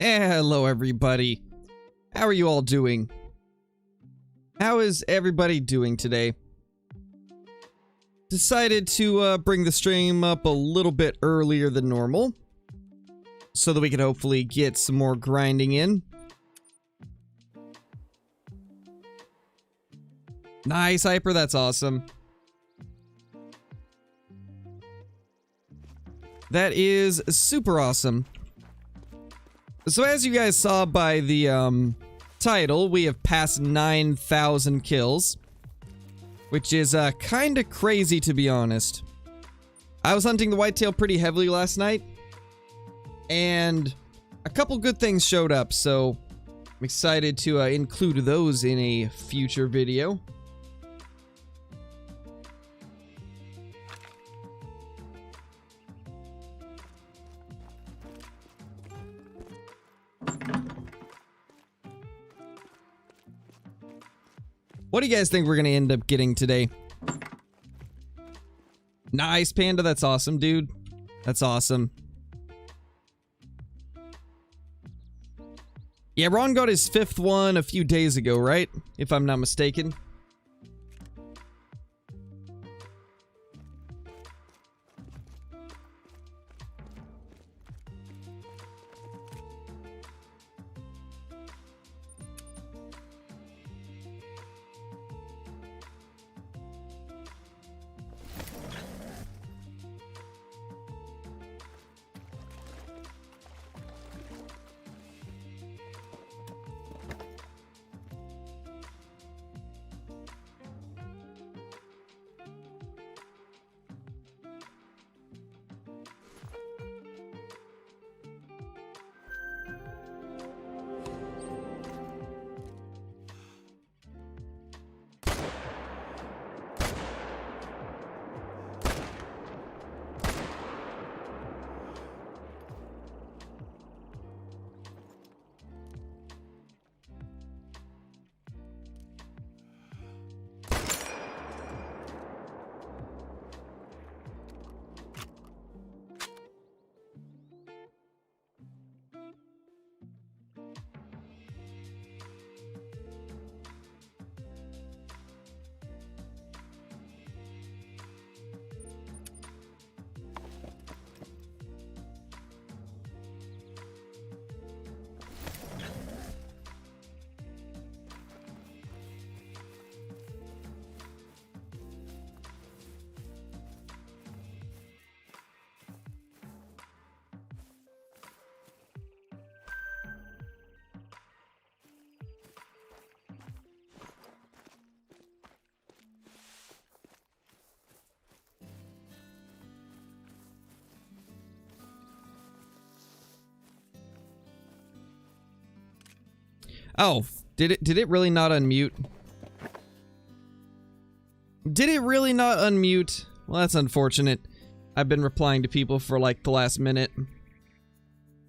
Hello everybody. How are you all doing? How is everybody doing today? Decided to bring the stream up a little bit earlier than normal so that we could hopefully get some more grinding in. Nice, Hyper, that's awesome. That is super awesome. So as you guys saw by the title, we have passed 9,000 kills, which is kind of crazy, to be honest. I was hunting the whitetail pretty heavily last night, and a couple good things showed up, so I'm excited to include those in a future video. What do you guys think we're gonna end up getting today? Nice, Panda. That's awesome, dude. That's awesome. Yeah, Ron got his 5th one a few days ago, right? If I'm not mistaken. Oh, did it really not unmute? Did it really not unmute? Well, that's unfortunate. I've been replying to people for like the last minute.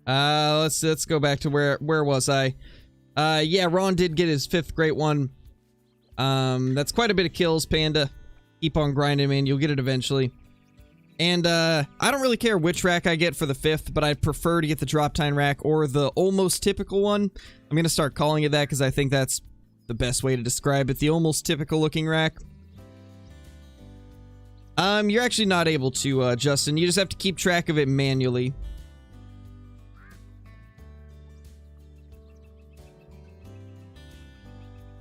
Let's go back to where was I? Yeah, Ron did get his 5th great one. That's quite a bit of kills, Panda. Keep on grinding, man. You'll get it eventually. And I don't really care which rack I get for the 5th, but I'd prefer to get the drop time rack or the almost typical one. I'm gonna start calling it that because I think that's the best way to describe it. The almost typical looking rack. You're actually not able to, Justin. You just have to keep track of it manually.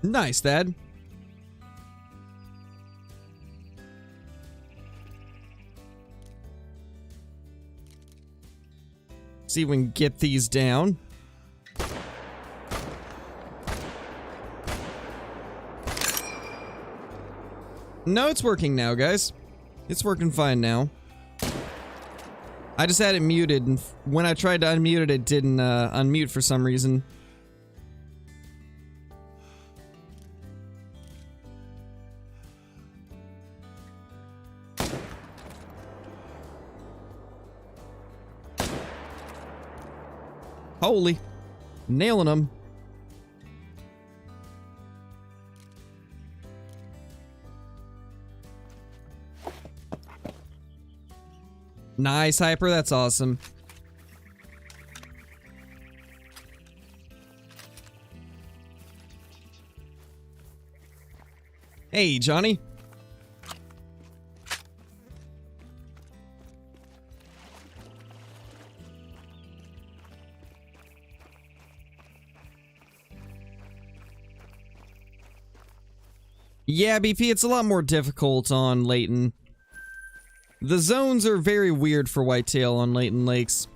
Nice, Dad. See if we can get these down. No, it's working now, guys. It's working fine now. I just had it muted, and when I tried to unmute it, it didn't unmute for some reason. Holy. Nailing them. Nice, Hyper. That's awesome. Hey, Johnny. Yeah, BP, it's a lot more difficult on Layton. The zones are very weird for whitetail on Layton Lakes.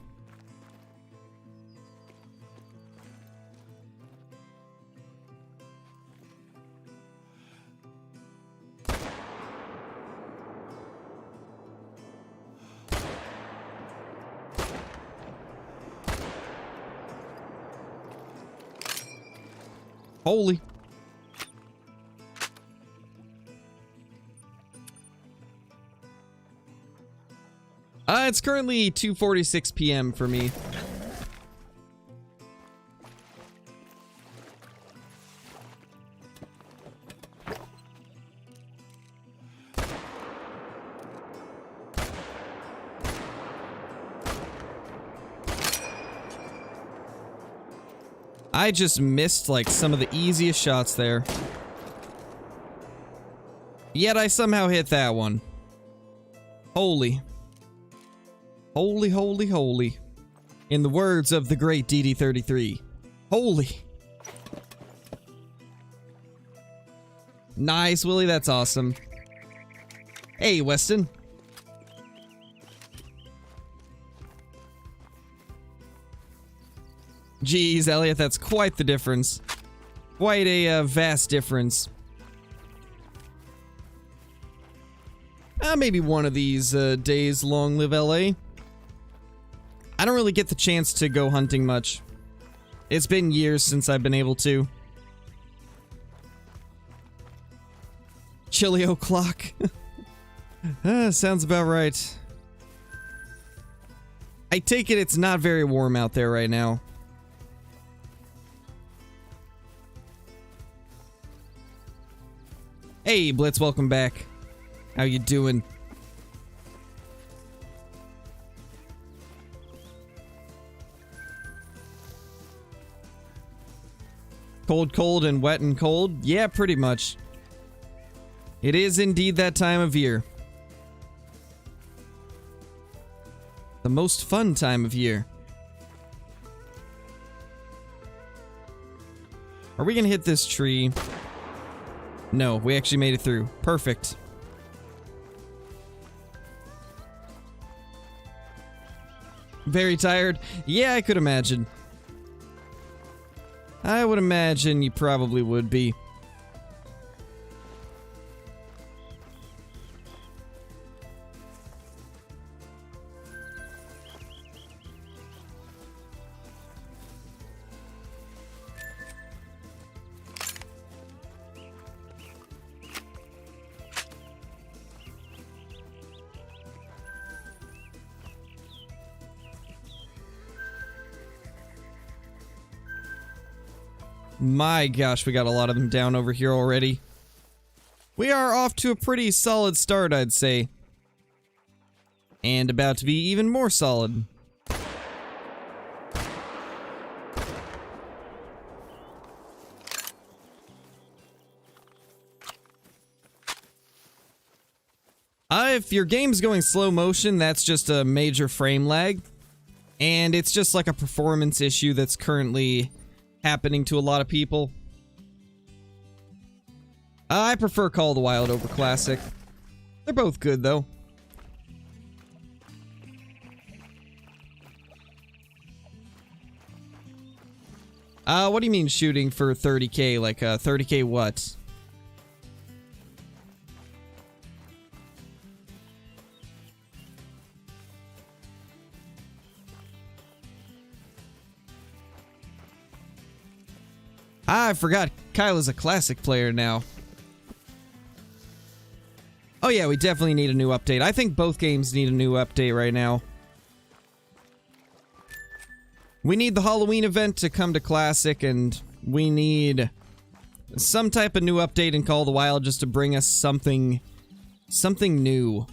Holy. It's currently 2:46 p.m. for me. I just missed like some of the easiest shots there. Yet I somehow hit that one. Holy. Holy, holy, holy. In the words of the great DD33. Holy. Nice, Willie, that's awesome. Hey, Weston. Jeez, Elliot, that's quite the difference. Quite a vast difference. Maybe one of these days, long live LA. I don't really get the chance to go hunting much. It's been years since I've been able to. Chilly o'clock. Sounds about right. I take it it's not very warm out there right now. Hey, Blitz, welcome back. How you doing? Cold, cold, and wet and cold? Yeah, pretty much. It is indeed that time of year. The most fun time of year. Are we gonna hit this tree? No, we actually made it through. Perfect. Very tired? Yeah, I could imagine. I would imagine you probably would be. My gosh, we got a lot of them down over here already. We are off to a pretty solid start, I'd say. And about to be even more solid. If your game's going slow motion, that's just a major frame lag. And it's just like a performance issue that's currently happening to a lot of people. I prefer Call of the Wild over Classic. They're both good, though. What do you mean shooting for 30k? Like, 30k what? I forgot Kyle is a Classic player now. Oh yeah, we definitely need a new update. I think both games need a new update right now. We need the Halloween event to come to Classic, and we need some type of new update in Call of the Wild just to bring us something new.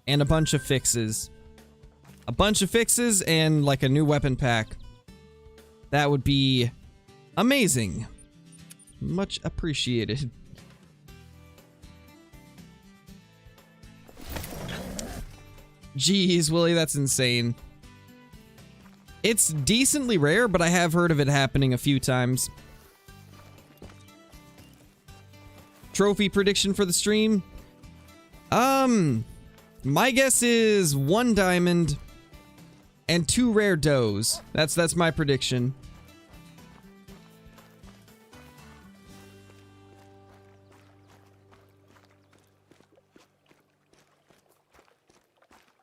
And a bunch of fixes. A bunch of fixes and like a new weapon pack. That would be amazing. Much appreciated. Jeez, Willie, that's insane. It's decently rare, but I have heard of it happening a few times. Trophy prediction for the stream? My guess is 1 diamond and 2 rare does. That's my prediction.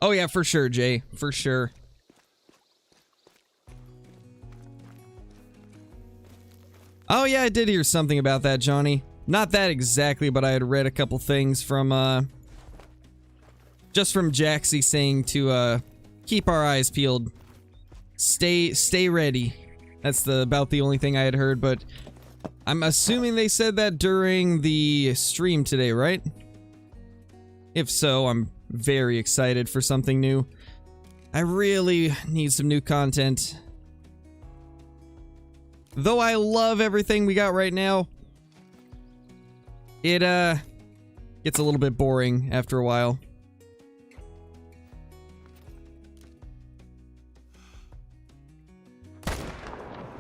Oh yeah, for sure, Jay. For sure. Oh yeah, I did hear something about that, Johnny. Not that exactly, but I had read a couple things from, just from Jaxie saying to, keep our eyes peeled. Stay ready. That's about the only thing I had heard, but I'm assuming they said that during the stream today, right? If so, I'm very excited for something new. I really need some new content. Though I love everything we got right now, it gets a little bit boring after a while.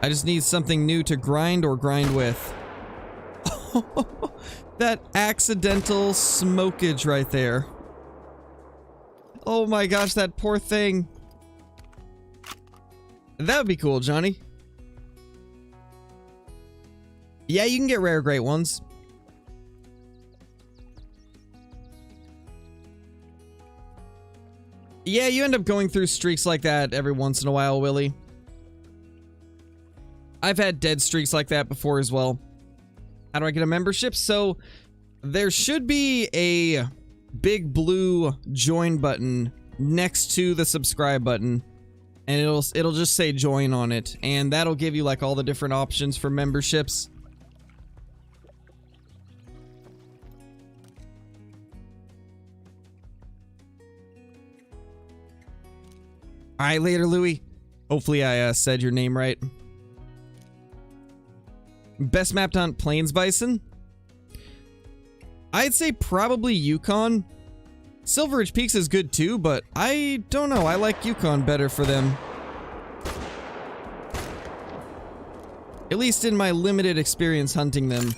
I just need something new to grind or grind with. That accidental smokage right there. Oh my gosh, that poor thing. That would be cool, Johnny. Yeah, you can get rare great ones. Yeah, you end up going through streaks like that every once in a while, Willie. I've had dead streaks like that before as well. How do I get a membership? So, there should be a big blue join button next to the subscribe button. And it'll just say join on it. And that'll give you like all the different options for memberships. Alright, later, Louie. Hopefully I said your name right. Best map to hunt Plains Bison? I'd say probably Yukon. Silver Ridge Peaks is good too, but I don't know. I like Yukon better for them. At least in my limited experience hunting them.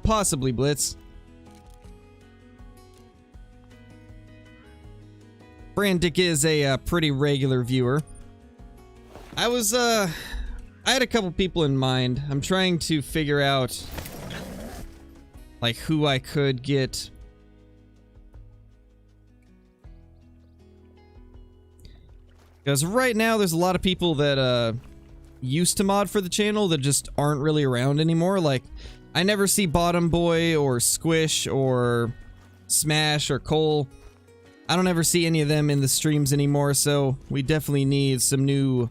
Possibly, Blitz. Brandick is a pretty regular viewer. I had a couple people in mind. I'm trying to figure out, like, who I could get. Because right now, there's a lot of people that, used to mod for the channel that just aren't really around anymore. Like, I never see Bottom Boy or Squish or Smash or Cole. I don't ever see any of them in the streams anymore, so we definitely need some new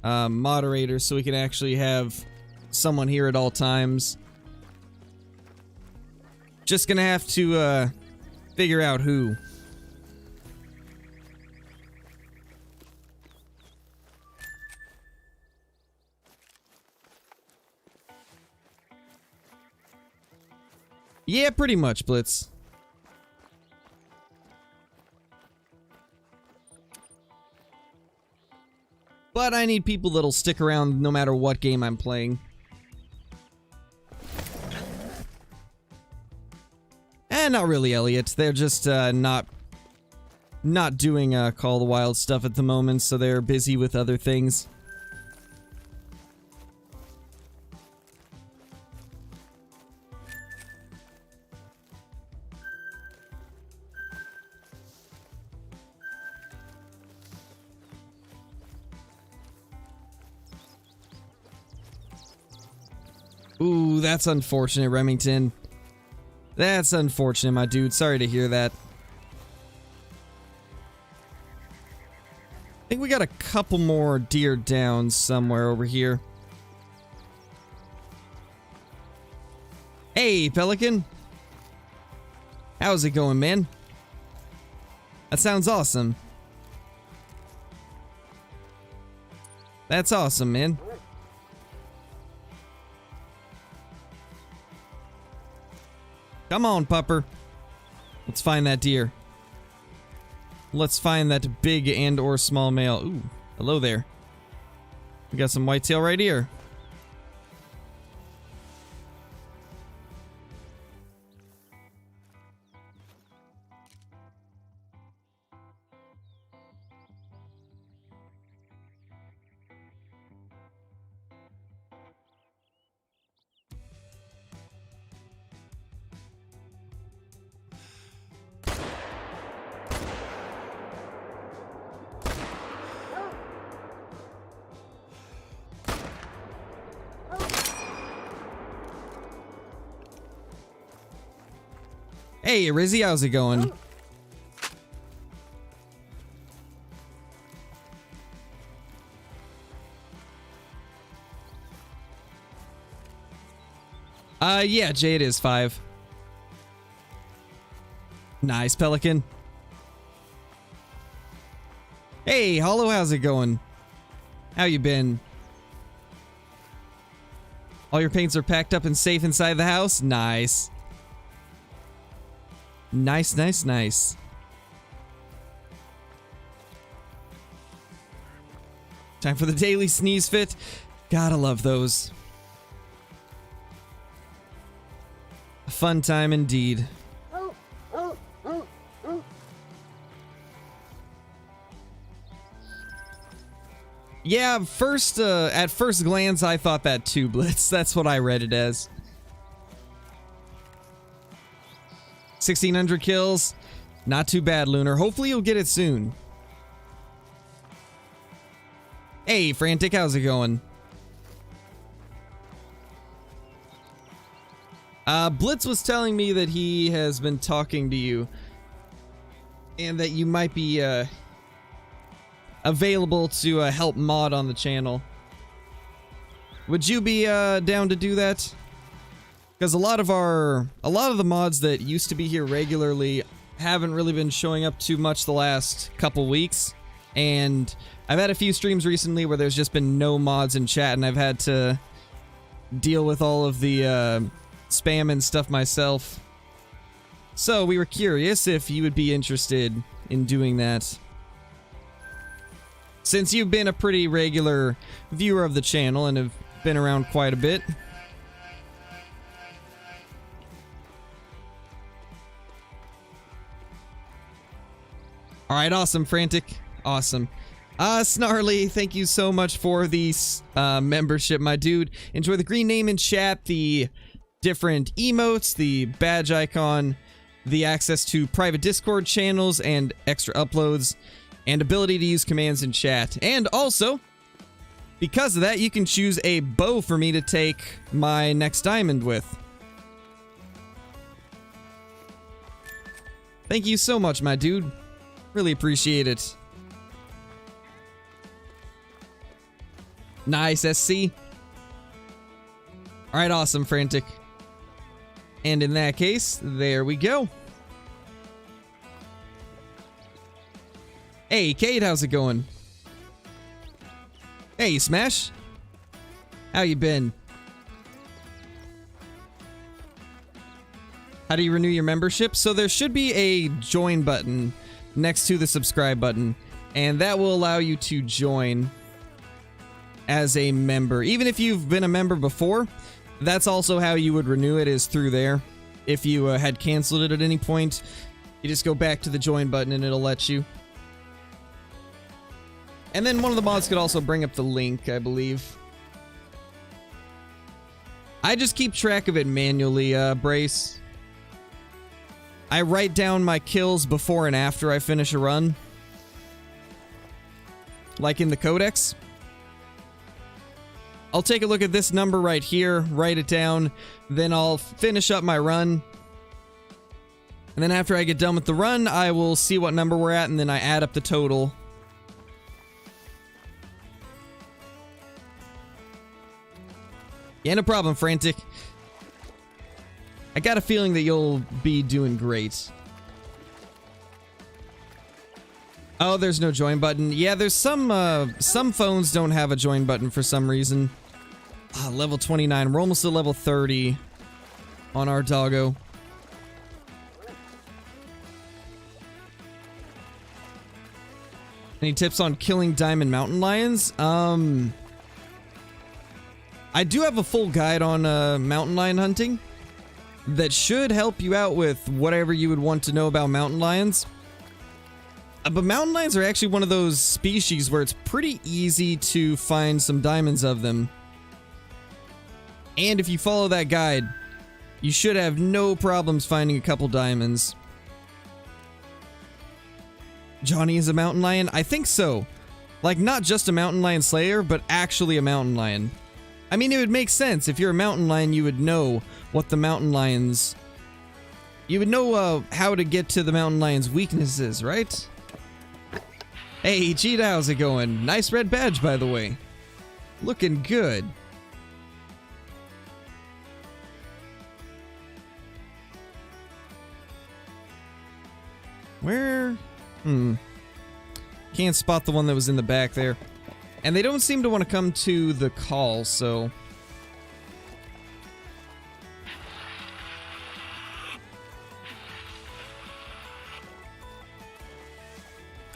moderators so we can actually have someone here at all times. Just gonna have to figure out who. Yeah, pretty much, Blitz. But I need people that'll stick around no matter what game I'm playing. And not really, Elliot. They're just not doing Call of the Wild stuff at the moment, so they're busy with other things. Ooh, that's unfortunate, Remington. That's unfortunate, my dude. Sorry to hear that. I think we got a couple more deer down somewhere over here. Hey, Pelican. How's it going, man? That sounds awesome. That's awesome, man. Come on, pupper. Let's find that deer. Let's find that big and or small male. Ooh, hello there. We got some whitetail right here. Hey, Rizzy, how's it going? Yeah, Jade is 5. Nice, Pelican. Hey, Hollow, how's it going? How you been? All your paints are packed up and safe inside the house? Nice. Nice, nice, nice. Time for the daily sneeze fit. Gotta love those. A fun time indeed. Yeah, at first glance, I thought that too, Blitz. That's what I read it as. 1,600 kills. Not too bad, Lunar. Hopefully you'll get it soon. Hey, Frantic, how's it going? Blitz was telling me that he has been talking to you. And that you might be, available to help mod on the channel. Would you be down to do that? Because a lot of the mods that used to be here regularly haven't really been showing up too much the last couple weeks, and I've had a few streams recently where there's just been no mods in chat, and I've had to deal with all of the spam and stuff myself. So we were curious if you would be interested in doing that. Since you've been a pretty regular viewer of the channel and have been around quite a bit. Alright, awesome, Frantic. Awesome. Snarly, thank you so much for the membership, my dude. Enjoy the green name in chat, the different emotes, the badge icon, the access to private Discord channels and extra uploads, and ability to use commands in chat. And also, because of that, you can choose a bow for me to take my next diamond with. Thank you so much, my dude. Really appreciate it. Nice, SC. Alright, awesome, Frantic. And in that case, there we go. Hey, Kate, how's it going? Hey, Smash. How you been? How do you renew your membership? So there should be a join button next to the subscribe button, and that will allow you to join as a member. Even if you've been a member before, that's also how you would renew it, is through there. If you had canceled it at any point, you just go back to the join button and it'll let you. And then one of the mods could also bring up the link, I believe. I just keep track of it manually, Brace. I write down my kills before and after I finish a run. Like in the codex. I'll take a look at this number right here, write it down, then I'll finish up my run. And then after I get done with the run, I will see what number we're at, and then I add up the total. Yeah, no problem, Frantic. I got a feeling that you'll be doing great. Oh, there's no join button. Yeah, there's some phones don't have a join button for some reason. Level 29. We're almost at level 30 on our doggo. Any tips on killing diamond mountain lions? I do have a full guide on mountain lion hunting that should help you out with whatever you would want to know about mountain lions. But mountain lions are actually one of those species where it's pretty easy to find some diamonds of them. And if you follow that guide, you should have no problems finding a couple diamonds. Johnny is a mountain lion? I think so. Like, not just a mountain lion slayer, but actually a mountain lion. I mean, it would make sense. If you're a mountain lion, you would know what the mountain lions... You would know how to get to the mountain lion's weaknesses, right? Hey, Cheetah, how's it going? Nice red badge, by the way. Looking good. Where? Can't spot the one that was in the back there. And they don't seem to want to come to the call, so...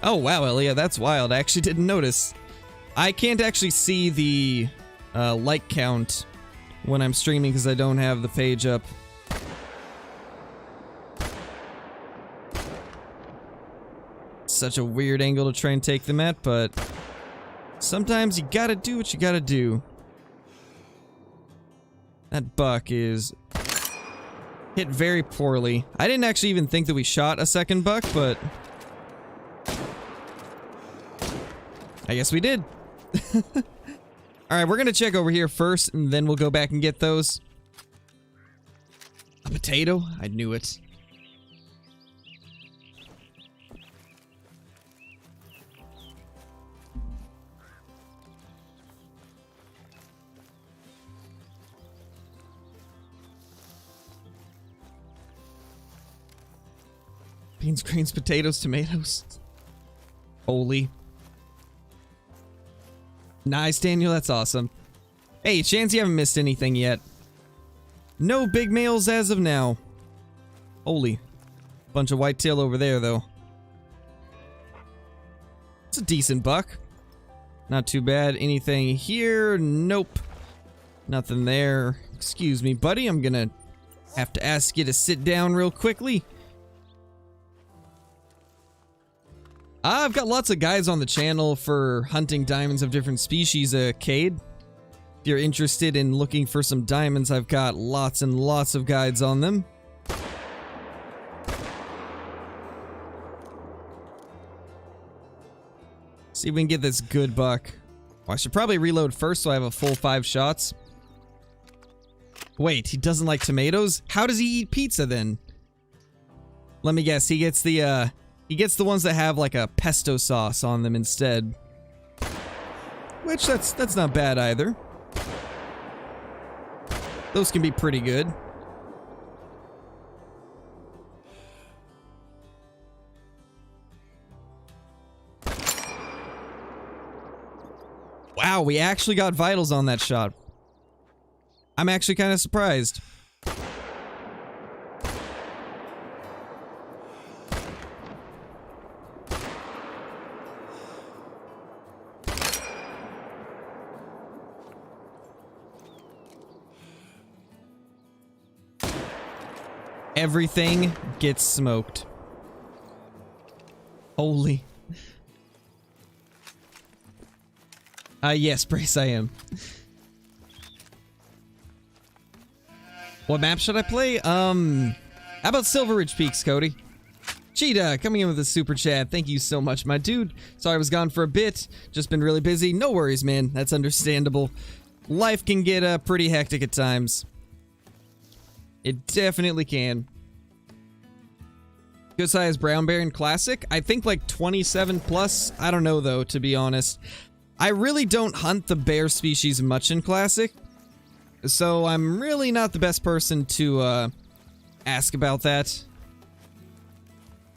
Oh, wow, Elia, that's wild. I actually didn't notice. I can't actually see the like count when I'm streaming because I don't have the page up. Such a weird angle to try and take them at, but sometimes you gotta do what you gotta do. That buck is hit very poorly. I didn't actually even think that we shot a second buck, but I guess we did. Alright, we're gonna check over here first, and then we'll go back and get those. A potato? I knew it. Beans, greens, potatoes, tomatoes. Holy. Nice, Daniel. That's awesome. Hey, chance you haven't missed anything yet. No big males as of now. Holy. Bunch of whitetail over there, though. It's a decent buck. Not too bad. Anything here? Nope. Nothing there. Excuse me, buddy. I'm gonna have to ask you to sit down real quickly. I've got lots of guides on the channel for hunting diamonds of different species, Cade. If you're interested in looking for some diamonds, I've got lots and lots of guides on them. See if we can get this good buck. Well, I should probably reload first so I have a full 5 shots. Wait, he doesn't like tomatoes? How does he eat pizza then? Let me guess, he gets the ones that have like a pesto sauce on them instead. Which that's not bad either. Those can be pretty good. Wow, we actually got vitals on that shot. I'm actually kind of surprised. Everything gets smoked. Holy. Yes, Brace, I am. What map should I play? How about Silver Ridge Peaks, Cody? Cheetah, coming in with a super chat. Thank you so much, my dude. Sorry I was gone for a bit. Just been really busy. No worries, man. That's understandable. Life can get pretty hectic at times. It definitely can. Good size brown bear in classic? I think like 27 plus. I don't know though, to be honest. I really don't hunt the bear species much in classic. So I'm really not the best person to ask about that.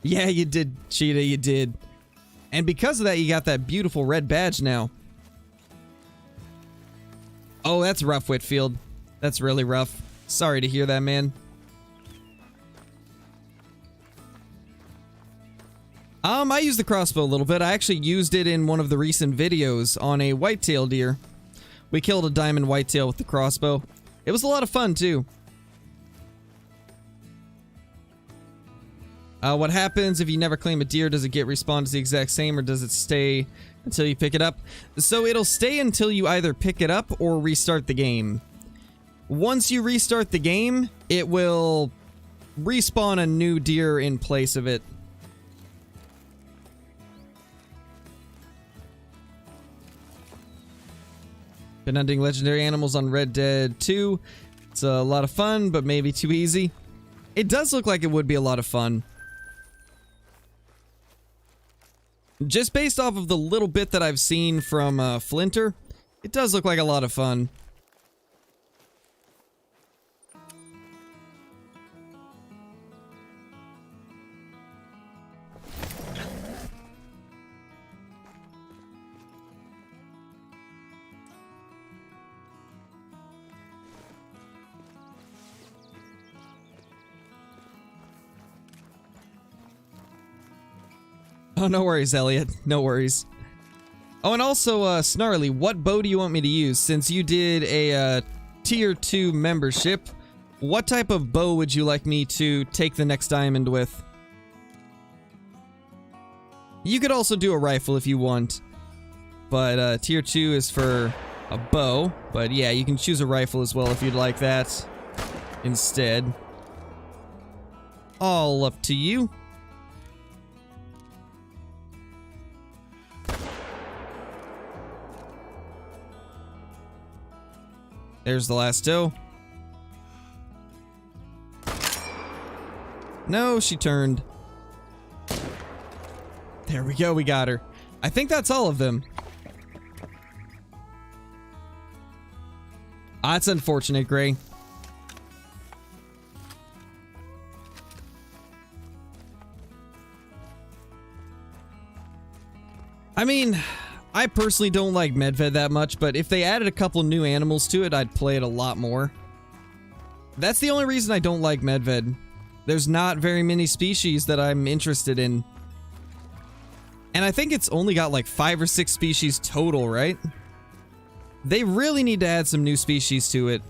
Yeah, you did, Cheetah, you did. And because of that, you got that beautiful red badge now. Oh, that's rough, Whitfield. That's really rough. Sorry to hear that, man. I used the crossbow a little bit. I actually used it in one of the recent videos on a whitetail deer. We killed a diamond whitetail with the crossbow. It was a lot of fun, too. What happens if you never claim a deer? Does it get respawned as the exact same, or does it stay until you pick it up? So it'll stay until you either pick it up or restart the game. Once you restart the game, it will respawn a new deer in place of it. Been hunting legendary animals on Red Dead 2. It's a lot of fun, but maybe too easy. It does look like it would be a lot of fun. Just based off of the little bit that I've seen from Flinter, it does look like a lot of fun. Oh, no worries, Elliot. No worries. Oh, and also, Snarly, what bow do you want me to use? Since you did a tier 2 membership, what type of bow would you like me to take the next diamond with? You could also do a rifle if you want, but tier 2 is for a bow. But yeah, you can choose a rifle as well if you'd like that instead. All up to you. There's the last doe. No, she turned. There we go, we got her. I think that's all of them. Ah, it's unfortunate, Gray. I mean, I personally don't like Medved that much, but if they added a couple new animals to it, I'd play it a lot more. That's the only reason I don't like Medved. There's not very many species that I'm interested in. And I think it's only got like 5 or 6 species total, right? They really need to add some new species to it.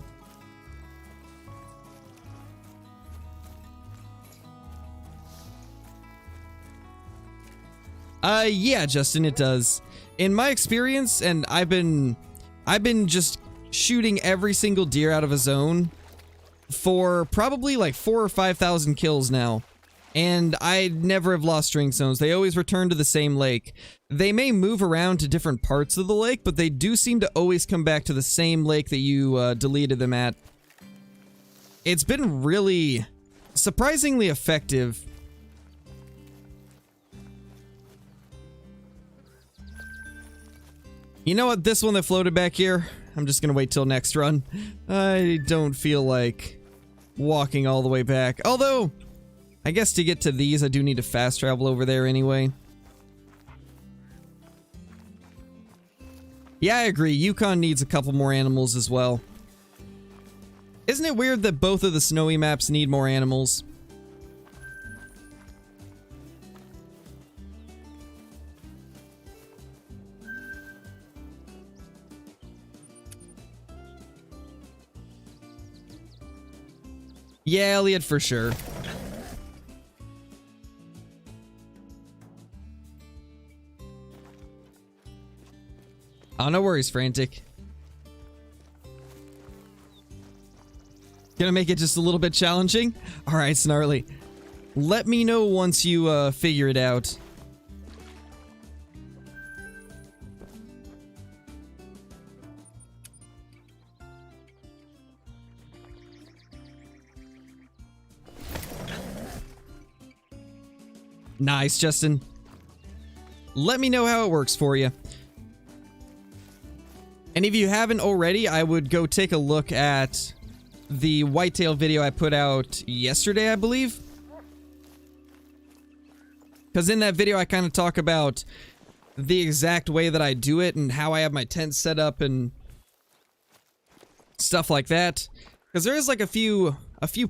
Yeah, Justin, it does. In my experience, and I've been just shooting every single deer out of a zone for probably like 4,000 or 5,000 kills now. And I never have lost string zones. They always return to the same lake. They may move around to different parts of the lake, but they do seem to always come back to the same lake that you deleted them at. It's been really surprisingly effective. You know what? This one that floated back here, I'm just gonna wait till next run. I don't feel like walking all the way back. Although, I guess to get to these, I do need to fast travel over there anyway. Yeah, I agree. Yukon needs a couple more animals as well. Isn't it weird that both of the snowy maps need more animals? Yeah, Elliot, for sure. Oh, no worries, Frantic. Gonna make it just a little bit challenging? Alright, Snarly. Let me know once you figure it out. Nice, Justin. Let me know how it works for you. And if you haven't already, I would go take a look at the whitetail video I put out yesterday, I believe. Because in that video, I kind of talk about the exact way that I do it and how I have my tent set up and stuff like that. Because there is like a few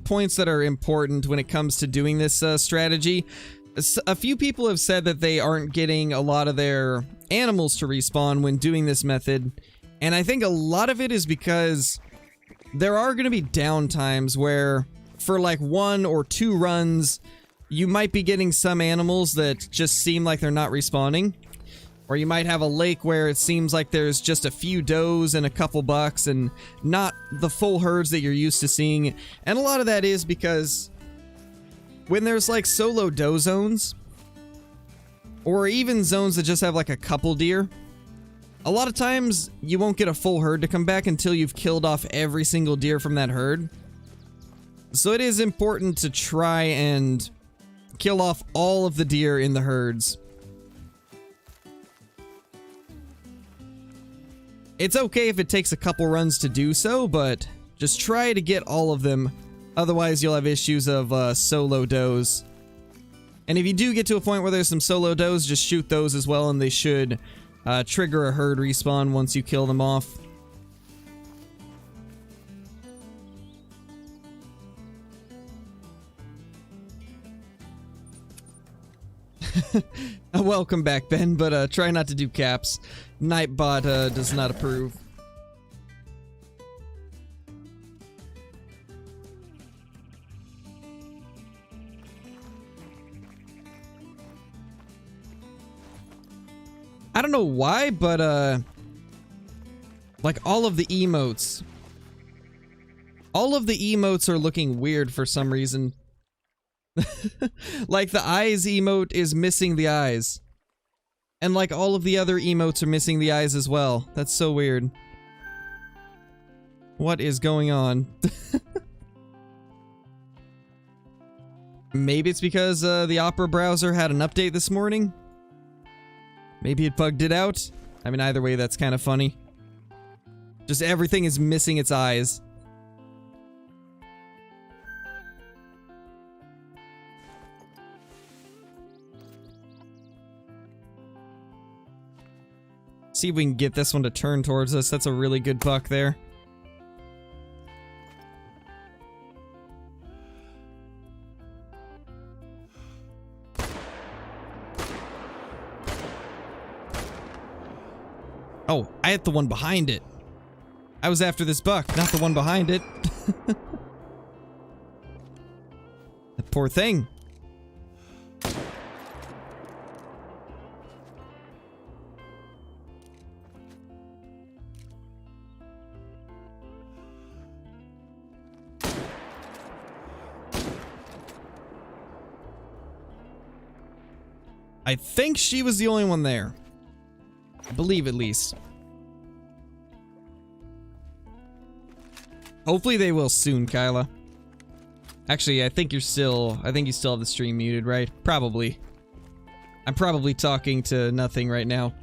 points that are important when it comes to doing this strategy. A few people have said that they aren't getting a lot of their animals to respawn when doing this method. And I think a lot of it is because there are going to be down times where for like 1 or 2 runs, you might be getting some animals that just seem like they're not respawning. Or you might have a lake where it seems like there's just a few does and a couple bucks and not the full herds that you're used to seeing. And a lot of that is because when there's like solo doe zones, or even zones that just have like a couple deer, a lot of times you won't get a full herd to come back until you've killed off every single deer from that herd. So it is important to try and kill off all of the deer in the herds. It's okay if it takes a couple runs to do so, but just try to get all of them. Otherwise, you'll have issues of solo does. And if you do get to a point where there's some solo does, just shoot those as well, and they should trigger a herd respawn once you kill them off. Welcome back, Ben, but try not to do caps. Nightbot does not approve. I don't know why, but like all of the emotes are looking weird for some reason. Like the eyes emote is missing the eyes. And like all of the other emotes are missing the eyes as well. That's so weird. What is going on? Maybe it's because the Opera browser had an update this morning. Maybe it bugged it out. I mean, either way, that's kind of funny. Just everything is missing its eyes. See if we can get this one to turn towards us. That's a really good buck there. Oh, I hit the one behind it. I was after this buck, not the one behind it. That poor thing. I think she was the only one there. I believe, at least. Hopefully they will soon, Kyla. Actually, I think you still have the stream muted, right? Probably. I'm probably talking to nothing right now.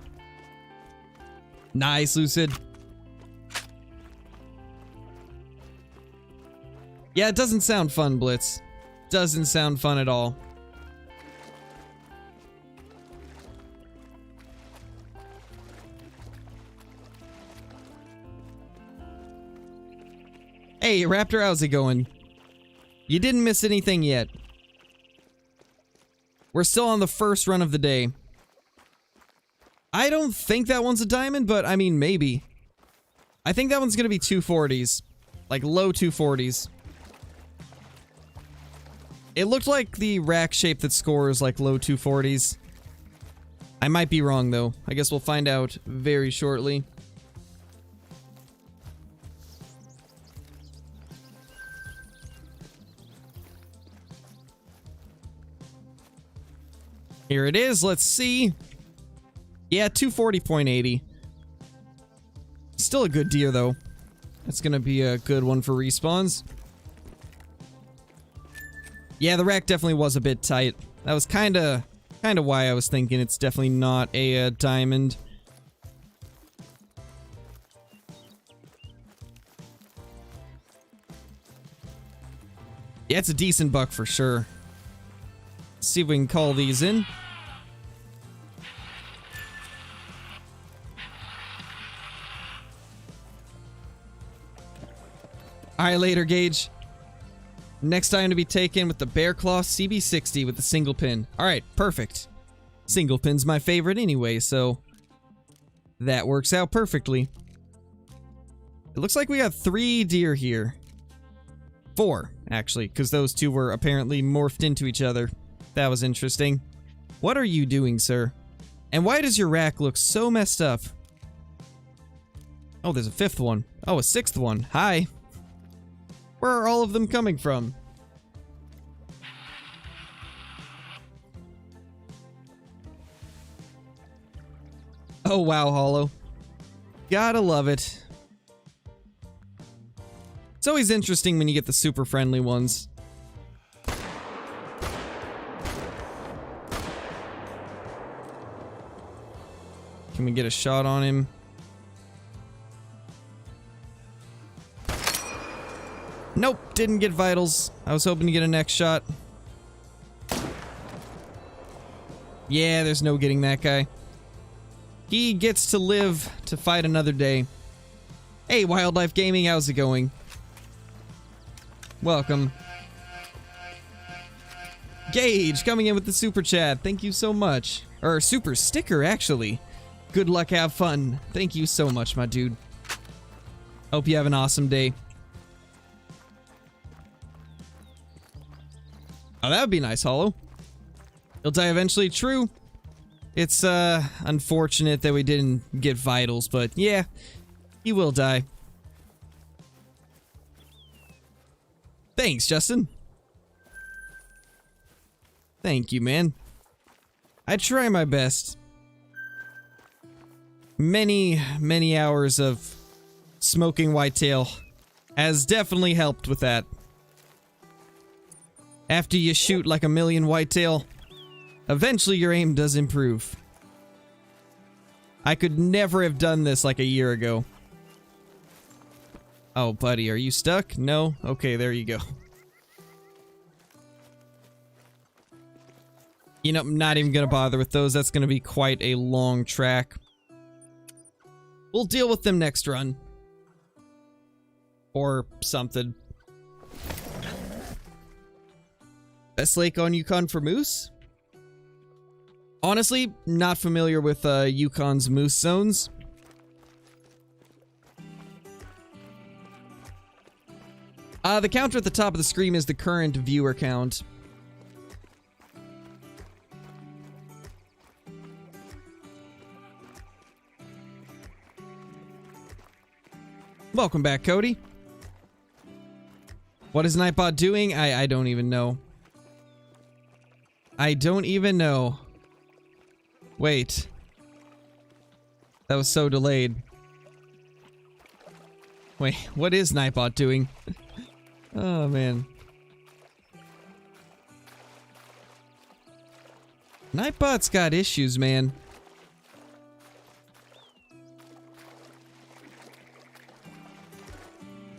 Nice, Lucid. Yeah, it doesn't sound fun, Blitz. Doesn't sound fun at all. Hey, Raptor, how's it going? You didn't miss anything yet. We're still on the first run of the day. I don't think that one's a diamond, but I mean, maybe. I think that one's gonna be 240s. Like, low 240s. It looked like the rack shape that scores like low 240s. I might be wrong, though. I guess we'll find out very shortly. Here it is, let's see. Yeah, 240.80. Still a good deer, though. That's gonna be a good one for respawns. Yeah, the rack definitely was a bit tight. That was kinda why I was thinking it's definitely not a diamond. Yeah, it's a decent buck for sure. Let's see if we can call these in. Alright, later, Gage. Next item to be taken with the Bear Claw CB60 with the single pin. Alright, perfect. Single pin's my favorite anyway, so that works out perfectly. It looks like we have 3 deer here. 4, actually, because those 2 were apparently morphed into each other. That was interesting. What are you doing, sir? And why does your rack look so messed up? Oh, there's a 5th one. Oh, a 6th one. Hi. Where are all of them coming from? Oh, wow, Hollow. Gotta love it. It's always interesting when you get the super friendly ones. Can we get a shot on him? Nope, didn't get vitals. I was hoping to get a next shot. Yeah, there's no getting that guy. He gets to live to fight another day. Hey, Wildlife Gaming, how's it going? Welcome. Gage, coming in with the super chat. Thank you so much. Or super sticker, actually. Good luck, have fun. Thank you so much, my dude. Hope you have an awesome day. Oh, that would be nice, Hollow. He'll die eventually, true. It's, unfortunate that we didn't get vitals, but yeah, he will die. Thanks, Justin. Thank you, man. I try my best. Many, many hours of smoking whitetail has definitely helped with that. After you shoot like a million whitetail, eventually your aim does improve. I could never have done this like a year ago. Oh, buddy, are you stuck? No? Okay, there you go. You know, I'm not even gonna bother with those. That's gonna be quite a long track. We'll deal with them next run. Or something. Best lake on Yukon for moose? Honestly, not familiar with Yukon's moose zones. The counter at the top of the screen is the current viewer count. Welcome back, Cody. What is Nightbot doing? I don't even know. I don't even know. Wait. That was so delayed. Wait, what is Nightbot doing? Oh, man. Nightbot's got issues, man.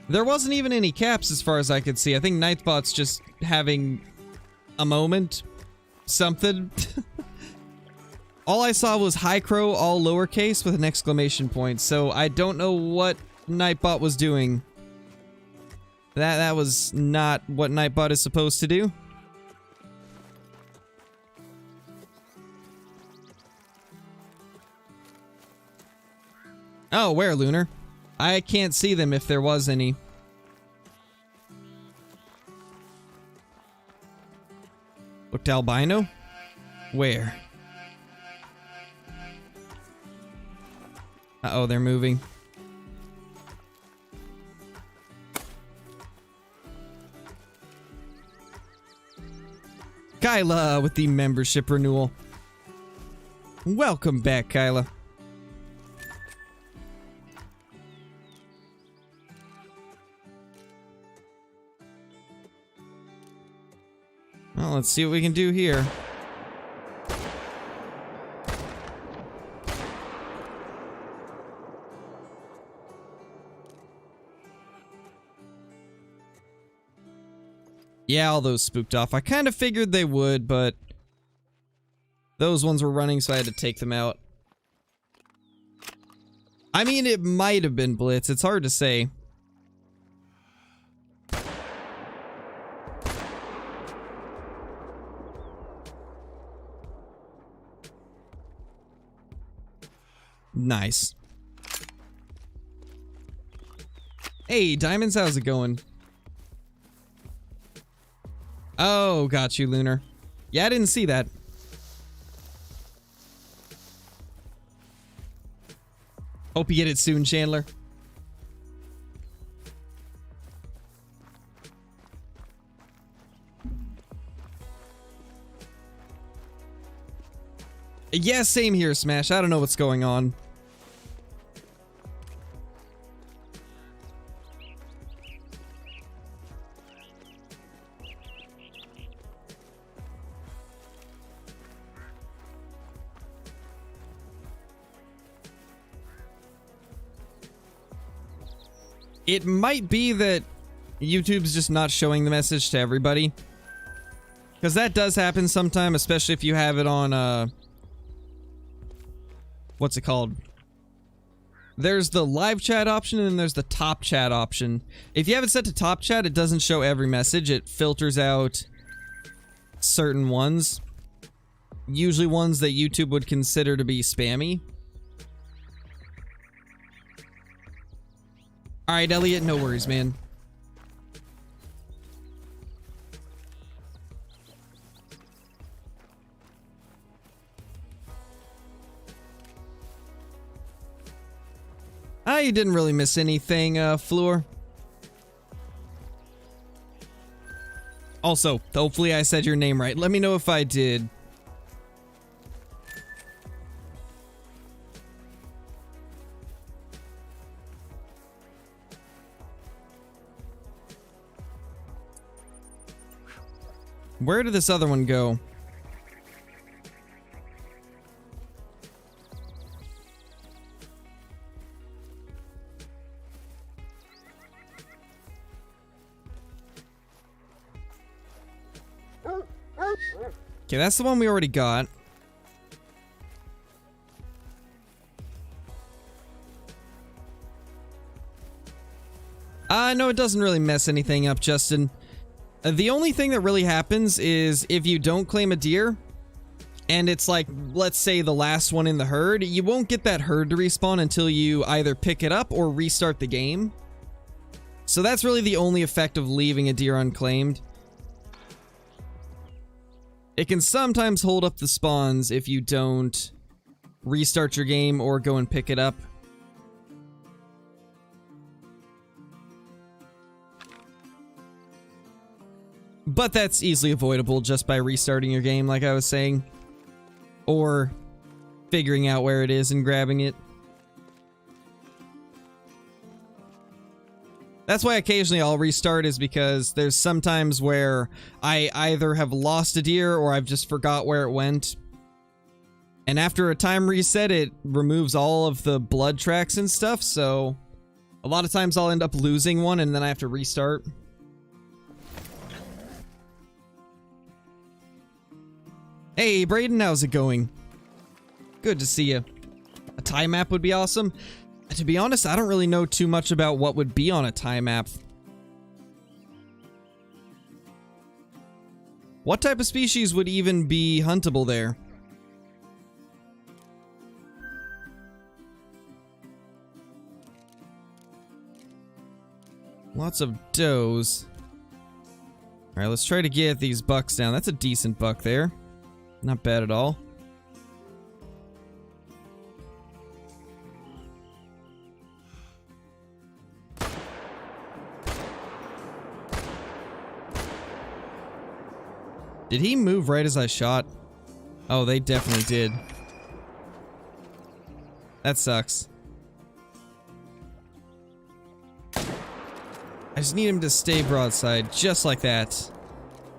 There wasn't even any caps as far as I could see. I think Nightbot's just having a moment. Something. All I saw was High Crow, all lowercase with an exclamation point, so I don't know what Nightbot was doing. That was not what Nightbot is supposed to do. Oh, where, Lunar? I can't see them if there was any. Looked albino? Where? Uh-oh, they're moving. Kyla with the membership renewal. Welcome back, Kyla. Well, let's see what we can do here. Yeah, all those spooked off. I kind of figured they would, but those ones were running, so I had to take them out. I mean, it might have been Blitz. It's hard to say. Nice. Hey, Diamonds, how's it going? Oh, got you, Lunar. Yeah, I didn't see that. Hope you get it soon, Chandler. Yeah, same here, Smash. I don't know what's going on. It might be that YouTube's just not showing the message to everybody. Because that does happen sometime, especially if you have it on, what's it called? There's the live chat option and then there's the top chat option. If you have it set to top chat, it doesn't show every message. It filters out certain ones. Usually ones that YouTube would consider to be spammy. Alright, Elliot, no worries, man. You didn't really miss anything, Fleur. Also, hopefully I said your name right. Let me know if I did. Where did this other one go? Okay, that's the one we already got. No, it doesn't really mess anything up, Justin. The only thing that really happens is if you don't claim a deer, and it's like, let's say the last one in the herd, you won't get that herd to respawn until you either pick it up or restart the game. So that's really the only effect of leaving a deer unclaimed. It can sometimes hold up the spawns if you don't restart your game or go and pick it up. But that's easily avoidable just by restarting your game, like I was saying. Or figuring out where it is and grabbing it. That's why occasionally I'll restart, is because there's sometimes where I either have lost a deer or I've just forgot where it went. And after a time reset, it removes all of the blood tracks and stuff, so a lot of times I'll end up losing one and then I have to restart. Hey, Brayden, how's it going? Good to see you. A time map would be awesome. To be honest, I don't really know too much about what would be on a time map. What type of species would even be huntable there? Lots of does. Alright, let's try to get these bucks down. That's a decent buck there. Not bad at all. Did he move right as I shot? Oh, they definitely did. That sucks. I just need him to stay broadside, just like that.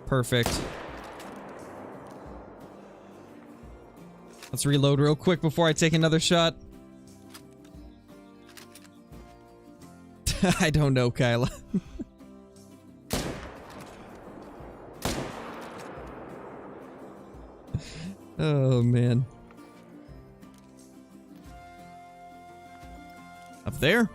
Perfect. Let's reload real quick before I take another shot. I don't know, Kyla. Oh, man. Up there?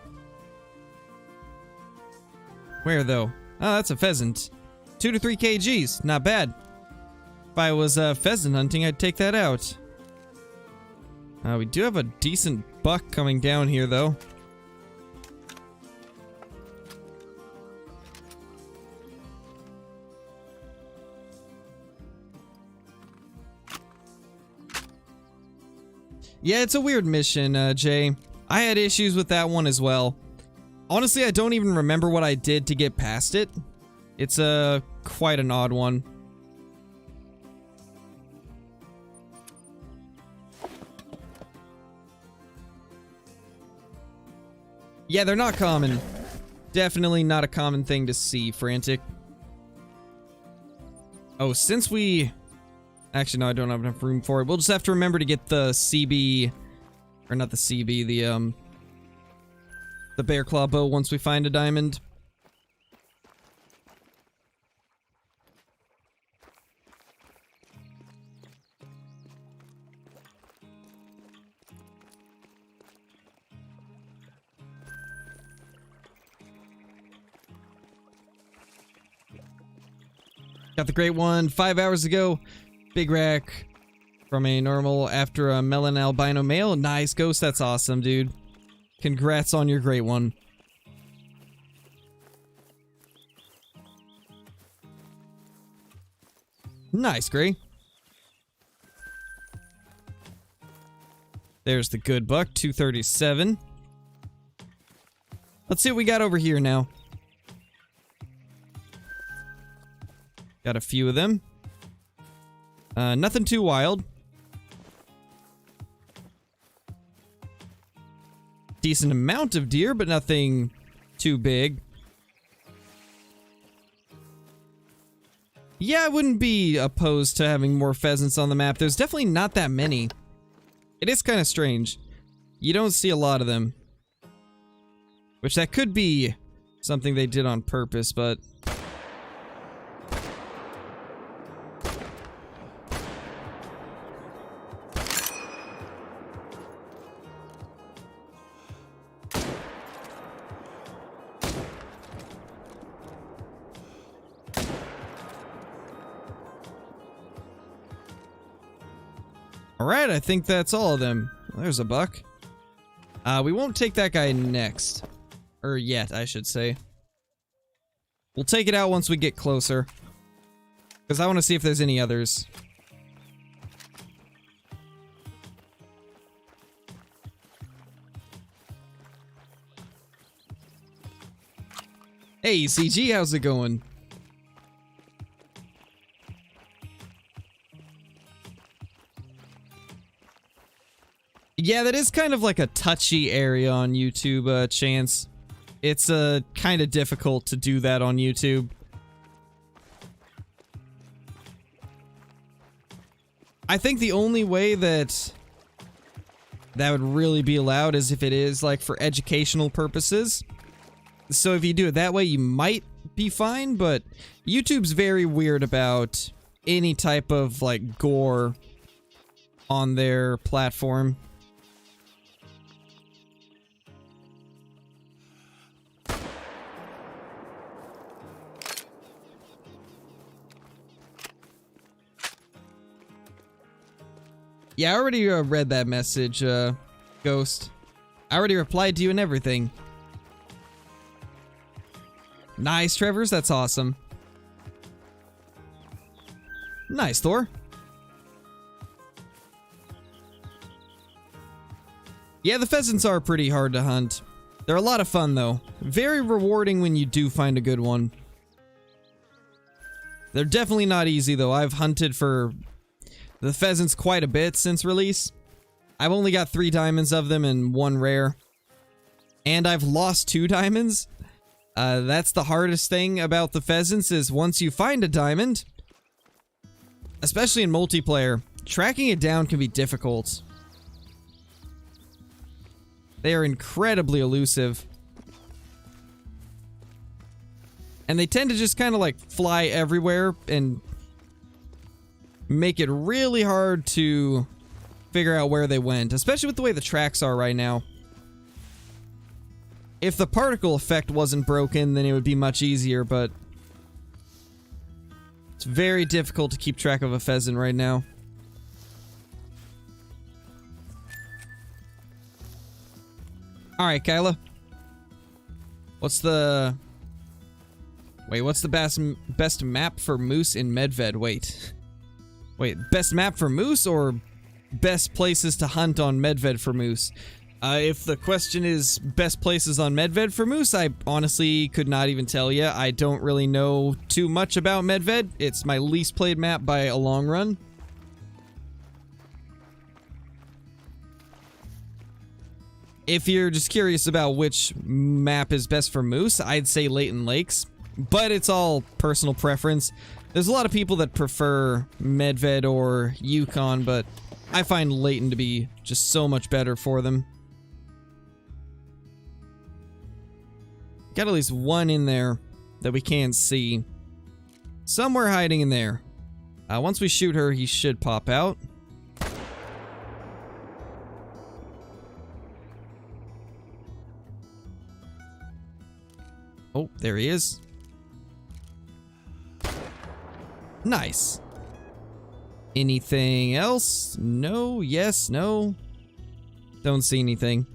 Where, though? Oh, that's a pheasant. 2 to 3 kgs. Not bad. If I was pheasant hunting, I'd take that out. We do have a decent buck coming down here, though. Yeah, it's a weird mission, Jay. I had issues with that one as well. Honestly, I don't even remember what I did to get past it. It's quite an odd one. Yeah, they're not common. Definitely not a common thing to see, Frantic. Oh, since we... Actually, no, I don't have enough room for it. We'll just have to remember to get the CB... Or not the CB, the bear claw bow once we find a diamond. Got the great one 5 hours ago. Big rack from a normal after a melon albino male. Nice, Ghost. That's awesome, dude. Congrats on your great one. Nice, Gray. There's the good buck, 237. Let's see what we got over here now. Got a few of them. Nothing too wild. Decent amount of deer, but nothing too big. Yeah, I wouldn't be opposed to having more pheasants on the map. There's definitely not that many. It is kind of strange. You don't see a lot of them. Which that could be something they did on purpose, but... Alright, I think that's all of them. There's a buck. We won't take that guy next. Or yet, I should say. We'll take it out once we get closer. Because I want to see if there's any others. Hey, CG, how's it going? Yeah, that is kind of like a touchy area on YouTube, Chance. It's kind of difficult to do that on YouTube. I think the only way that would really be allowed is if it is like for educational purposes. So if you do it that way, you might be fine, but YouTube's very weird about any type of like gore on their platform. Yeah, I already read that message, Ghost. I already replied to you and everything. Nice, Trevors. That's awesome. Nice, Thor. Yeah, the pheasants are pretty hard to hunt. They're a lot of fun, though. Very rewarding when you do find a good one. They're definitely not easy, though. I've hunted for the pheasants quite a bit since release. I've only got 3 diamonds of them and 1 rare. And I've lost 2 diamonds. That's the hardest thing about the pheasants is once you find a diamond, especially in multiplayer, tracking it down can be difficult. They are incredibly elusive. And they tend to just kind of like fly everywhere and make it really hard to figure out where they went, especially with the way the tracks are right now. If the particle effect wasn't broken, then it would be much easier, but it's very difficult to keep track of a pheasant right now. Alright, Kyla. What's the best map for moose in Medved? Wait, best map for moose or best places to hunt on Medved for moose? If the question is best places on Medved for moose, I honestly could not even tell you. I don't really know too much about Medved. It's my least played map by a long run. If you're just curious about which map is best for moose, I'd say Layton Lakes, but it's all personal preference. There's a lot of people that prefer Medved or Yukon, but I find Layton to be just so much better for them. Got at least one in there that we can't see. Somewhere hiding in there. Once we shoot her, he should pop out. Oh, there he is. Nice. Anything else? No, yes, no. Don't see anything.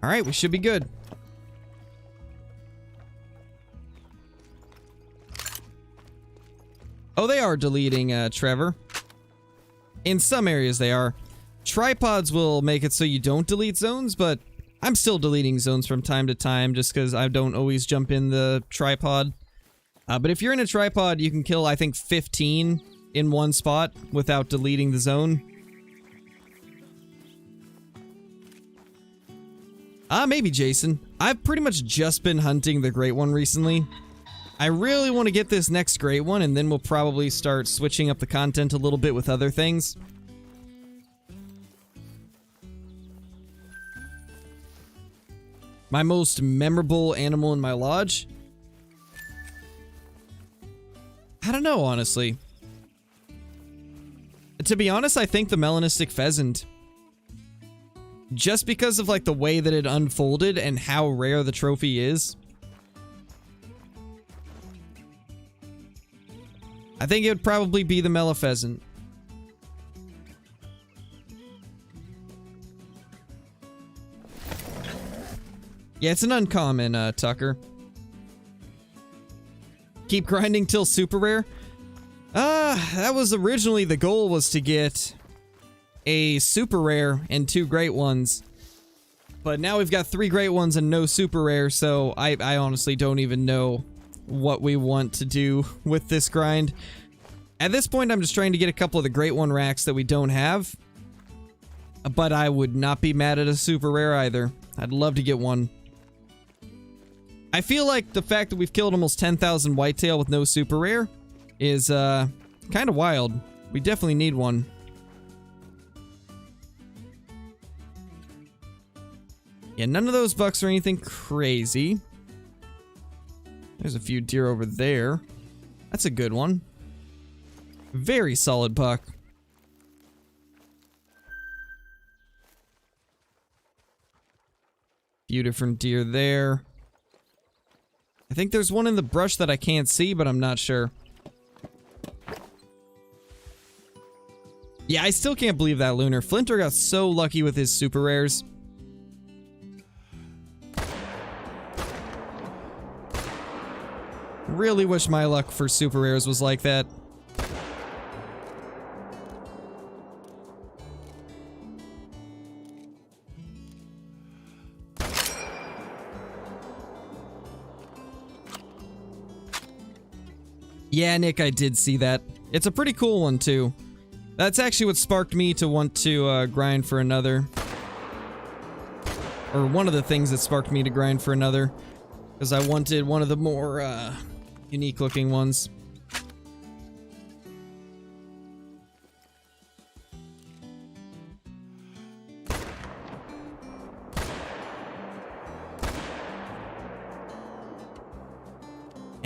Alright, we should be good. Oh, they are deleting, Trevor. In some areas they are. Tripods will make it so you don't delete zones, but I'm still deleting zones from time to time just because I don't always jump in the tripod. But if you're in a tripod, you can kill, I think, 15 in one spot without deleting the zone. Maybe Jason. I've pretty much just been hunting the Great One recently. I really want to get this next Great One, and then we'll probably start switching up the content a little bit with other things. My most memorable animal in my lodge? I don't know, honestly. To be honest, I think the melanistic pheasant. Just because of, like, the way that it unfolded and how rare the trophy is. I think it would probably be the Mela pheasant. Yeah, it's an uncommon, Tucker. Keep grinding till super rare? That was originally the goal, was to get a super rare and 2 great ones. But now we've got 3 great ones and no super rare, so I honestly don't even know what we want to do with this grind. At this point, I'm just trying to get a couple of the great one racks that we don't have. But I would not be mad at a super rare either. I'd love to get one. I feel like the fact that we've killed almost 10,000 whitetail with no super rare is kind of wild. We definitely need one. Yeah, none of those bucks are anything crazy. There's a few deer over there. That's a good one. Very solid buck. Few different deer there. I think there's one in the brush that I can't see, but I'm not sure. Yeah, I still can't believe that Lunar. Flinter got so lucky with his super rares. Really wish my luck for super rares was like that. Yeah, Nick, I did see that. It's a pretty cool one, too. That's actually what sparked me to want to grind for another. Or one of the things that sparked me to grind for another. Because I wanted one of the more unique looking ones.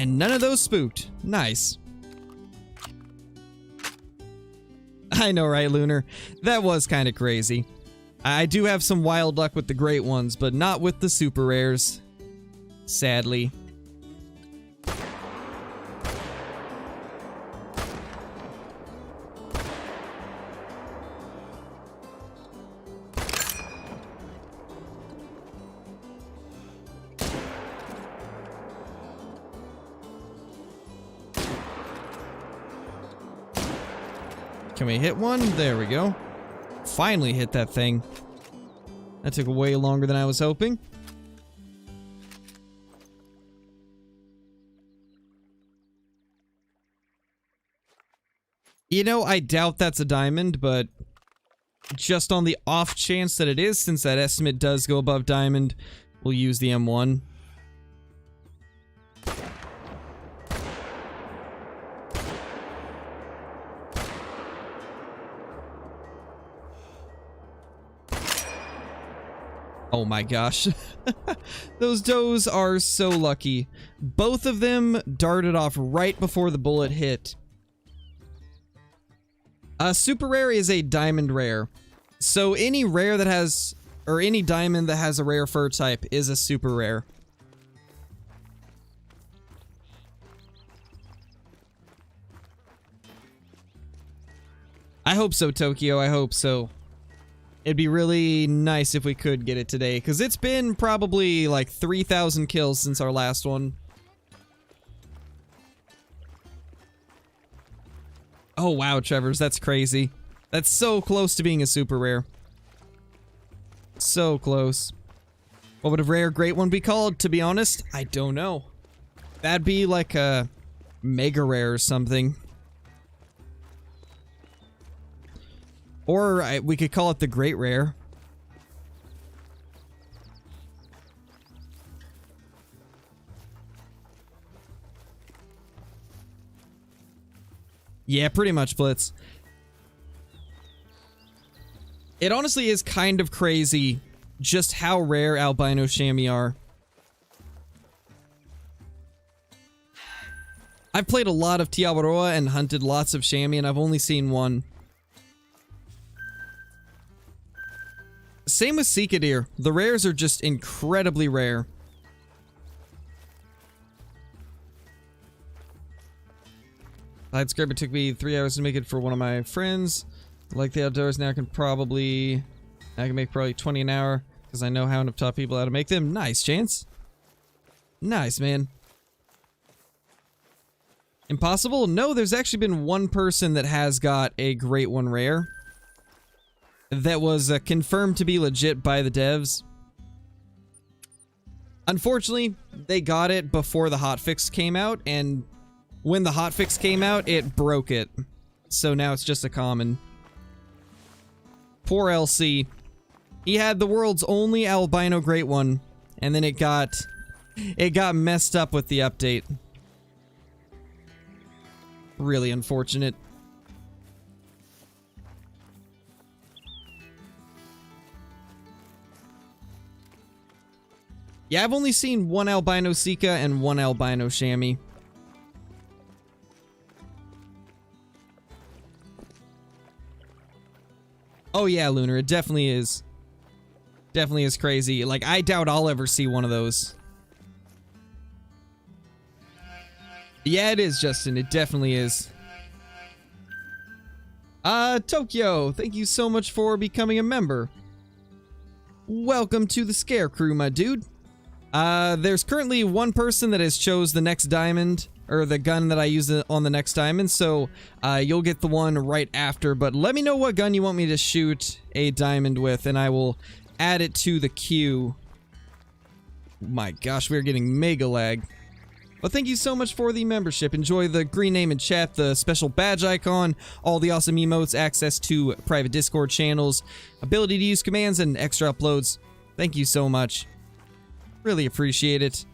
And none of those spooked. Nice. I know, right, Lunar? That was kind of crazy. I do have some wild luck with the great ones, but not with the super rares. Sadly. Can we hit one? There we go. Finally hit that thing. That took way longer than I was hoping. You know, I doubt that's a diamond, but just on the off chance that it is, since that estimate does go above diamond, we'll use the M1. Oh my gosh. Those does are so lucky. Both of them darted off right before the bullet hit. Super rare is a diamond rare. So any rare that has, or any diamond that has a rare fur type is a super rare. I hope so, Tokyo. I hope so. It'd be really nice if we could get it today, because it's been probably like 3,000 kills since our last one. Oh wow, Trevor's, that's crazy. That's so close to being a super rare. So close. What would a rare great one be called, to be honest? I don't know. That'd be like a mega rare or something. Or we could call it the Great Rare. Yeah, pretty much, Blitz. It honestly is kind of crazy just how rare albino chamois are. I've played a lot of Tiawaroa and hunted lots of chamois, and I've only seen one. Same with Sika deer. The rares are just incredibly rare. I'd scrape it took me 3 hours to make it for one of my friends. Like the outdoors now, I can make probably 20 an hour because I know how to taught people how to make them. Nice, Chance. Nice, man. Impossible? No, there's actually been one person that has got a great one rare. That was confirmed to be legit by the devs. Unfortunately, they got it before the hotfix came out, and when the hotfix came out, it broke it. So now it's just a common. Poor LC. He had the world's only albino great one, and then it got messed up with the update. Really unfortunate. Yeah, I've only seen one albino Sika and one albino chamois. Oh yeah, Lunar, it definitely is. Definitely is crazy. Like, I doubt I'll ever see one of those. Yeah, it is, Justin. It definitely is. Tokyo, thank you so much for becoming a member. Welcome to the Scarecrow, my dude. There's currently one person that has chose the next diamond, or the gun that I use on the next diamond, so you'll get the one right after, but let me know what gun you want me to shoot a diamond with, and I will add it to the queue. My gosh, we're getting mega lag. But thank you so much for the membership. Enjoy the green name in chat, the special badge icon, all the awesome emotes, access to private Discord channels, ability to use commands, and extra uploads. Thank you so much. Really appreciate it.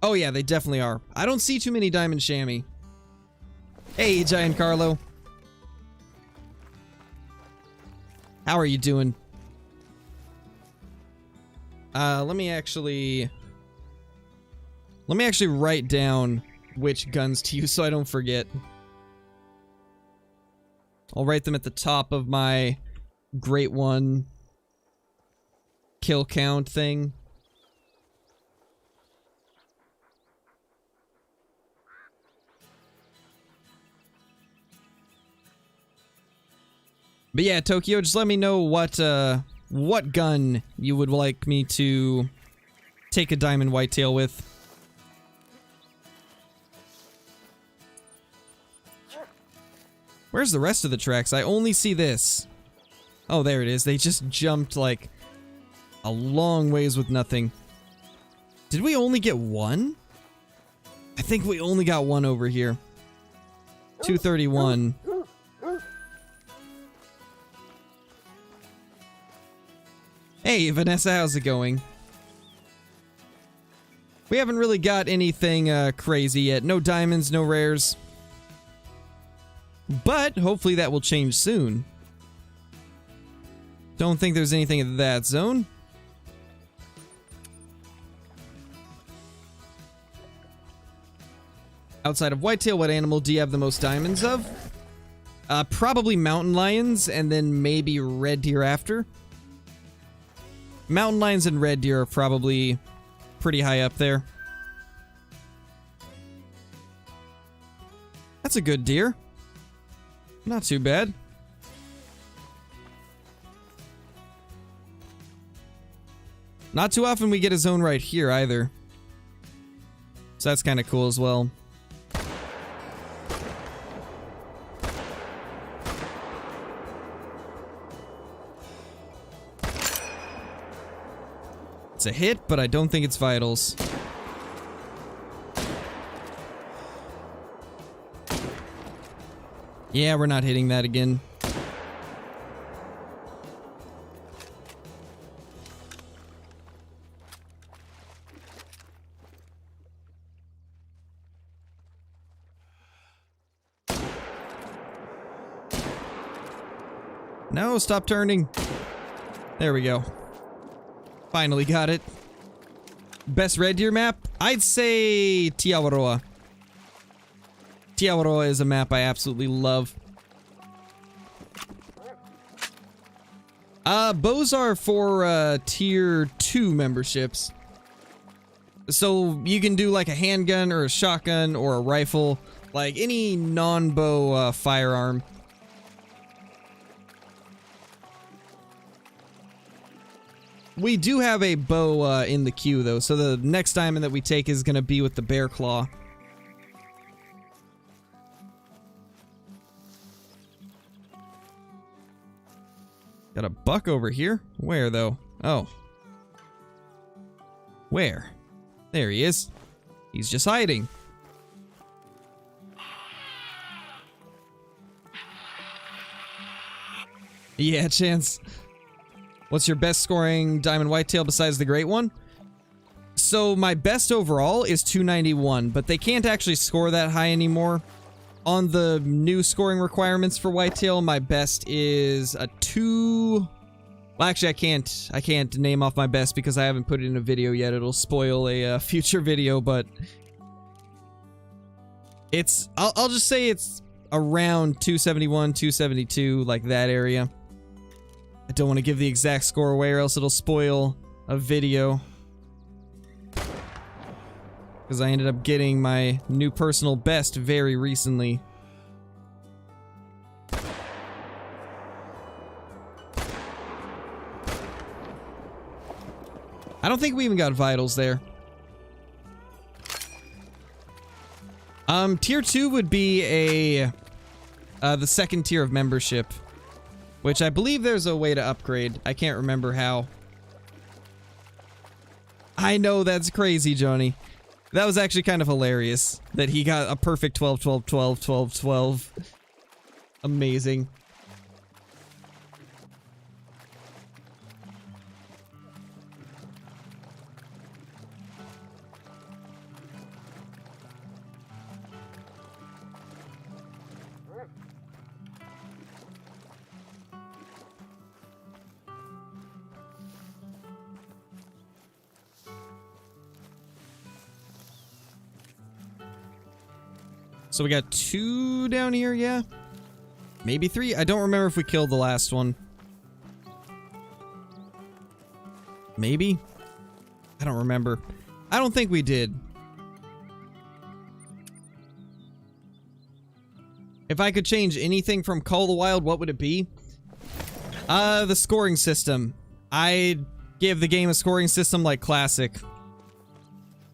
Oh yeah, they definitely are. I don't see too many diamond chamois. Hey, Giant Carlo. How are you doing? Let me actually write down which guns to use so I don't forget. I'll write them at the top of my Great One kill count thing. But yeah, Tokyo, just let me know what gun you would like me to take a diamond whitetail with. Where's the rest of the tracks? I only see this. Oh, there it is. They just jumped, like, a long ways with nothing. Did we only get one? I think we only got one over here. 231. Hey, Vanessa, how's it going? We haven't really got anything crazy yet. No diamonds, no rares. But hopefully that will change soon. Don't think there's anything in that zone. Outside of whitetail, what animal do you have the most diamonds of? Probably mountain lions, and then maybe red deer after. Mountain lions and red deer are probably pretty high up there. That's a good deer. Not too bad. Not too often we get a zone right here either. So that's kind of cool as well. It's a hit, but I don't think it's vitals. Yeah, we're not hitting that again. No, stop turning. There we go. Finally got it. Best red deer map? I'd say Tiawaroa. Tiawaroa is a map I absolutely love. Bows are for tier 2 memberships. So you can do like a handgun or a shotgun or a rifle, like any non-bow firearm. We do have a bow in the queue though, so the next diamond that we take is gonna be with the bear claw. Got a buck over here? Where though? Oh. Where? There he is. He's just hiding. Yeah, Chance. What's your best scoring diamond whitetail besides the Great One? So my best overall is 291, but they can't actually score that high anymore. On the new scoring requirements for whitetail, my best is a 2... Well, actually, I can't name off my best because I haven't put it in a video yet. It'll spoil a future video, but it's... I'll just say it's around 271, 272, like that area. I don't want to give the exact score away or else it'll spoil a video. Because I ended up getting my new personal best very recently. I don't think we even got vitals there. Tier 2 would be the second tier of membership. Which I believe there's a way to upgrade. I can't remember how. I know, that's crazy, Johnny. That was actually kind of hilarious. That he got a perfect 12, 12, 12, 12, 12. Amazing. So we got 2 down here, yeah? Maybe 3? I don't remember if we killed the last one. Maybe? I don't remember. I don't think we did. If I could change anything from Call of the Wild, what would it be? The scoring system. I'd give the game a scoring system like Classic.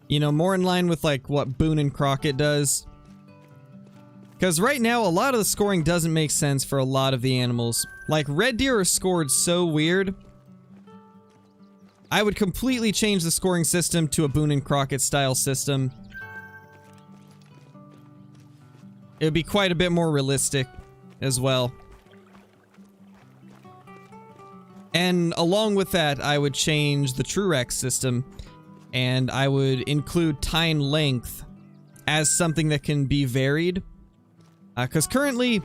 You know, more in line with like what Boone and Crockett does. Because right now, a lot of the scoring doesn't make sense for a lot of the animals. Like, red deer are scored so weird. I would completely change the scoring system to a Boone and Crockett style system. It would be quite a bit more realistic as well. And along with that, I would change the Truex system. And I would include tine length as something that can be varied. Because currently,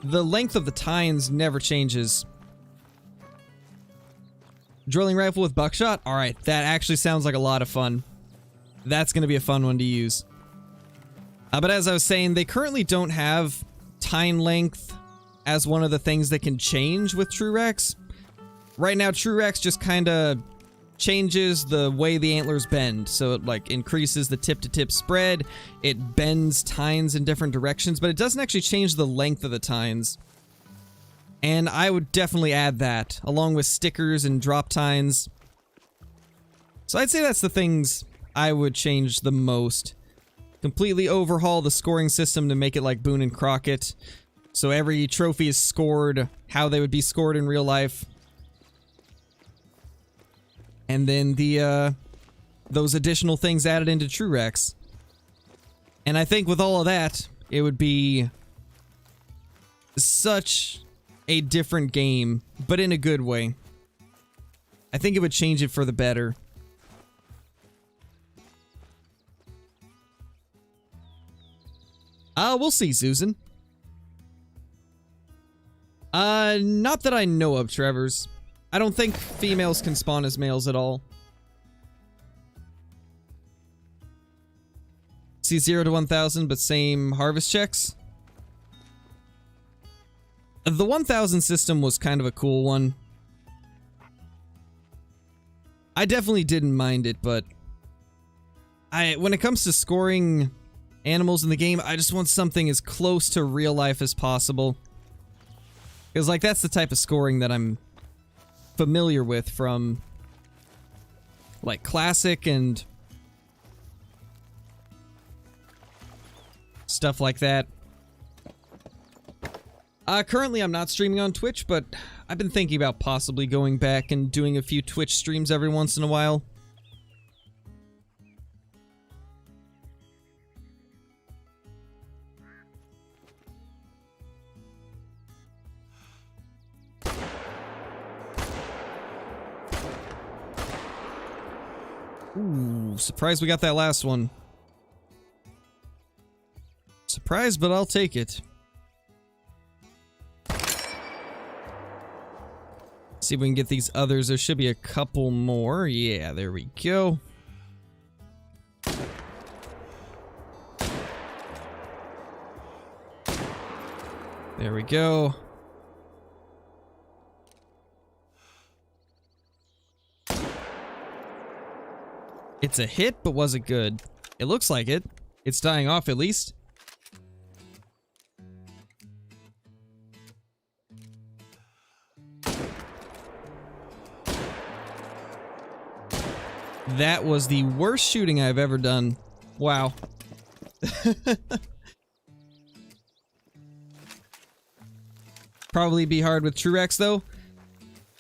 the length of the tines never changes. Drilling rifle with buckshot? Alright, that actually sounds like a lot of fun. That's going to be a fun one to use. But as I was saying, they currently don't have tine length as one of the things that can change with Truex. Right now, Truex just kind of changes the way the antlers bend. So it like increases the tip-to-tip spread. It bends tines in different directions, but it doesn't actually change the length of the tines. And I would definitely add that, along with stickers and drop tines. So I'd say that's the things I would change the most. Completely overhaul the scoring system to make it like Boone and Crockett. So every trophy is scored how they would be scored in real life. And then the those additional things added into Truex. And I think with all of that, it would be such a different game, but in a good way. I think it would change it for the better. We'll see, Susan. Not that I know of, Trevor's. I don't think females can spawn as males at all. See 0 to 1,000, but same harvest checks. The 1,000 system was kind of a cool one. I definitely didn't mind it, but when it comes to scoring animals in the game, I just want something as close to real life as possible. Because, like, that's the type of scoring that I'm familiar with from, like, Classic and stuff like that. Currently, I'm not streaming on Twitch, but I've been thinking about possibly going back and doing a few Twitch streams every once in a while. Ooh, surprised we got that last one. Surprised, but I'll take it. See if we can get these others. There should be a couple more. Yeah, there we go. There we go. It's a hit, but was it good? It looks like it. It's dying off at least. That was the worst shooting I've ever done. Wow. Probably be hard with Truex though.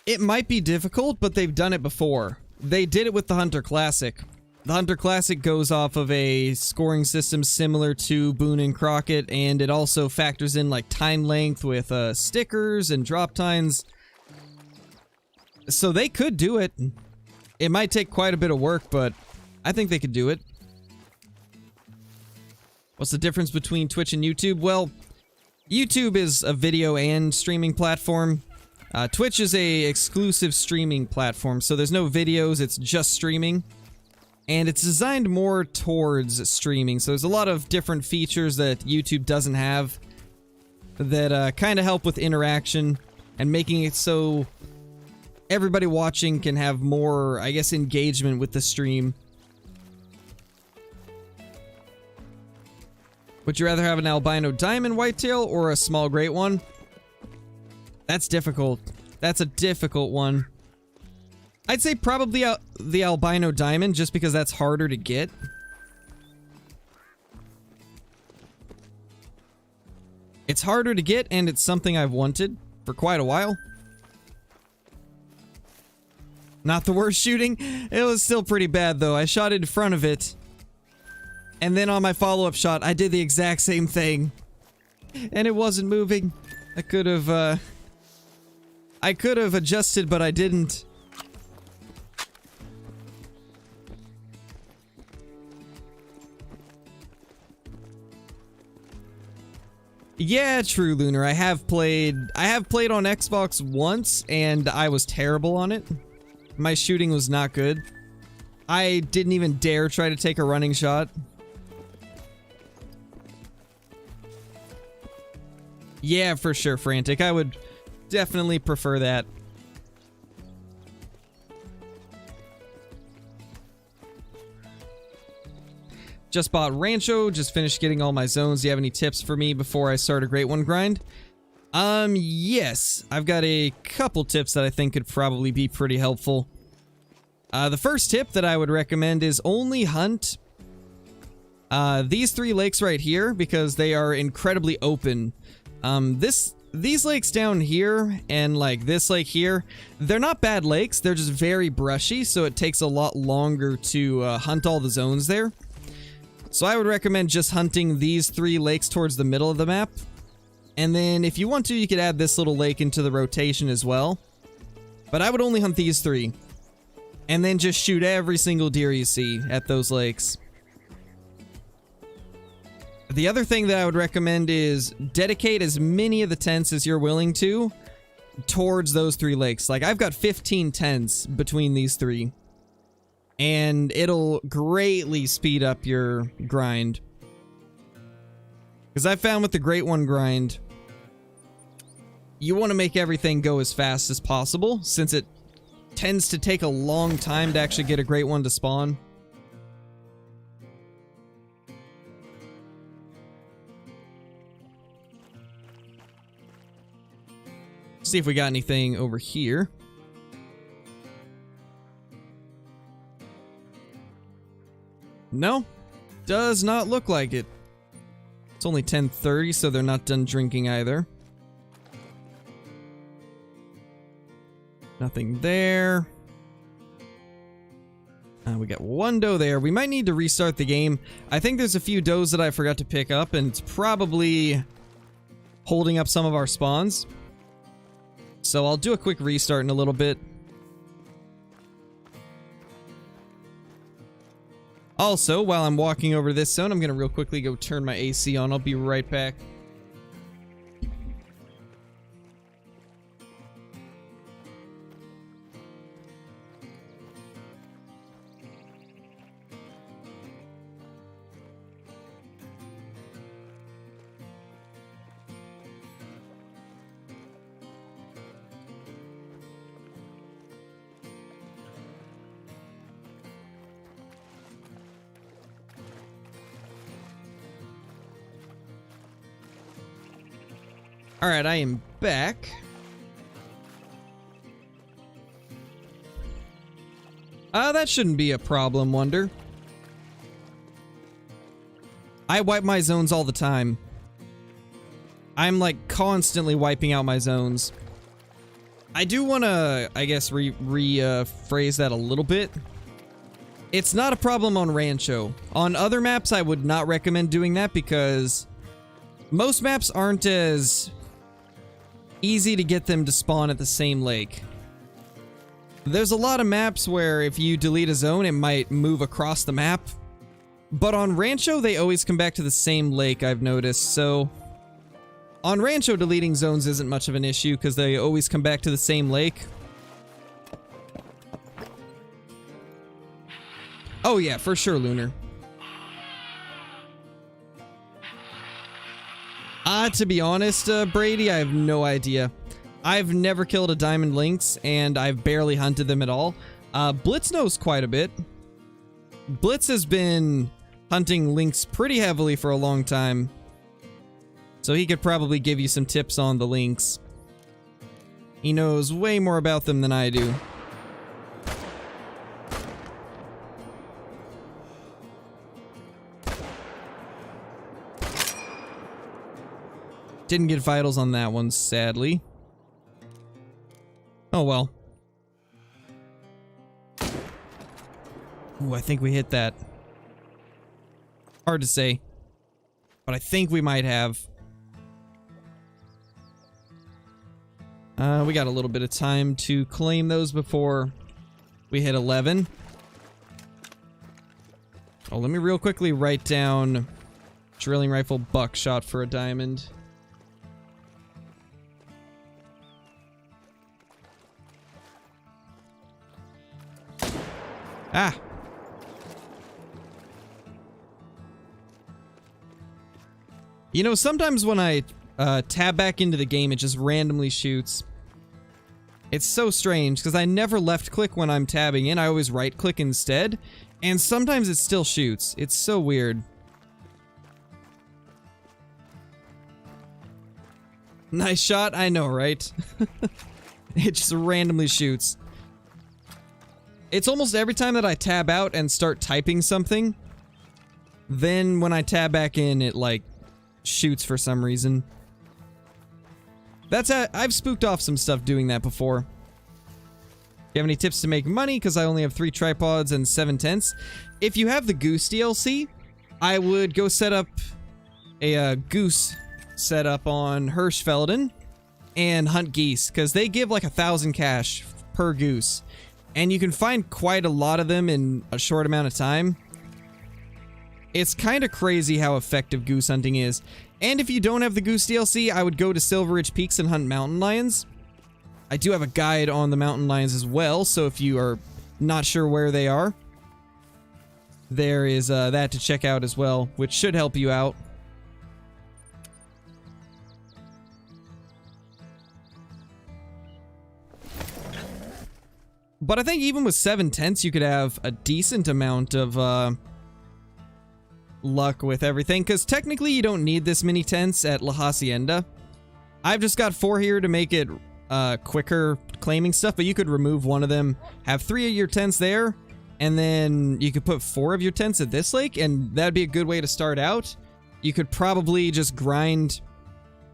It might be difficult, but they've done it before. They did it with the Hunter Classic. The Hunter Classic goes off of a scoring system similar to Boone and Crockett, and it also factors in like time length with stickers and drop tines. So they could do it. It might take quite a bit of work, but I think they could do it. What's the difference between Twitch and YouTube? Well, YouTube is a video and streaming platform. Twitch is a exclusive streaming platform, so there's no videos, it's just streaming. And it's designed more towards streaming. So there's a lot of different features that YouTube doesn't have that kind of help with interaction and making it so everybody watching can have more, I guess, engagement with the stream. Would you rather have an albino diamond whitetail or a small great one? That's difficult. That's a difficult one. I'd say probably the albino diamond, just because that's harder to get. It's harder to get, and it's something I've wanted for quite a while. Not the worst shooting. It was still pretty bad, though. I shot in front of it. And then on my follow-up shot, I did the exact same thing. And it wasn't moving. I could have adjusted, but I didn't. Yeah, true, Lunar. I have played on Xbox once, and I was terrible on it. My shooting was not good. I didn't even dare try to take a running shot. Yeah, for sure, Frantic. I would definitely prefer that. Just bought Rancho, just finished getting all my zones. Do you have any tips for me before I start a Great One grind? Yes. I've got a couple tips that I think could probably be pretty helpful. The first tip that I would recommend is only hunt these 3 lakes right here, because they are incredibly open. These lakes down here and like this lake here, they're not bad lakes, they're just very brushy, so it takes a lot longer to hunt all the zones there. So I would recommend just hunting these 3 lakes towards the middle of the map. And then if you want to, you could add this little lake into the rotation as well. But I would only hunt these 3. And then just shoot every single deer you see at those lakes. The other thing that I would recommend is dedicate as many of the tents as you're willing to towards those 3 lakes. Like, I've got 15 tents between these 3. And it'll greatly speed up your grind. Because I found with the Great One grind, you want to make everything go as fast as possible, since it tends to take a long time to actually get a Great One to spawn. See if we got anything over here. No, does not look like it. It's only 10:30, so they're not done drinking either. Nothing there. We got 1 doe there. We might need to restart the game. I think there's a few does that I forgot to pick up, and it's probably holding up some of our spawns. So I'll do a quick restart in a little bit. Also, while I'm walking over this zone, I'm going to real quickly go turn my AC on. I'll be right back. Alright, I am back. That shouldn't be a problem, Wonder. I wipe my zones all the time. I'm like constantly wiping out my zones. I do want to, I guess, rephrase that a little bit. It's not a problem on Rancho. On other maps, I would not recommend doing that because most maps aren't as easy to get them to spawn at the same lake. There's a lot of maps where if you delete a zone, it might move across the map. But on Rancho, they always come back to the same lake, I've noticed. So on Rancho, deleting zones isn't much of an issue because they always come back to the same lake. Oh yeah, for sure, Lunar. To be honest, Brady, I have no idea. I've never killed a diamond lynx, and I've barely hunted them at all. Blitz knows quite a bit. Blitz has been hunting lynx pretty heavily for a long time, so he could probably give you some tips on the lynx. He knows way more about them than I do. Didn't get vitals on that one, sadly. Oh well. Ooh, I think we hit that. Hard to say, but I think we might have. We got a little bit of time to claim those before we hit 11. Oh, let me real quickly write down drilling rifle buckshot for a diamond. Ah! You know, sometimes when I tab back into the game, it just randomly shoots. It's so strange, because I never left click when I'm tabbing in. I always right click instead, and sometimes it still shoots. It's so weird. Nice shot, I know, right? It just randomly shoots. It's almost every time that I tab out and start typing something, then when I tab back in, it like shoots for some reason. I've spooked off some stuff doing that before. You have any tips to make money? Because I only have 3 tripods and 7 tents. If you have the Goose DLC, I would go set up a goose setup on Hirschfelden and hunt geese, because they give like 1,000 cash per goose. And you can find quite a lot of them in a short amount of time. It's kind of crazy how effective goose hunting is. And if you don't have the Goose DLC, I would go to Silver Ridge Peaks and hunt mountain lions. I do have a guide on the mountain lions as well, so if you are not sure where they are, there is that to check out as well, which should help you out. But I think even with 7 tents, you could have a decent amount of luck with everything, because technically you don't need this many tents at La Hacienda. I've just got 4 here to make it quicker claiming stuff, but you could remove one of them, have 3 of your tents there, and then you could put 4 of your tents at this lake, and that'd be a good way to start out. You could probably just grind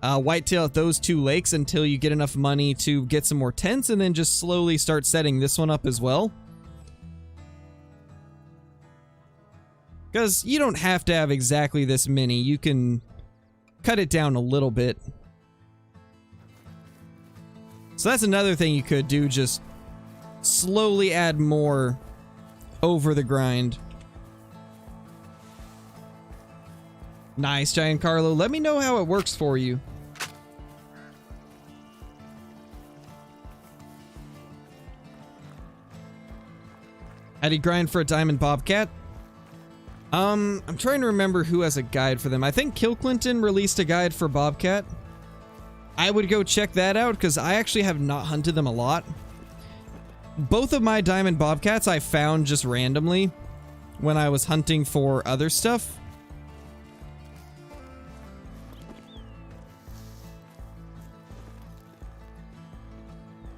whitetail at those 2 lakes until you get enough money to get some more tents, and then just slowly start setting this one up as well. Because you don't have to have exactly this many. You can cut it down a little bit. So that's another thing you could do, just slowly add more over the grind. Nice, Giant Carlo. Let me know how it works for you. How do you grind for a diamond bobcat? I'm trying to remember who has a guide for them. I think Kill Clinton released a guide for bobcat. I would go check that out, because I actually have not hunted them a lot. Both of my diamond bobcats I found just randomly when I was hunting for other stuff.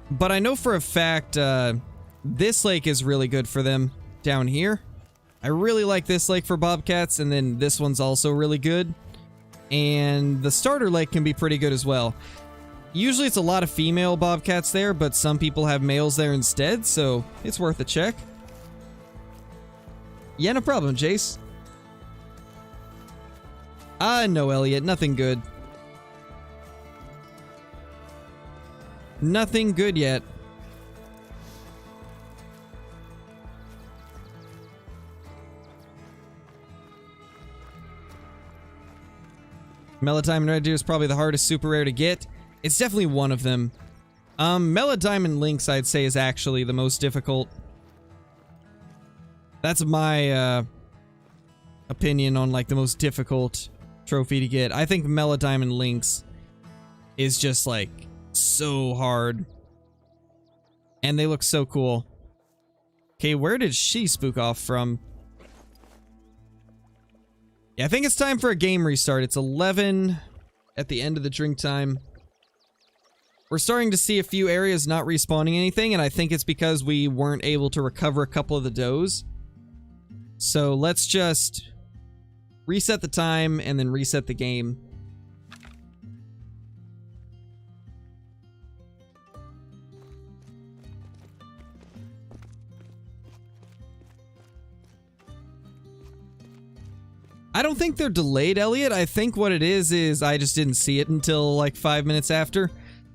But I know for a fact this lake is really good for them down here. I really like this lake for bobcats, and then this one's also really good. And the starter lake can be pretty good as well. Usually it's a lot of female bobcats there, but some people have males there instead, so it's worth a check. Yeah, no problem, Jace. No, Elliot, nothing good. Nothing good yet. Melodiamond Red Deer is probably the hardest super rare to get. It's definitely one of them. Melodiamond Lynx, I'd say, is actually the most difficult. That's my opinion on like the most difficult trophy to get. I think Melodiamond Lynx is just like so hard. And they look so cool. Okay, where did she spook off from? Yeah, I think it's time for a game restart. It's 11 at the end of the drink time. We're starting to see a few areas not respawning anything, and I think it's because we weren't able to recover a couple of the does. So let's just reset the time and then reset the game. I don't think they're delayed, Elliot. I think what it is I just didn't see it until like 5 minutes after,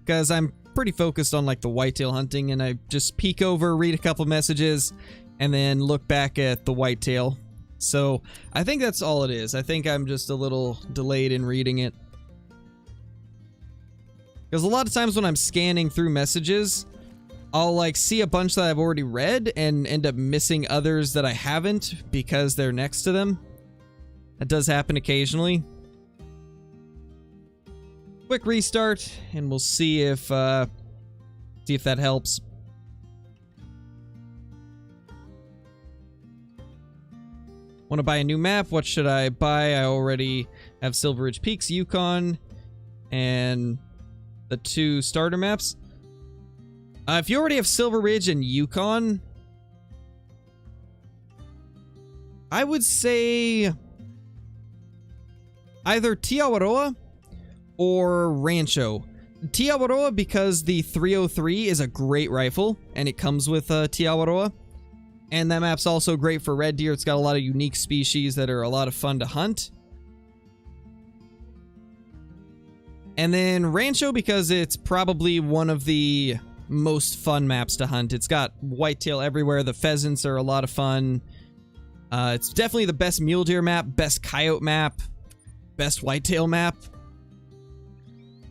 because I'm pretty focused on like the whitetail hunting, and I just peek over, read a couple messages, and then look back at the whitetail. So I think that's all it is. I think I'm just a little delayed in reading it. Because a lot of times when I'm scanning through messages, I'll like see a bunch that I've already read and end up missing others that I haven't because they're next to them. That does happen occasionally. Quick restart, and we'll see if that helps. Want to buy a new map? What should I buy? I already have Silver Ridge Peaks, Yukon, and the 2 starter maps. If you already have Silver Ridge and Yukon, I would say either Tiawaroa or Rancho. Tiawaroa because the 303 is a great rifle, and it comes with Tiawaroa. And that map's also great for red deer. It's got a lot of unique species that are a lot of fun to hunt. And then Rancho because it's probably one of the most fun maps to hunt. It's got whitetail everywhere. The pheasants are a lot of fun. It's definitely the best mule deer map, best coyote map, best whitetail map.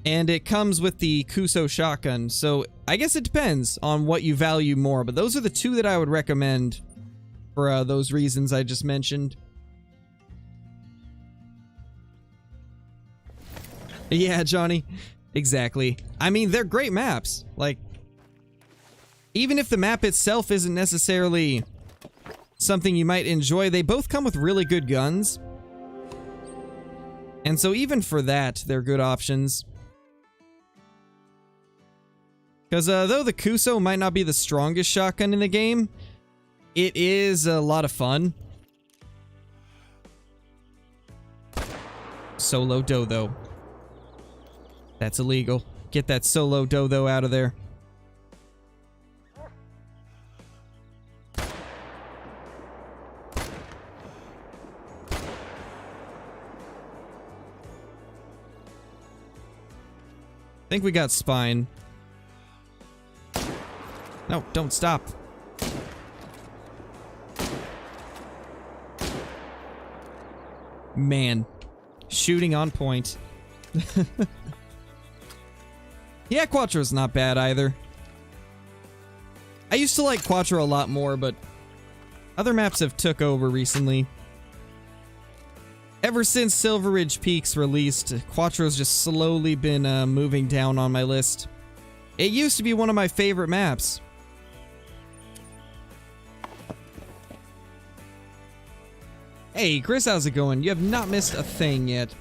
And it comes with the Kuso shotgun, so I guess it depends on what you value more, but those are the 2 that I would recommend for those reasons I just mentioned. Yeah, Johnny, exactly. I mean, they're great maps. Like, even if the map itself isn't necessarily something you might enjoy, they both come with really good guns. And so even for that, they're good options. Because though the Kuso might not be the strongest shotgun in the game, it is a lot of fun. Solo doe, though. That's illegal. Get that solo doe, though, out of there. I think we got spine. No, don't stop. Man, shooting on point. Yeah, Quattro's not bad either. I used to like Quattro a lot more, but other maps have took over recently. Ever since Silver Ridge Peaks released, Quattro's just slowly been moving down on my list. It used to be one of my favorite maps. Hey, Chris, how's it going? You have not missed a thing yet.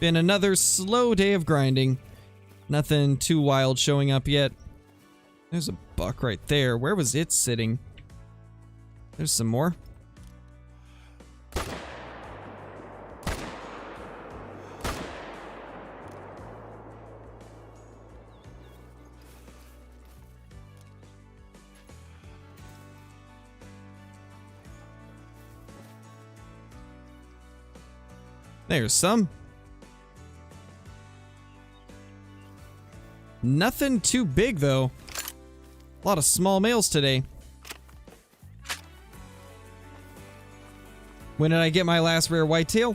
Been another slow day of grinding. Nothing too wild showing up yet. There's a buck right there. Where was it sitting? There's some more. There's some. Nothing too big, though. A lot of small males today. When did I get my last rare whitetail?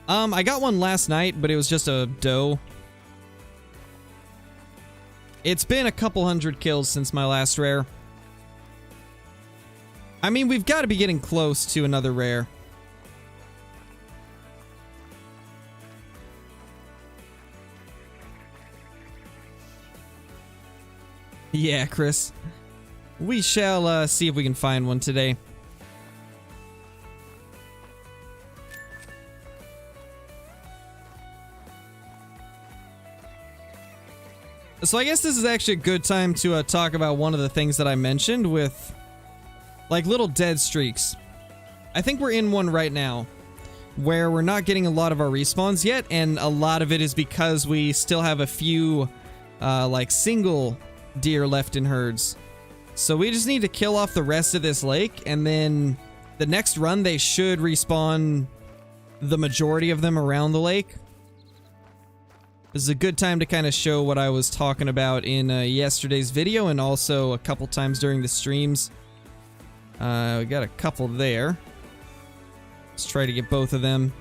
I got one last night, but it was just a doe. It's been a couple hundred kills since my last rare. I mean, we've got to be getting close to another rare. Yeah, Chris. We shall see if we can find one today. So I guess this is actually a good time to talk about one of the things that I mentioned with, like, little dead streaks. I think we're in one right now where we're not getting a lot of our respawns yet, and a lot of it is because we still have a few, like, single deer left in herds. So we just need to kill off the rest of this lake, and then the next run they should respawn the majority of them around the lake. This is a good time to kind of show what I was talking about in yesterday's video, and also a couple times during the streams. We got a couple there. Let's try to get both of them.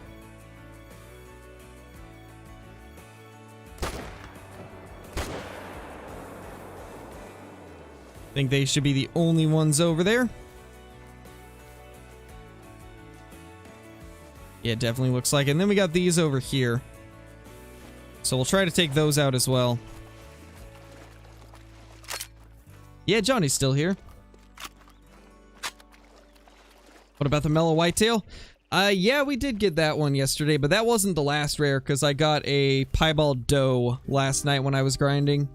I think they should be the only ones over there. Yeah, definitely looks like it. And then we got these over here. So we'll try to take those out as well. Yeah, Johnny's still here. What about the mellow whitetail? Yeah, we did get that one yesterday, but that wasn't the last rare because I got a piebald doe last night when I was grinding.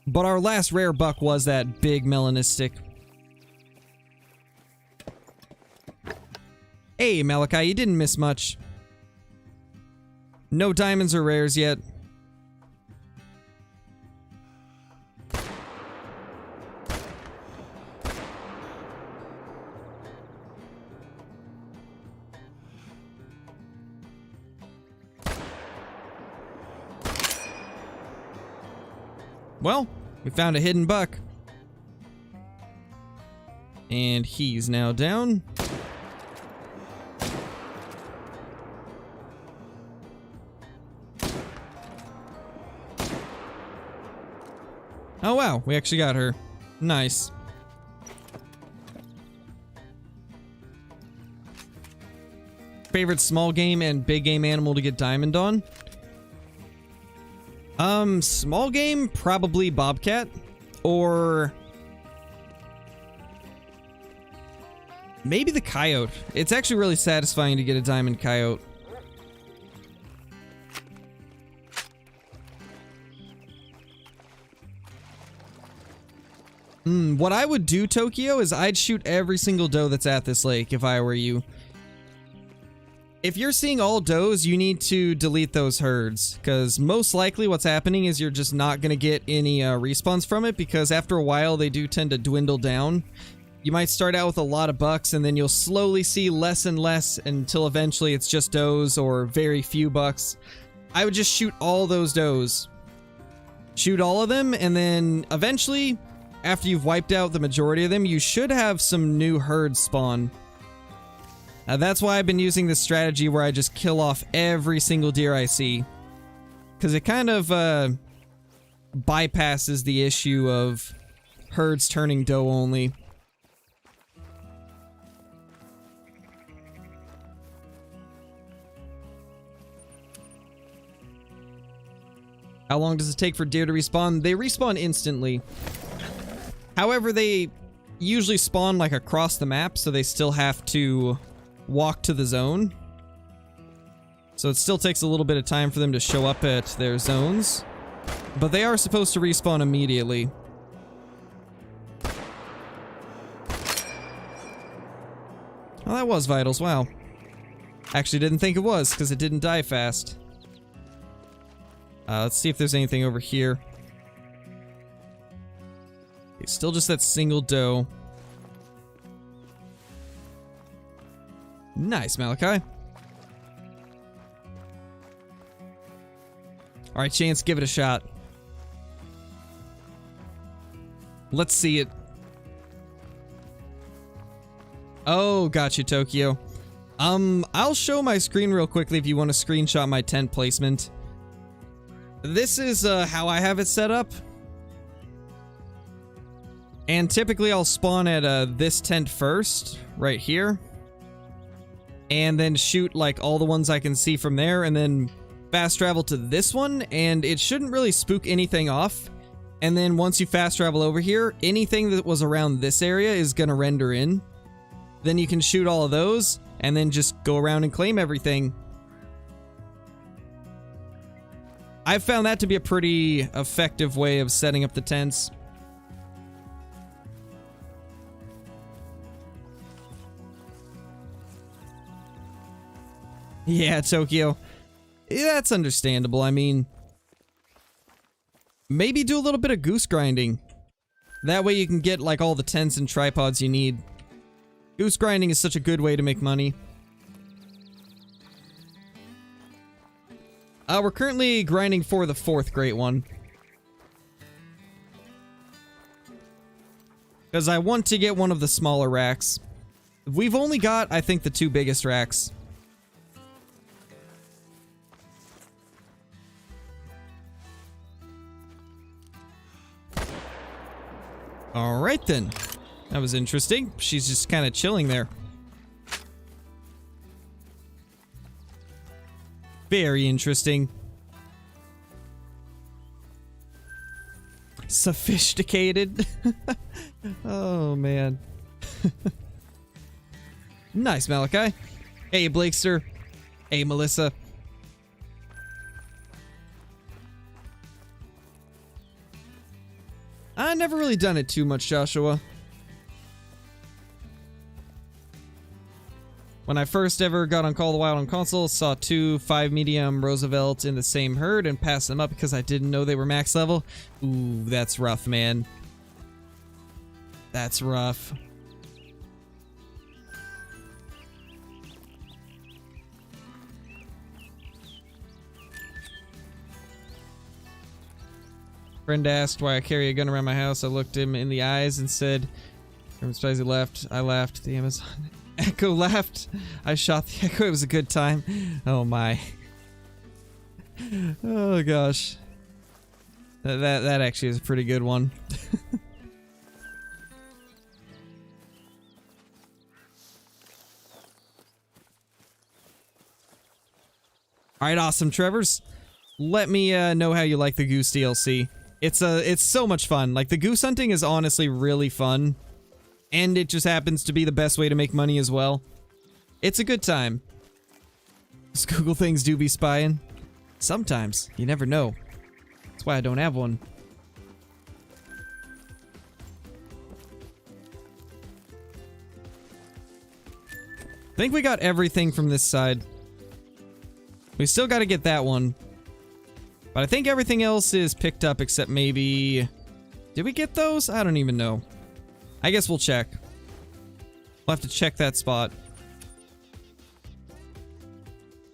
But our last rare buck was that big melanistic. Hey, Malachi, you didn't miss much. No diamonds or rares yet. Well, we found a hidden buck. And he's now down. Oh wow, we actually got her. Nice. Favorite small game and big game animal to get diamond on? Small game, probably bobcat, or maybe the coyote. It's actually really satisfying to get a diamond coyote. What I would do, Tokyo, is I'd shoot every single doe that's at this lake if I were you. If you're seeing all does, you need to delete those herds, because most likely what's happening is you're just not going to get any respawns from it, because after a while they do tend to dwindle down. You might start out with a lot of bucks, and then you'll slowly see less and less until eventually it's just does or very few bucks. I would just shoot all those does. Shoot all of them, and then eventually, after you've wiped out the majority of them, you should have some new herds spawn. That's why I've been using this strategy where I just kill off every single deer I see. Because it kind of bypasses the issue of herds turning doe only. How long does it take for deer to respawn? They respawn instantly. However, they usually spawn like across the map, so they still have to walk to the zone. So it still takes a little bit of time for them to show up at their zones. But they are supposed to respawn immediately. Oh, that was vitals, wow. Actually didn't think it was, because it didn't die fast. Let's see if there's anything over here. Okay, still just that single doe. Nice, Malachi. Alright, Chance, give it a shot. Let's see it. Oh, gotcha, Tokyo. I'll show my screen real quickly if you want to screenshot my tent placement. This is how I have it set up. And typically I'll spawn at this tent first, right here. And then shoot like all the ones I can see from there, and then fast travel to this one, and it shouldn't really spook anything off. And then once you fast travel over here, anything that was around this area is gonna render in. Then you can shoot all of those, and then just go around and claim everything. I've found that to be a pretty effective way of setting up the tents. Yeah, Tokyo. That's understandable. I mean, maybe do a little bit of goose grinding. That way you can get like all the tents and tripods you need. Goose grinding is such a good way to make money. We're currently grinding for the 4th great one. Because I want to get one of the smaller racks. We've only got, I think, the 2 biggest racks. Alright then. That was interesting. She's just kind of chilling there. Very interesting. Sophisticated. Oh, man. Nice, Malachi. Hey, Blakester. Hey, Melissa. I never really done it too much, Joshua. When I first ever got on Call of the Wild on console, saw 2 5 medium Roosevelt in the same herd and passed them up because I didn't know they were max level. Ooh, that's rough, man. That's rough. Friend asked why I carry a gun around my house. I looked him in the eyes and said, "From Spicy left." I laughed. The Amazon Echo laughed. I shot the Echo. It was a good time. Oh my. Oh gosh. That actually is a pretty good one. Alright, awesome, Trevors. Let me know how you like the Goose DLC. It's so much fun. Like, the goose hunting is honestly really fun. And it just happens to be the best way to make money as well. It's a good time. Those Google things do be spying. Sometimes. You never know. That's why I don't have one. I think we got everything from this side. We still got to get that one. But I think everything else is picked up except maybe... Did we get those? I don't even know. I guess we'll check. We'll have to check that spot.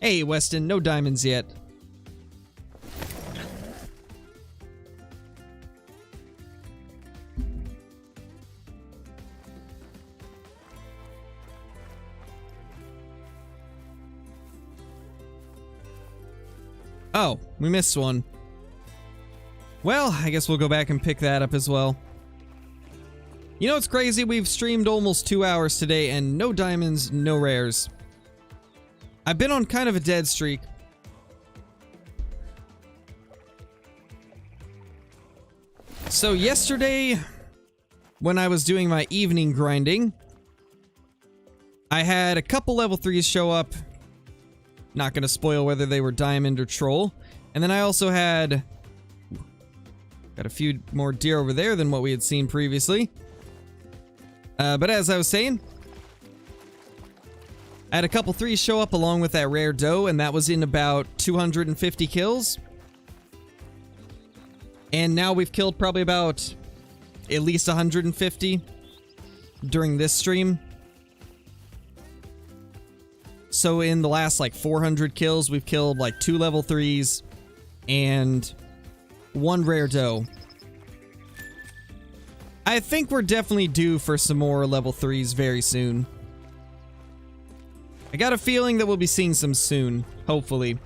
Hey, Weston, no diamonds yet. Oh, we missed one. Well, I guess we'll go back and pick that up as well. You know what's crazy? We've streamed almost 2 hours today and no diamonds, no rares. I've been on kind of a dead streak. So yesterday, when I was doing my evening grinding, I had a couple level 3s show up. Not gonna spoil whether they were diamond or troll. And then I also had... Got a few more deer over there than what we had seen previously. But as I was saying, I had a couple 3s show up along with that rare doe, and that was in about 250 kills. And now we've killed probably about at least 150 during this stream. So in the last like 400 kills, we've killed like 2 level 3s and 1 rare doe. I think we're definitely due for some more level 3s very soon. I got a feeling that we'll be seeing some soon, hopefully.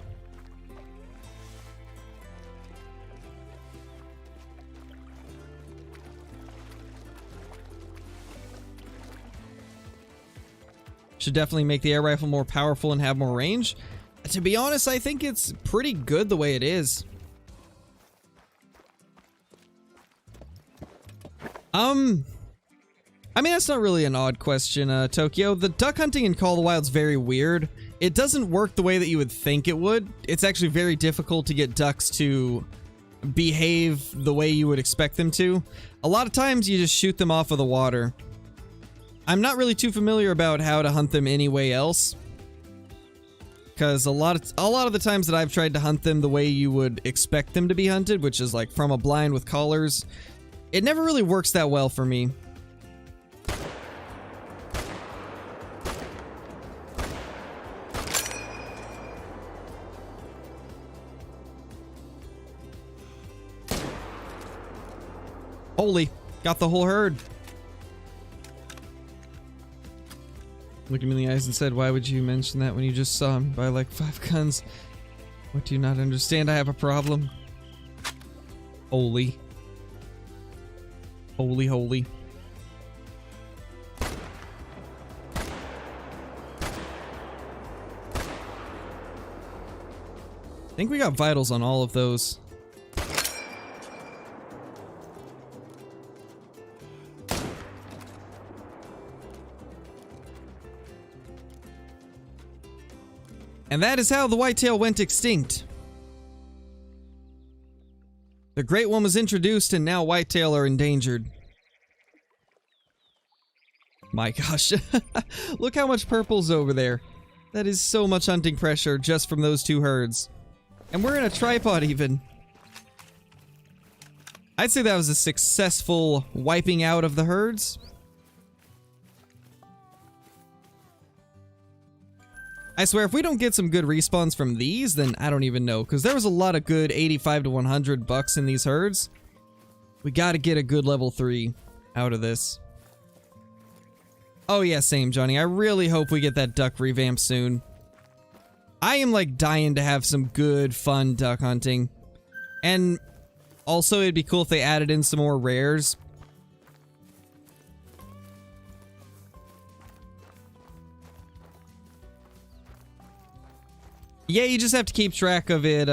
Should definitely make the air rifle more powerful and have more range. To be honest, I think it's pretty good the way it is. I mean, that's not really an odd question, Tokyo. The duck hunting in Call of the Wild's very weird. It doesn't work the way that you would think it would. It's actually very difficult to get ducks to behave the way you would expect them to. A lot of times you just shoot them off of the water. I'm not really too familiar about how to hunt them any way else, because a lot of the times that I've tried to hunt them the way you would expect them to be hunted, which is like from a blind with collars, it never really works that well for me. Holy, got the whole herd. Looked him in the eyes and said, "Why would you mention that when you just saw him buy like 5 guns? What, do you not understand? I have a problem." Holy. Holy, holy. I think we got vitals on all of those. And that is how the whitetail went extinct. The great one was introduced and now whitetail are endangered. My gosh. Look how much purple's over there. That is so much hunting pressure just from those 2 herds. And we're in a tripod even. I'd say that was a successful wiping out of the herds. I swear, if we don't get some good respawns from these, then I don't even know. Because there was a lot of good 85 to 100 bucks in these herds. We gotta get a good level 3 out of this. Oh yeah, same, Johnny. I really hope we get that duck revamp soon. I am like dying to have some good, fun duck hunting. And also, it'd be cool if they added in some more rares. Yeah, you just have to keep track of it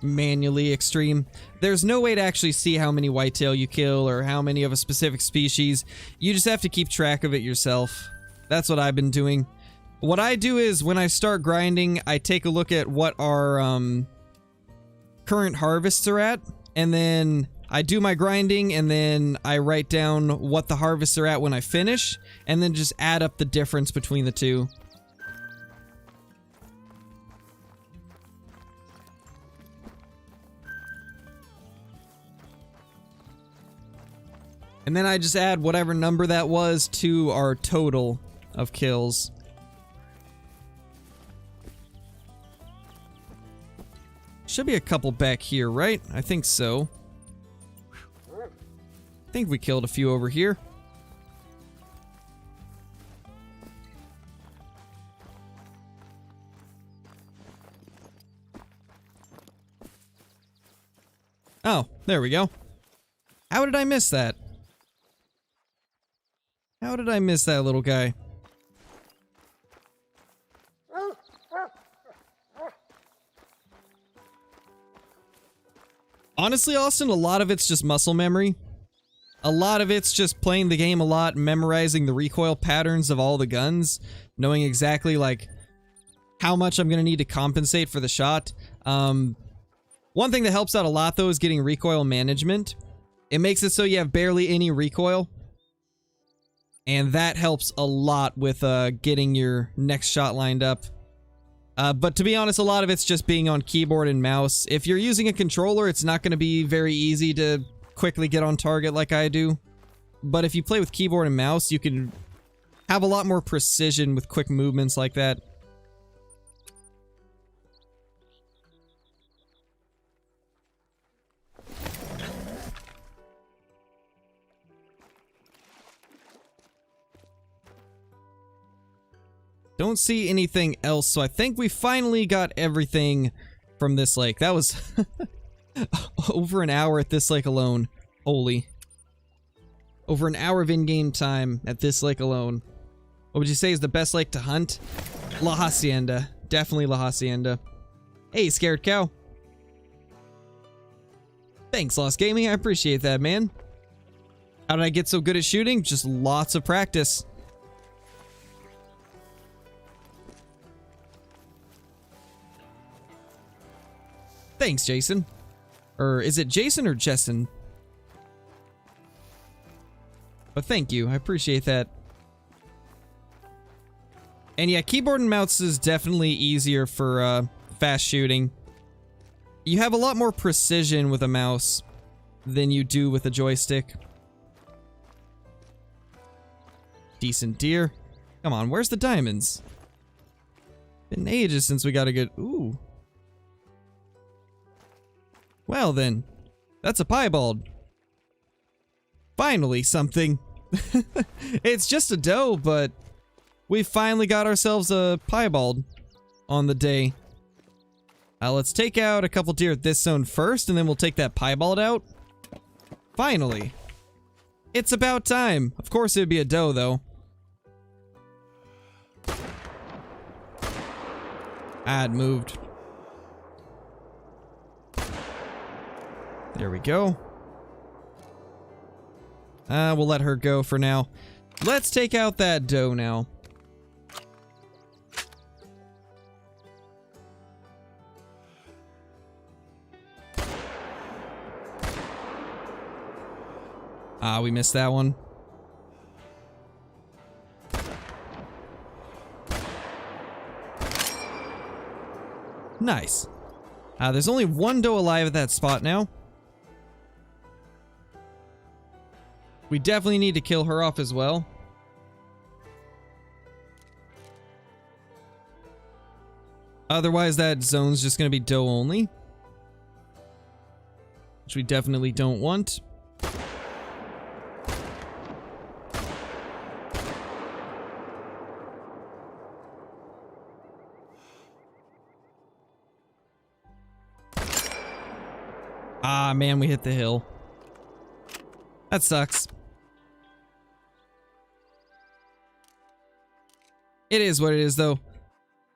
manually, Extreme. There's no way to actually see how many whitetail you kill or how many of a specific species. You just have to keep track of it yourself. That's what I've been doing. What I do is when I start grinding, I take a look at what our current harvests are at, and then I do my grinding, and then I write down what the harvests are at when I finish, and then just add up the difference between the two. And then I just add whatever number that was to our total of kills. Should be a couple back here, right? I think so. I think we killed a few over here. Oh, there we go. How did I miss that? How did I miss that little guy? Honestly, Austin, a lot of it's just muscle memory. A lot of it's just playing the game a lot, memorizing the recoil patterns of all the guns, knowing exactly, like, how much I'm gonna need to compensate for the shot. One thing that helps out a lot, though, is getting recoil management. It makes it so you have barely any recoil. And that helps a lot with getting your next shot lined up. But to be honest, a lot of it's just being on keyboard and mouse. If you're using a controller, it's not going to be very easy to quickly get on target like I do. But if you play with keyboard and mouse, you can have a lot more precision with quick movements like that. Don't see anything else, so I think we finally got everything from this lake. That was over an hour at this lake alone. Holy. Over an hour of in-game time at this lake alone. What would you say is the best lake to hunt? La Hacienda. Definitely La Hacienda. Hey, Scared Cow. Thanks, Lost Gaming. I appreciate that, man. How did I get so good at shooting? Just lots of practice. Thanks, Jason. Or is it Jason or Jessen? But thank you. I appreciate that. And yeah, keyboard and mouse is definitely easier for fast shooting. You have a lot more precision with a mouse than you do with a joystick. Decent deer. Come on, where's the diamonds? Been ages since we got a good... Ooh. Well then, that's a piebald. Finally something. It's just a doe, but we finally got ourselves a piebald on the day. Let's take out a couple deer at this zone first, and then we'll take that piebald out. Finally. It's about time. Of course it would be a doe, though. It moved. There we go. We'll let her go for now. Let's take out that doe now. We missed that one. Nice. There's only one doe alive at that spot now. We definitely need to kill her off as well. Otherwise, that zone's just gonna be doe only. Which we definitely don't want. Ah, man, we hit the hill. That sucks. It is what it is, though.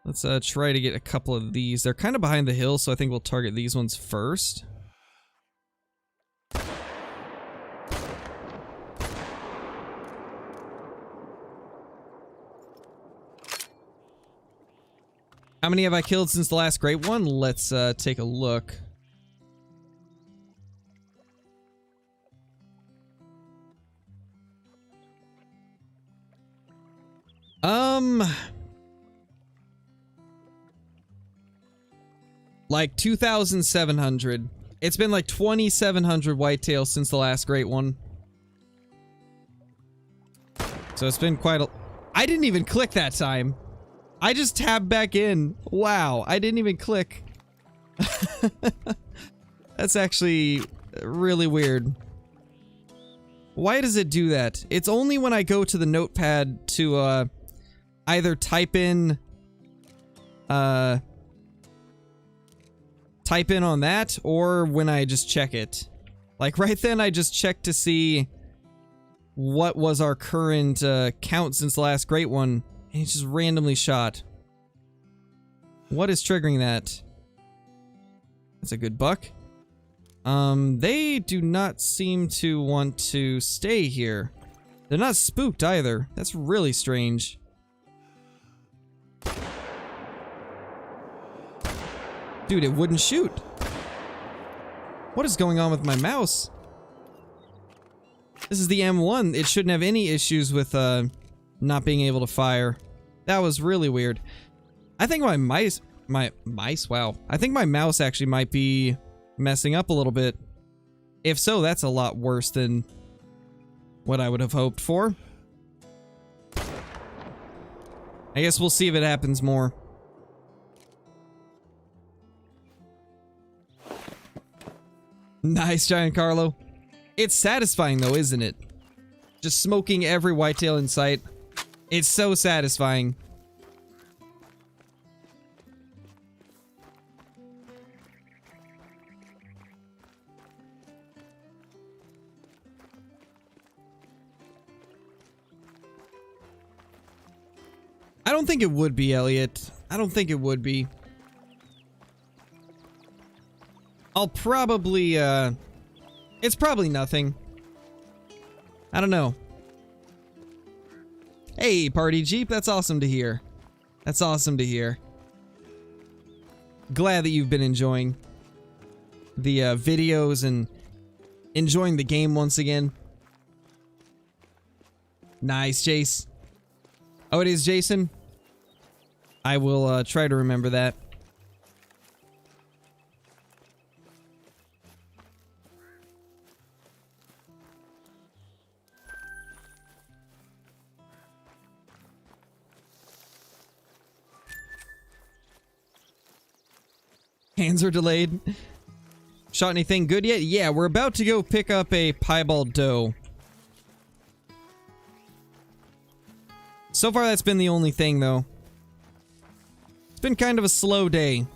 Let's try to get a couple of these. They're kind of behind the hill, so I think we'll target these ones first. How many have I killed since the last great one? Let's take a look. Like 2,700. It's been like 2,700 whitetail since the last great one. So it's been quite a... I didn't even click that time. I just tabbed back in. Wow, I didn't even click. That's actually really weird. Why does it do that? It's only when I go to the notepad to either type in on that, or when I just check it. Like right then I just checked to see what was our current count since the last great one, and it just randomly shot. What is triggering that? That's a good buck. They do not seem to want to stay here. They're not spooked either. That's really strange. Dude, it wouldn't shoot. What is going on with my mouse? This is the M1. It shouldn't have any issues with not being able to fire. That was really weird. I think my mice, wow. I think my mouse actually might be messing up a little bit. If so, that's a lot worse than what I would have hoped for. I guess we'll see if it happens more. Nice, Giant Carlo. It's satisfying though, isn't it? Just smoking every whitetail in sight. It's so satisfying. I don't think it would be, Elliot. I don't think it would be. I'll probably, it's probably nothing. I don't know. Hey, Party Jeep, that's awesome to hear. That's awesome to hear. Glad that you've been enjoying the videos and enjoying the game once again. Nice, Jace. Oh, it is Jason? I will try to remember that. Hands are delayed. Shot anything good yet? Yeah, we're about to go pick up a piebald doe. So far, that's been the only thing, though. It's been kind of a slow day.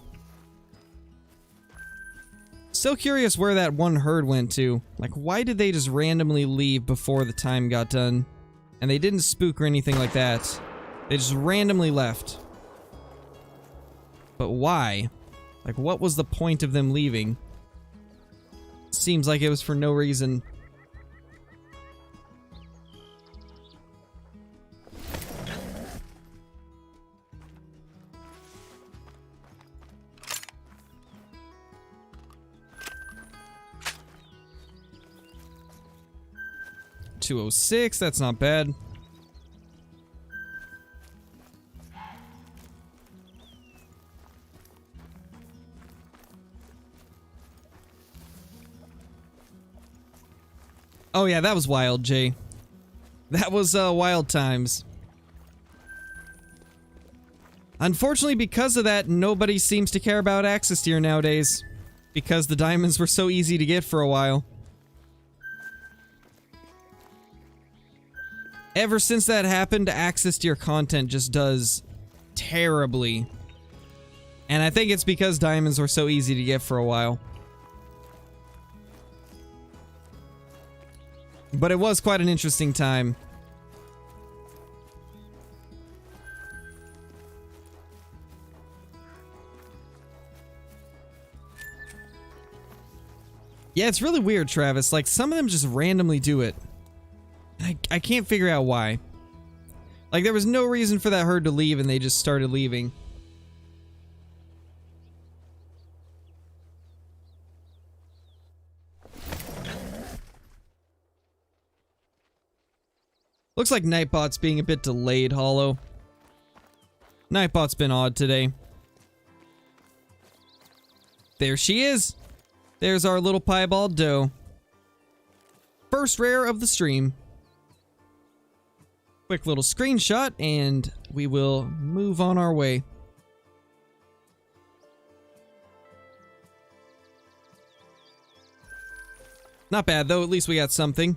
Still curious where that one herd went to. Like, why did they just randomly leave before the time got done? And they didn't spook or anything like that. They just randomly left. But why? Like, what was the point of them leaving? Seems like it was for no reason. $206, that's not bad. Oh yeah, that was wild, Jay. That was wild times. Unfortunately, because of that, nobody seems to care about axis deer nowadays. Because the diamonds were so easy to get for a while. Ever since that happened, axis deer content just does terribly. And I think it's because diamonds were so easy to get for a while. But it was quite an interesting time. Yeah, it's really weird, Travis. Like, some of them just randomly do it. I can't figure out why. Like, there was no reason for that herd to leave, and they just started leaving. Looks like Nightbot's being a bit delayed, Hollow. Nightbot's been odd today. There she is! There's our little piebald doe. First rare of the stream. Quick little screenshot, and we will move on our way. Not bad, though. At least we got something.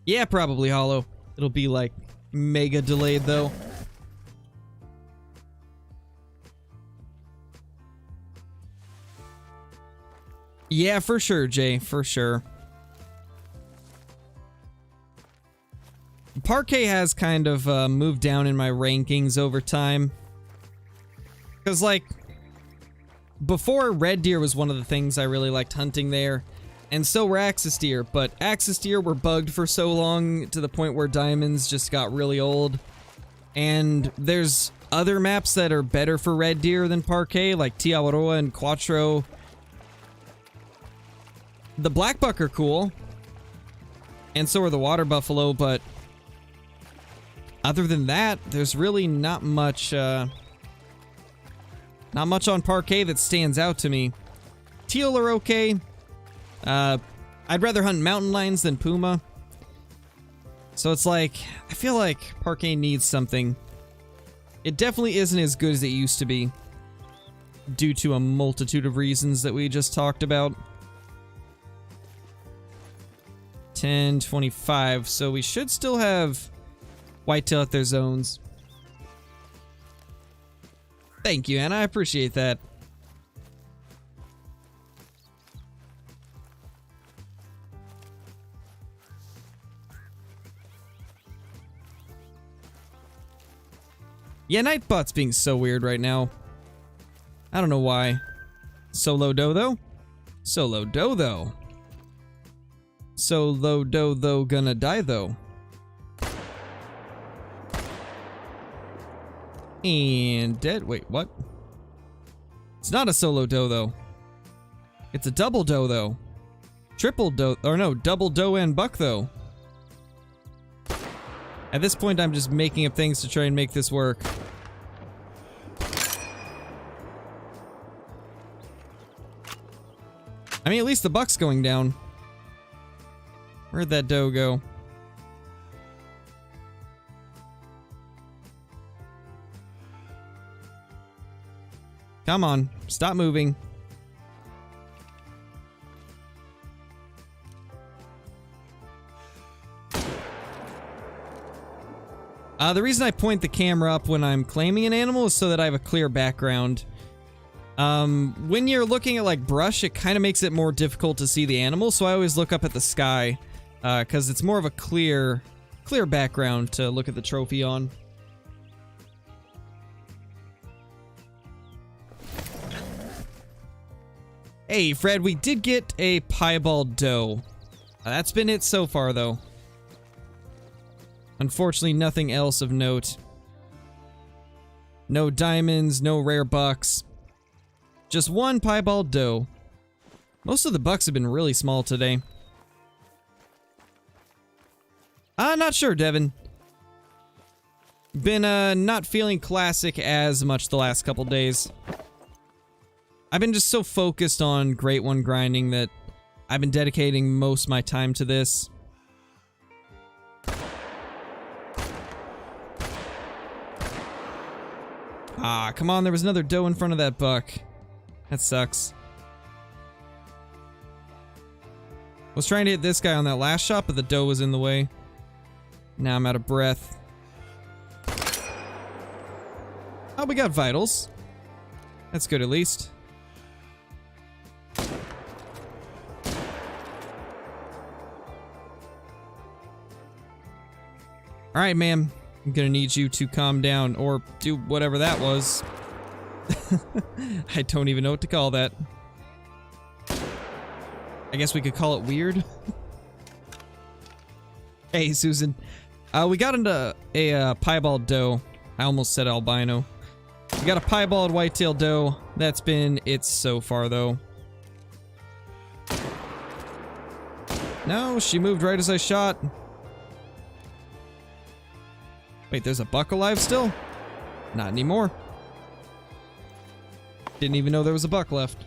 Yeah, probably, Hollow. It'll be, like, mega delayed, though. Yeah, for sure, Jay. For sure. Parquet has kind of moved down in my rankings over time. Because, like, before, red deer was one of the things I really liked hunting there. And so were axis deer, but axis deer were bugged for so long to the point where diamonds just got really old. And there's other maps that are better for red deer than Parquet, like Tiawaroa and Quattro. The black buck are cool, and so are the water buffalo, but other than that, there's really not much on Parquet that stands out to me. Teal are okay. I'd rather hunt mountain lions than puma. So it's like, I feel like Parquet needs something. It definitely isn't as good as it used to be, due to a multitude of reasons that we just talked about. 10:25, so we should still have whitetail at their zones. Thank you, Anna. I appreciate that. Yeah, Nightbot's being so weird right now. I don't know why. Solo Dodo? Solo Dodo. Solo Dodo gonna die though. And dead. Wait, what? It's not a solo Dodo. It's a double Dodo. Triple Do, or no, double Do and Buck though. At this point, I'm just making up things to try and make this work. I mean, at least the buck's going down. Where'd that doe go? Come on, stop moving. The reason I point the camera up when I'm claiming an animal is so that I have a clear background. When you're looking at like brush, it kind of makes it more difficult to see the animal, so I always look up at the sky, because it's more of a clear background to look at the trophy on. Hey, Fred, we did get a piebald doe. That's been it so far, though. Unfortunately, nothing else of note. No diamonds, no rare bucks. Just one piebald doe. Most of the bucks have been really small today. Not sure, Devin. Been, not feeling classic as much the last couple days. I've been just so focused on Great One grinding that I've been dedicating most of my time to this. Ah, come on, there was another doe in front of that buck. That sucks. Was trying to hit this guy on that last shot, but the doe was in the way. Now I'm out of breath. Oh, we got vitals. That's good at least. Alright, ma'am. I'm gonna need you to calm down, or do whatever that was. I don't even know what to call that. I guess we could call it weird. Hey, Susan. We got into a piebald doe. I almost said albino. We got a piebald whitetail doe. That's been it so far, though. No, she moved right as I shot. Wait, there's a buck alive still? Not anymore. Didn't even know there was a buck left.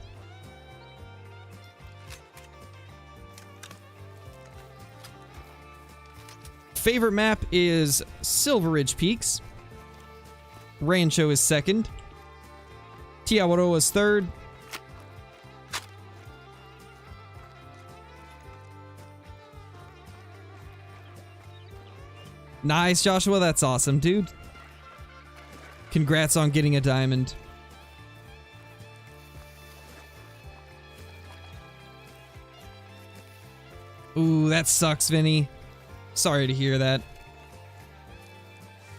Favorite map is Silver Ridge Peaks. Rancho is second. Tiawaroa is third. Nice, Joshua. That's awesome, dude. Congrats on getting a diamond. Ooh, that sucks, Vinny. Sorry to hear that.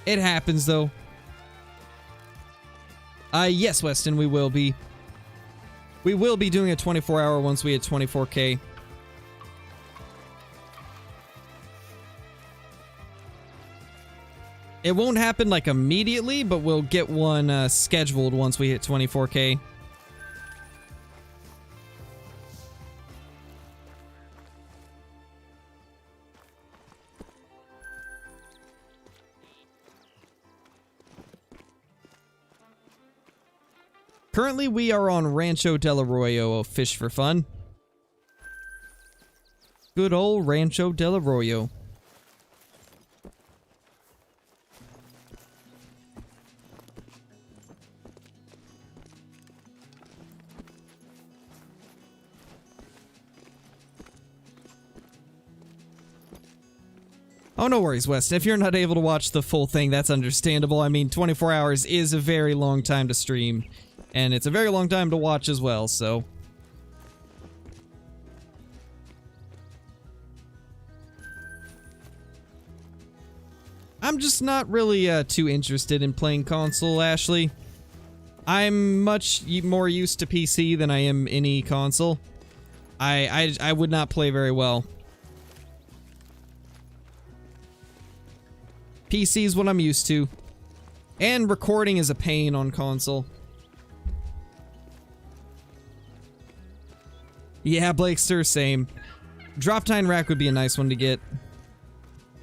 It happens, though. Yes, Weston, we will be. We will be doing a 24-hour once we hit 24K. It won't happen, like, immediately, but we'll get one scheduled once we hit 24K. Currently, we are on Rancho Del Arroyo, a fish for fun. Good old Rancho Del Arroyo. Oh, no worries, Weston. If you're not able to watch the full thing, that's understandable. I mean, 24 hours is a very long time to stream, and it's a very long time to watch as well, so... I'm just not really too interested in playing console, Ashley. I'm much more used to PC than I am any console. I would not play very well. PC is what I'm used to. And recording is a pain on console. Yeah, Blakester, same. Drop Tine Rack would be a nice one to get.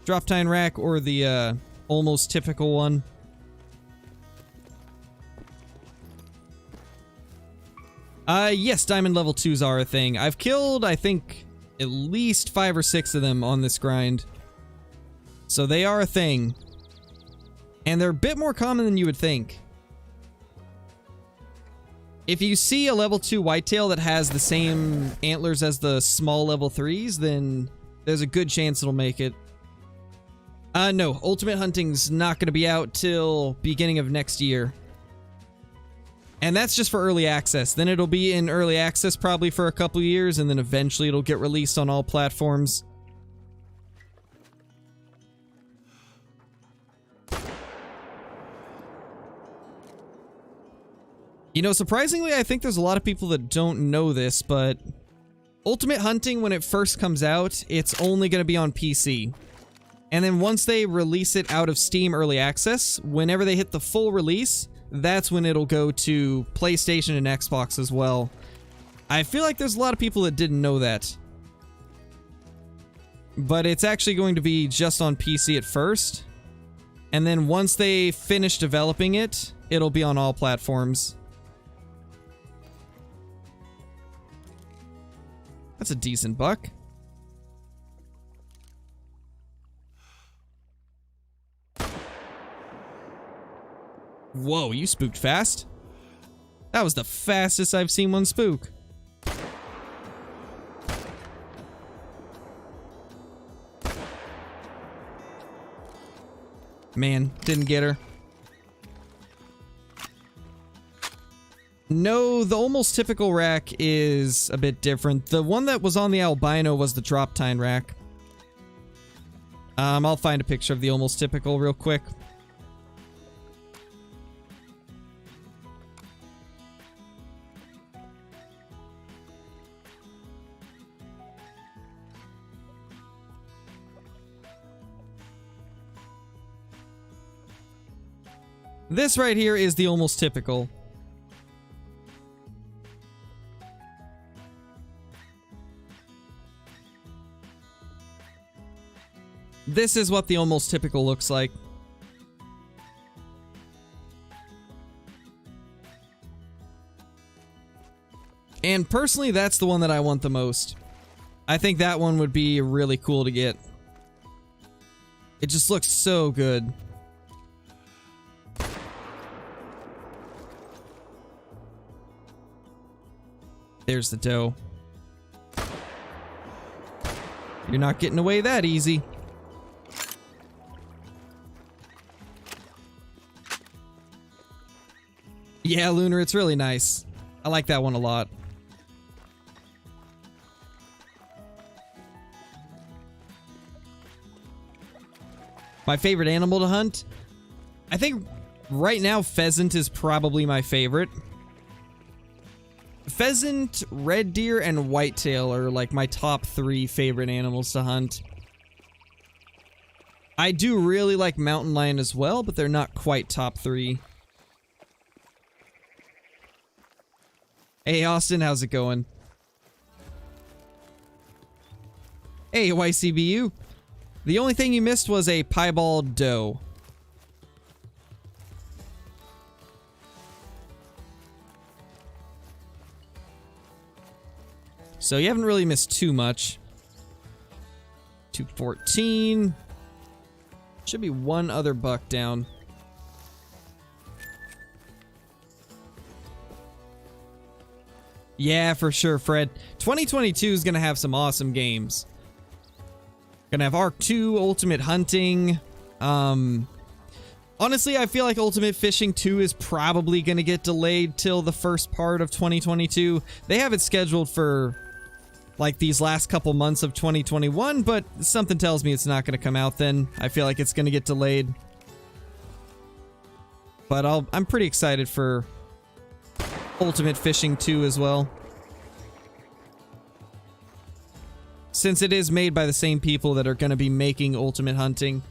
Drop Tine Rack or the almost typical one. Yes, Diamond level 2s are a thing. I've killed, I think, at least 5 or 6 of them on this grind. So they are a thing. And they're a bit more common than you would think. If you see a level 2 whitetail that has the same antlers as the small level 3s, then there's a good chance it'll make it. No, Ultimate Hunting's not going to be out till beginning of next year. And that's just for early access. Then it'll be in early access probably for a couple years, and then eventually it'll get released on all platforms. You know, surprisingly, I think there's a lot of people that don't know this, but Ultimate Hunting, when it first comes out, it's only going to be on PC. And then once they release it out of Steam Early Access, whenever they hit the full release, that's when it'll go to PlayStation and Xbox as well. I feel like there's a lot of people that didn't know that. But it's actually going to be just on PC at first. And then once they finish developing it, it'll be on all platforms. That's a decent buck. Whoa, you spooked fast. That was the fastest I've seen one spook. Man, didn't get her. No, the almost typical rack is a bit different. The one that was on the albino was the drop tine rack. I'll find a picture of the almost typical real quick. This right here is the almost typical. This is what the almost typical looks like. And personally, that's the one that I want the most. I think that one would be really cool to get. It just looks so good. There's the doe. You're not getting away that easy. Yeah, Lunar, it's really nice. I like that one a lot. My favorite animal to hunt? I think right now pheasant is probably my favorite. Pheasant, red deer, and whitetail are like my top 3 favorite animals to hunt. I do really like mountain lion as well, but they're not quite top 3. Hey Austin, how's it going? Hey YCBU. The only thing you missed was a piebald doe. So you haven't really missed too much. 214. Should be one other buck down. Yeah, for sure, Fred. 2022 is going to have some awesome games. Gonna have Arc 2, Ultimate Hunting. Honestly, I feel like Ultimate Fishing 2 is probably gonna get delayed till the first part of 2022. They have it scheduled for like these last couple months of 2021, but something tells me it's not gonna come out then. I feel like it's gonna get delayed. But I'm pretty excited for Ultimate Fishing 2 as well. Since it is made by the same people that are going to be making Ultimate Hunting.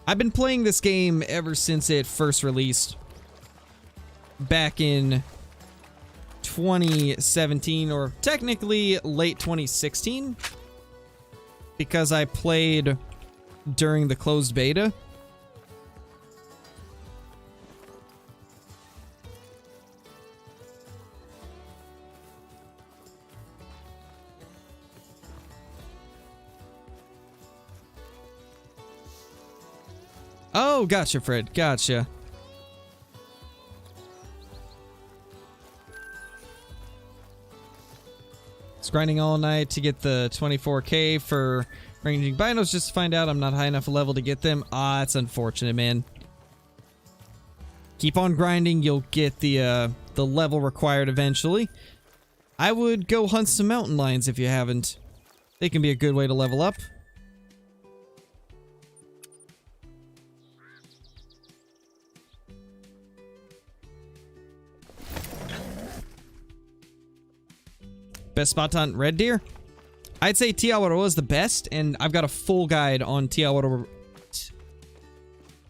I've been playing this game ever since it first released. Back in 2017, or technically late 2016. Because I played during the closed beta. Oh, gotcha, Fred. Gotcha. It's grinding all night to get the 24k for ranging binos just to find out I'm not high enough level to get them. Ah, it's unfortunate, man. Keep on grinding, you'll get the level required eventually. I would go hunt some mountain lions if you haven't. They can be a good way to level up. Best spot to hunt red deer? I'd say Tiawaroa is the best, and I've got a full guide on Tiawaroa.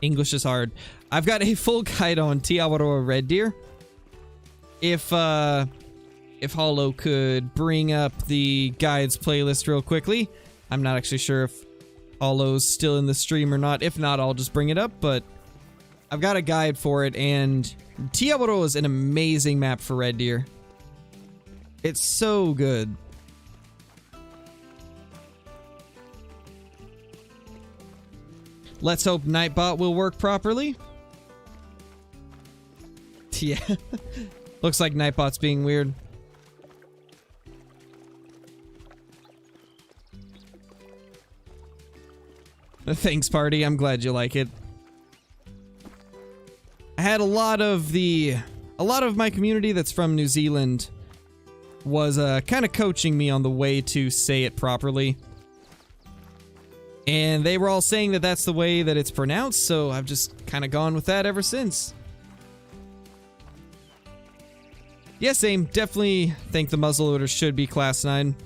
English is hard. I've got a full guide on Tiawaroa red deer. If Hollow could bring up the guides playlist real quickly. I'm not actually sure if Hollow's still in the stream or not. If not, I'll just bring it up, but I've got a guide for it, and Tiawaroa is an amazing map for red deer. It's so good. Let's hope Nightbot will work properly. Yeah. Looks like Nightbot's being weird. Thanks, party. I'm glad you like it. I had a lot of my community that's from New Zealand was kind of coaching me on the way to say it properly. And they were all saying that that's the way that it's pronounced, so I've just kind of gone with that ever since. Yeah, same. Definitely think the muzzleloader should be class 9.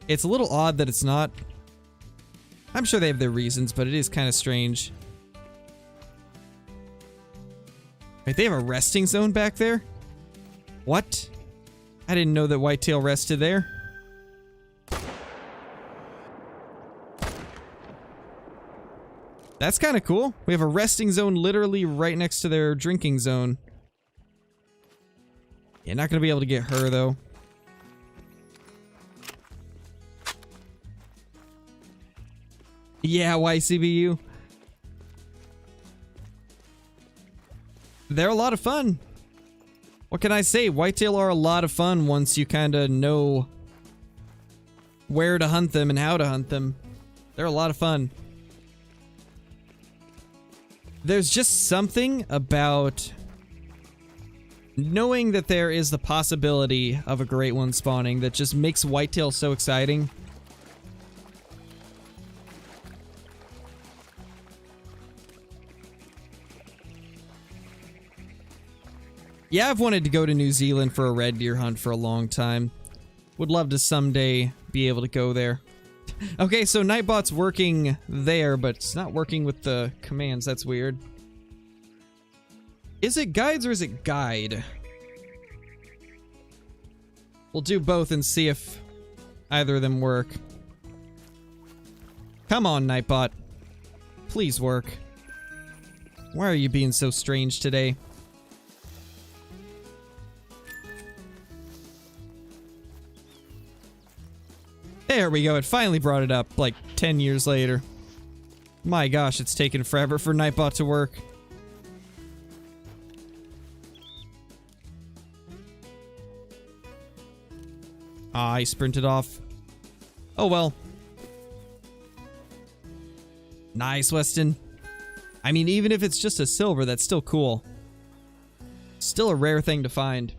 It's a little odd that it's not. I'm sure they have their reasons, but it is kind of strange. Wait, they have a resting zone back there? What? I didn't know that Whitetail rested there. That's kind of cool. We have a resting zone literally right next to their drinking zone. Yeah, not gonna be able to get her though. Yeah, YCBU. They're a lot of fun. What can I say? Whitetail are a lot of fun once you kind of know where to hunt them and how to hunt them. They're a lot of fun. There's just something about knowing that there is the possibility of a great one spawning that just makes Whitetail so exciting. Yeah, I've wanted to go to New Zealand for a red deer hunt for a long time. Would love to someday be able to go there. Okay, so Nightbot's working there, but it's not working with the commands. That's weird. Is it guides or is it guide? We'll do both and see if either of them work. Come on, Nightbot. Please work. Why are you being so strange today? There we go, it finally brought it up, like 10 years later. My gosh, it's taken forever for Nightbot to work. Ah, I sprinted off. Oh well. Nice, Weston. I mean, even if it's just a silver, that's still cool. Still a rare thing to find.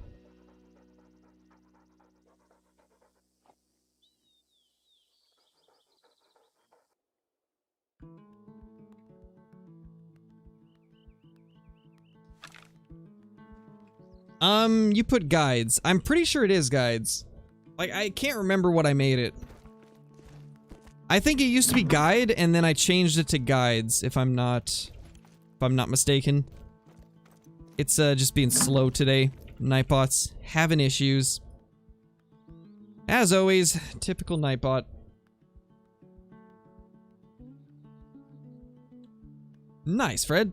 You put guides. I'm pretty sure it is guides. Like, I can't remember what I made it. I think it used to be guide, and then I changed it to guides, if I'm not mistaken. It's, just being slow today. Nightbots having issues. As always, typical Nightbot. Nice, Fred.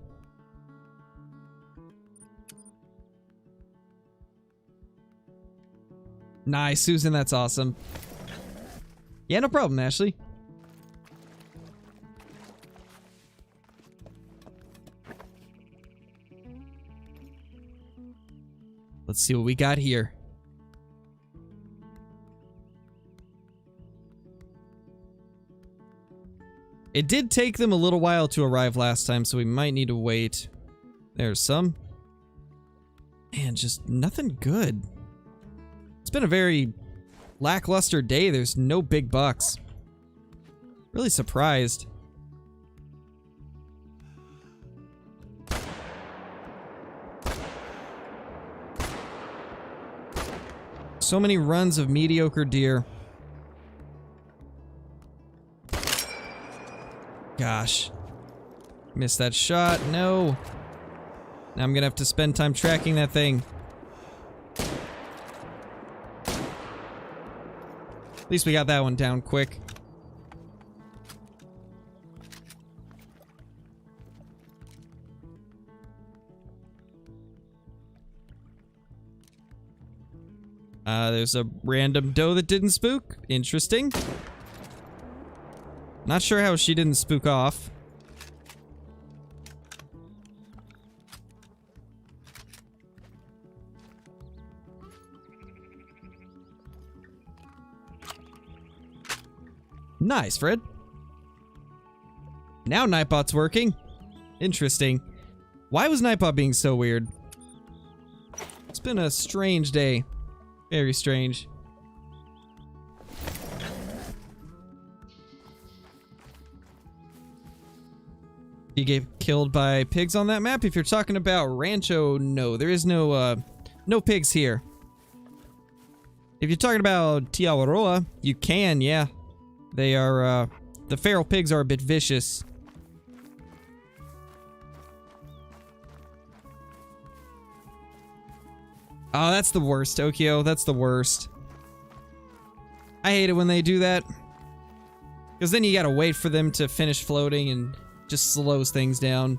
Nice, Susan, that's awesome. Yeah, no problem, Ashley. Let's see what we got here. It did take them a little while to arrive last time, so we might need to wait. There's some. Man, just nothing good. It's been a very lackluster day. There's no big bucks. Really surprised. So many runs of mediocre deer. Gosh. Missed that shot. No. Now I'm gonna have to spend time tracking that thing. At least we got that one down quick. There's a random doe that didn't spook. Interesting. Not sure how she didn't spook off. Nice, Fred. Now Nightbot's working. Interesting. Why was Nightbot being so weird? It's been a strange day. Very strange. You get killed by pigs on that map? If you're talking about Rancho, no. There is no pigs here. If you're talking about Tiawaroa, you can, yeah. They are, the feral pigs are a bit vicious. Oh, that's the worst, Tokyo. That's the worst. I hate it when they do that. Because then you gotta wait for them to finish floating and just slows things down.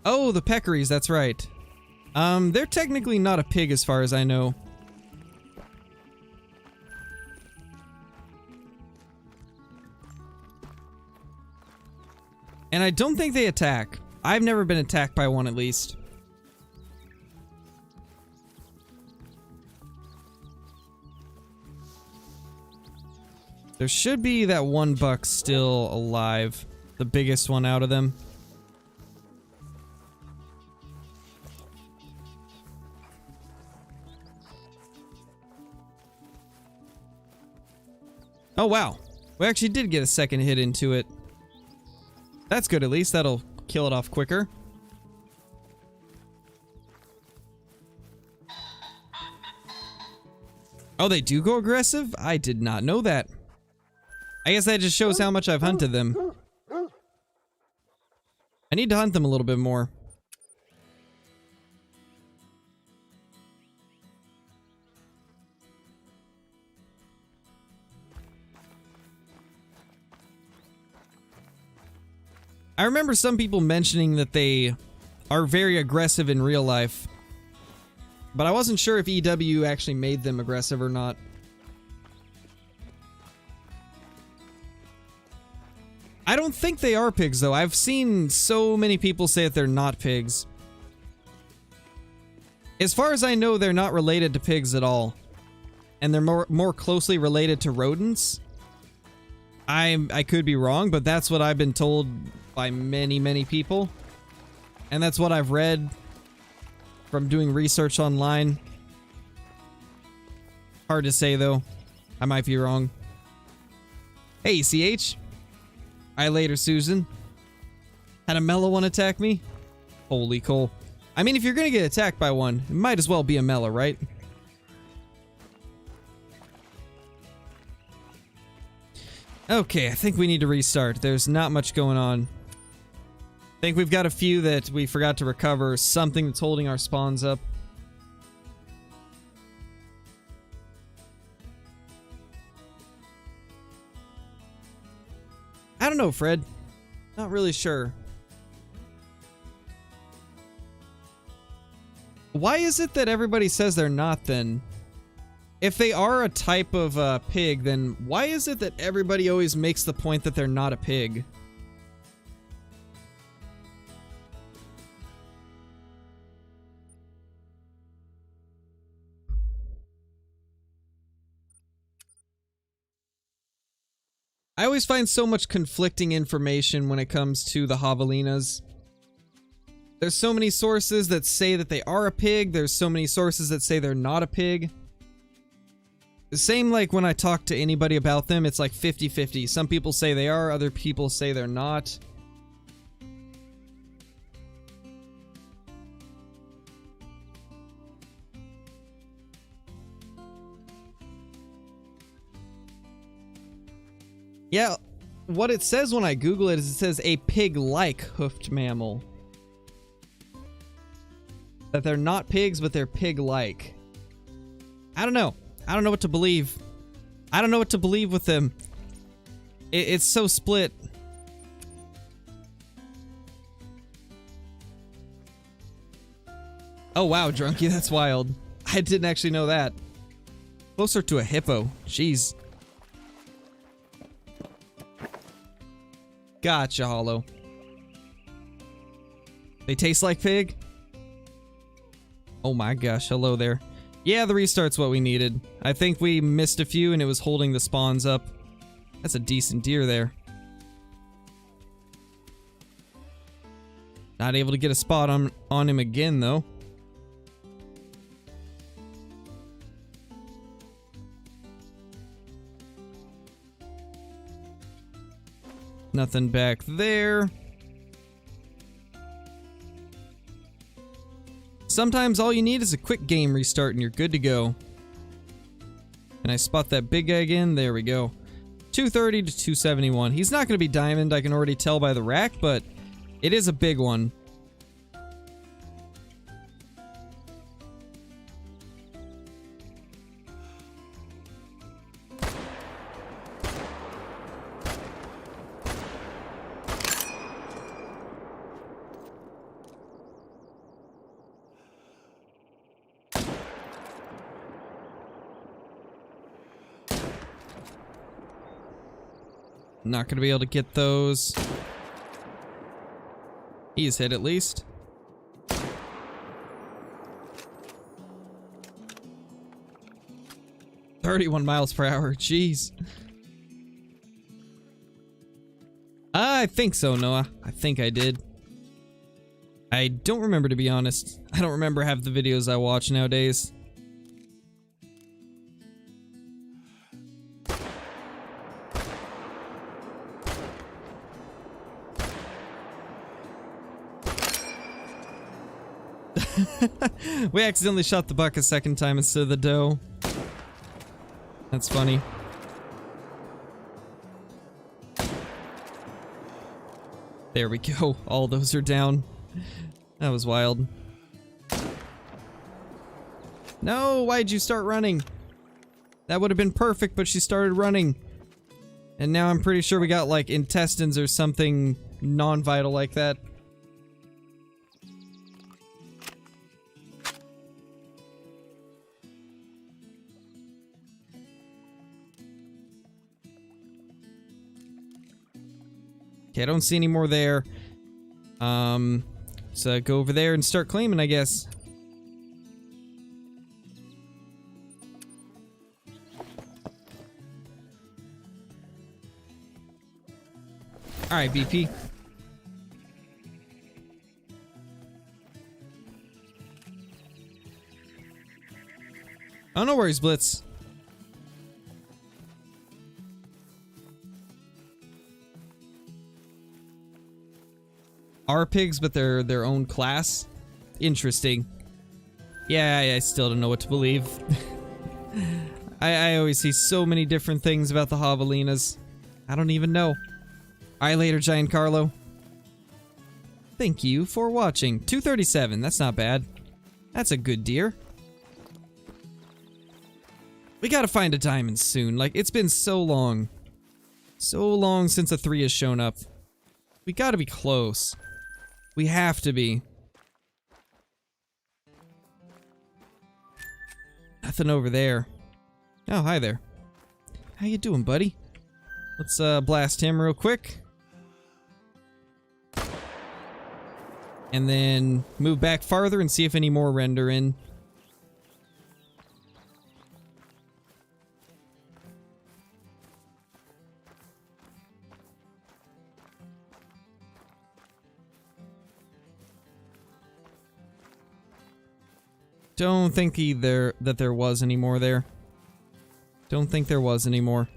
Oh, the peccaries, that's right. They're technically not a pig as far as I know. And I don't think they attack. I've never been attacked by one, at least. There should be that one buck still alive. The biggest one out of them. Oh, wow. We actually did get a second hit into it. That's good, at least. That'll kill it off quicker. Oh, they do go aggressive? I did not know that. I guess that just shows how much I've hunted them. I need to hunt them a little bit more. I remember some people mentioning that they are very aggressive in real life. But I wasn't sure if EW actually made them aggressive or not. I don't think they are pigs, though. I've seen so many people say that they're not pigs. As far as I know, they're not related to pigs at all. And they're more closely related to rodents. I could be wrong, but that's what I've been told by many, many people. And that's what I've read from doing research online. Hard to say, though. I might be wrong. Hey, CH. Hi later, Susan. Had a mellow one attack me? Holy coal. I mean, if you're gonna get attacked by one, it might as well be a mellow, right? Okay, I think we need to restart. There's not much going on. I think we've got a few that we forgot to recover. Something that's holding our spawns up. I don't know, Fred. Not really sure. Why is it that everybody says they're not, then? If they are a type of pig, then why is it that everybody always makes the point that they're not a pig? I always find so much conflicting information when it comes to the javelinas. There's so many sources that say that they are a pig. There's so many sources that say they're not a pig. The same like when I talk to anybody about them, it's like 50-50. Some people say they are, other people say they're not. Yeah, what it says when I Google it is it says a pig-like hoofed mammal. That they're not pigs, but they're pig-like. I don't know. I don't know what to believe. I don't know what to believe with them. It's so split. Oh wow, Drunky, that's wild. I didn't actually know that. Closer to a hippo. Jeez. Gotcha, Hollow. They taste like pig? Oh my gosh, hello there. Yeah, the restart's what we needed. I think we missed a few and it was holding the spawns up. That's a decent deer there. Not able to get a spot on him again, though. Nothing back there. Sometimes all you need is a quick game restart and you're good to go. Can I spot that big guy again? There we go. 230 to 271. He's not going to be diamond, I can already tell by the rack, but it is a big one. Not gonna be able to get those. He's hit at least. "31 miles per hour, jeez. I think so, Noah. I think I did. I don't remember, to be honest. I don't remember half the videos I watch nowadays. We accidentally shot the buck a second time instead of the doe. That's funny. There we go. All those are down. That was wild. No, why'd you start running? That would have been perfect, but she started running. And now I'm pretty sure we got like intestines or something non-vital like that. Okay, I don't see any more there. So go over there and start claiming, I guess. Alright, BP. Oh, no worries, Blitz. Are pigs, but they're their own class? Interesting. Yeah, I still don't know what to believe. I always see so many different things about the javelinas. I don't even know. Alright, later, Giant Carlo. Thank you for watching. 237, that's not bad. That's a good deer. We gotta find a diamond soon. Like, it's been so long. So long since a 3 has shown up. We gotta be close. We have to be. Nothing over there. Oh, hi there. How you doing, buddy? Let's blast him real quick. And then move back farther and see if any more render in. Don't think either that there was any more there. Don't think there was any more.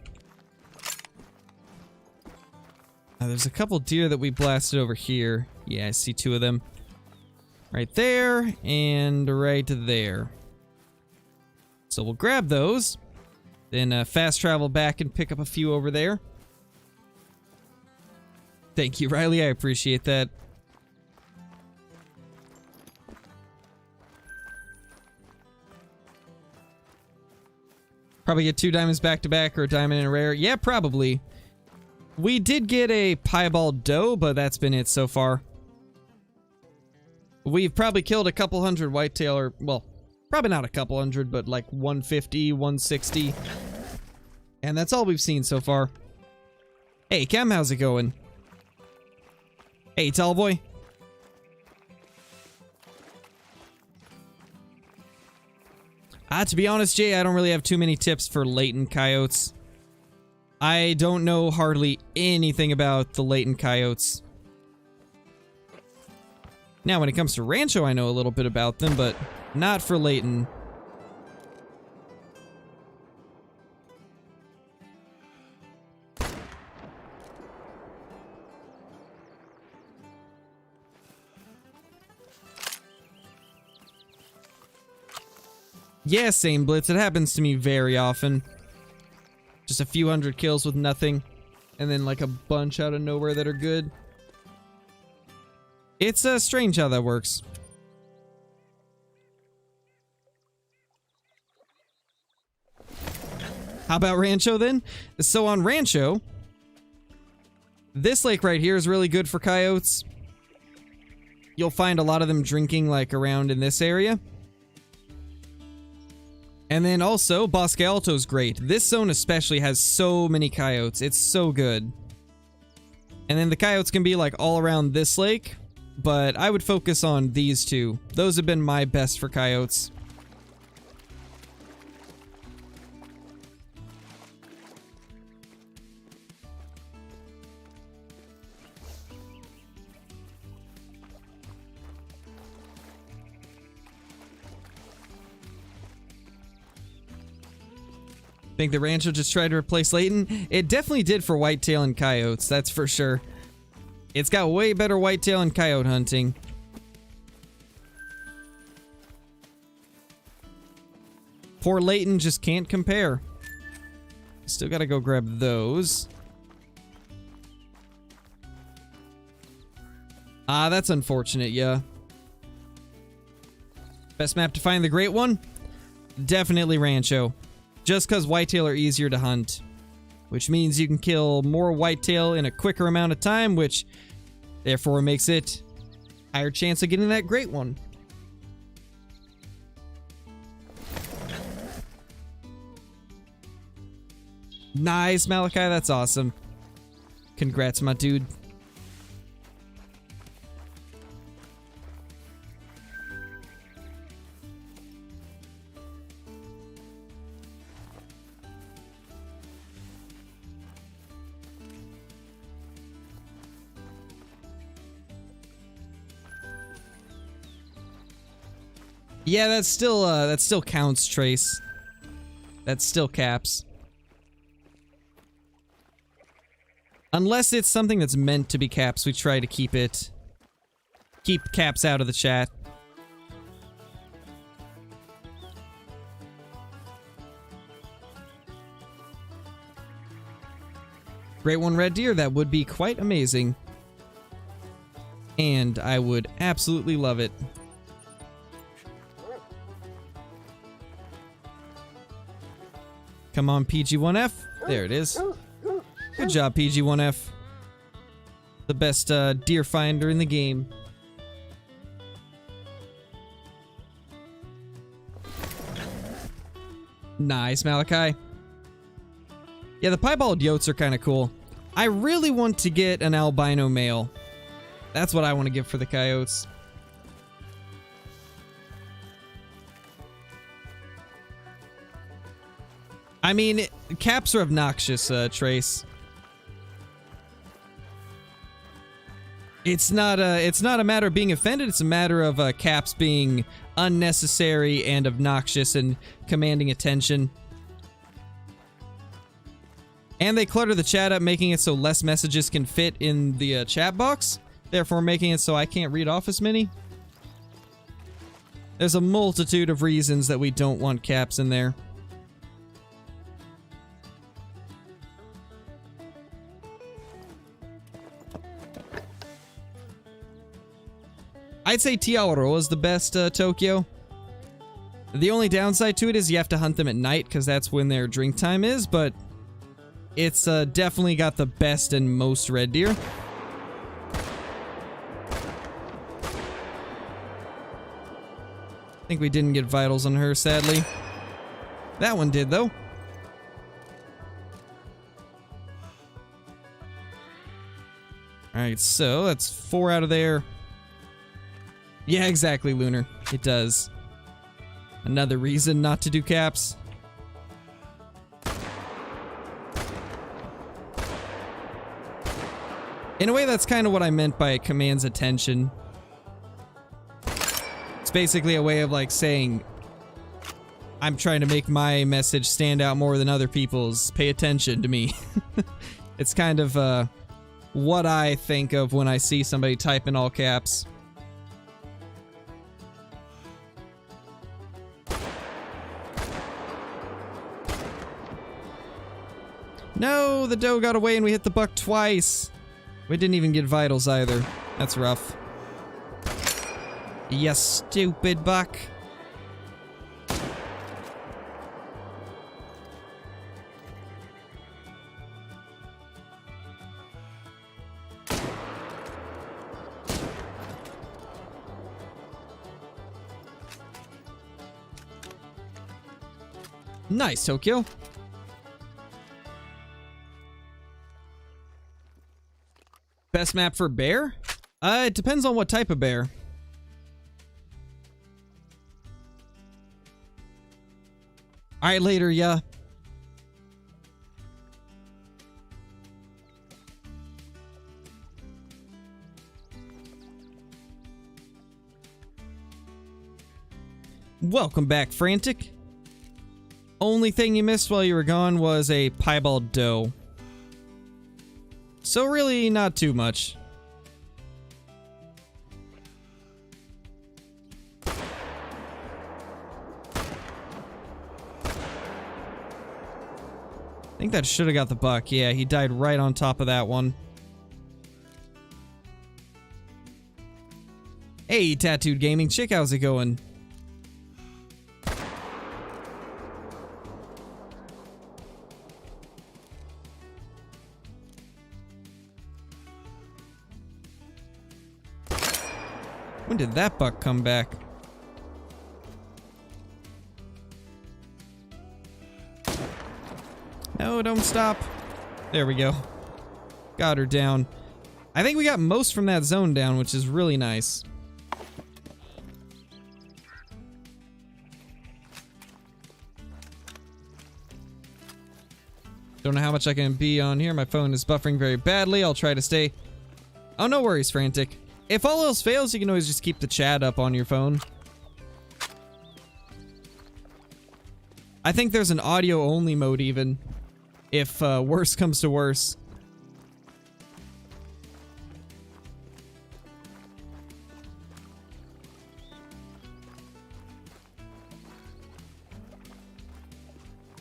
There's a couple deer that we blasted over here. Yeah, I see 2 of them. Right there and right there. So we'll grab those. Then fast travel back and pick up a few over there. Thank you, Riley. I appreciate that. Probably get 2 diamonds back to back or a diamond and a rare. Yeah, probably. We did get a piebald doe, but that's been it so far. We've probably killed a couple hundred whitetail, or, well, probably not a couple hundred, but like 150, 160. And that's all we've seen so far. Hey, Cam, how's it going? Hey, tall boy. To be honest, Jay, I don't really have too many tips for latent coyotes. I don't know hardly anything about the latent coyotes. Now, when it comes to Rancho, I know a little bit about them, but not for latent. Yeah, same, Blitz. It happens to me very often. Just a few hundred kills with nothing, and then like a bunch out of nowhere that are good. It's strange how that works. How about Rancho then? So on Rancho, this lake right here is really good for coyotes. You'll find a lot of them drinking like around in this area. And then also, Bosque Alto's great. This zone especially has so many coyotes. It's so good. And then the coyotes can be like all around this lake, but I would focus on these 2. Those have been my best for coyotes. Think the Rancho just tried to replace Layton? It definitely did for whitetail and coyotes, that's for sure. It's got way better whitetail and coyote hunting. Poor Layton just can't compare. Still gotta go grab those. Ah, that's unfortunate, yeah. Best map to find the great one? Definitely Rancho. Just because whitetail are easier to hunt. Which means you can kill more whitetail in a quicker amount of time, which therefore makes it higher chance of getting that great one. Nice, Malachi, that's awesome. Congrats, my dude. Yeah, that still counts, Trace. That still caps. Unless it's something that's meant to be caps, we try to keep caps out of the chat. Great one, Red Deer. That would be quite amazing. And I would absolutely love it. Come on, PG1F. There it is. Good job, PG1F. The best deer finder in the game. Nice, Malachi. Yeah, the piebald yotes are kind of cool. I really want to get an albino male. That's what I want to get for the coyotes. I mean, caps are obnoxious, Trace. It's not a matter of being offended, it's a matter of caps being unnecessary and obnoxious and commanding attention. And they clutter the chat up, making it so less messages can fit in the chat box, therefore making it so I can't read off as many. There's a multitude of reasons that we don't want caps in there. I'd say Tiaoro is the best, Tokyo. The only downside to it is you have to hunt them at night, because that's when their drink time is, but it's definitely got the best and most red deer. I think we didn't get vitals on her, sadly. That one did, though. Alright, so that's 4 out of there. Yeah, exactly, Lunar. It does. Another reason not to do caps. In a way, that's kind of what I meant by it commands attention. It's basically a way of, like, saying, I'm trying to make my message stand out more than other people's. Pay attention to me. It's kind of, what I think of when I see somebody type in all caps. No, the doe got away and we hit the buck twice. We didn't even get vitals either. That's rough. You stupid buck. Nice, Tokyo. Best map for bear? It depends on what type of bear. Alright, later, yeah. Welcome back, Frantic. Only thing you missed while you were gone was a piebald doe. So really, not too much. I think that should have got the buck. Yeah, he died right on top of that one. Hey, Tattooed Gaming Chick, how's it going? When did that buck come back? No, don't stop. There we go. Got her down. I think we got most from that zone down, which is really nice. Don't know how much I can be on here. My phone is buffering very badly. I'll try to stay... Oh, no worries, Frantic. If all else fails, you can always just keep the chat up on your phone. I think there's an audio only mode even, if worse comes to worse.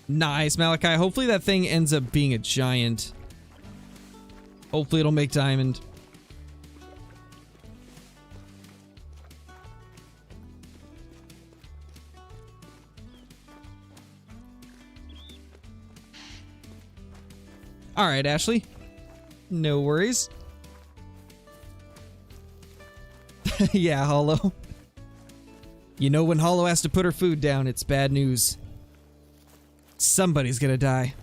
Nice, Malachi. Hopefully that thing ends up being a giant. Hopefully it'll make diamond. All right, Ashley. No worries. Yeah, Hollow. You know when Hollow has to put her food down, it's bad news. Somebody's gonna die.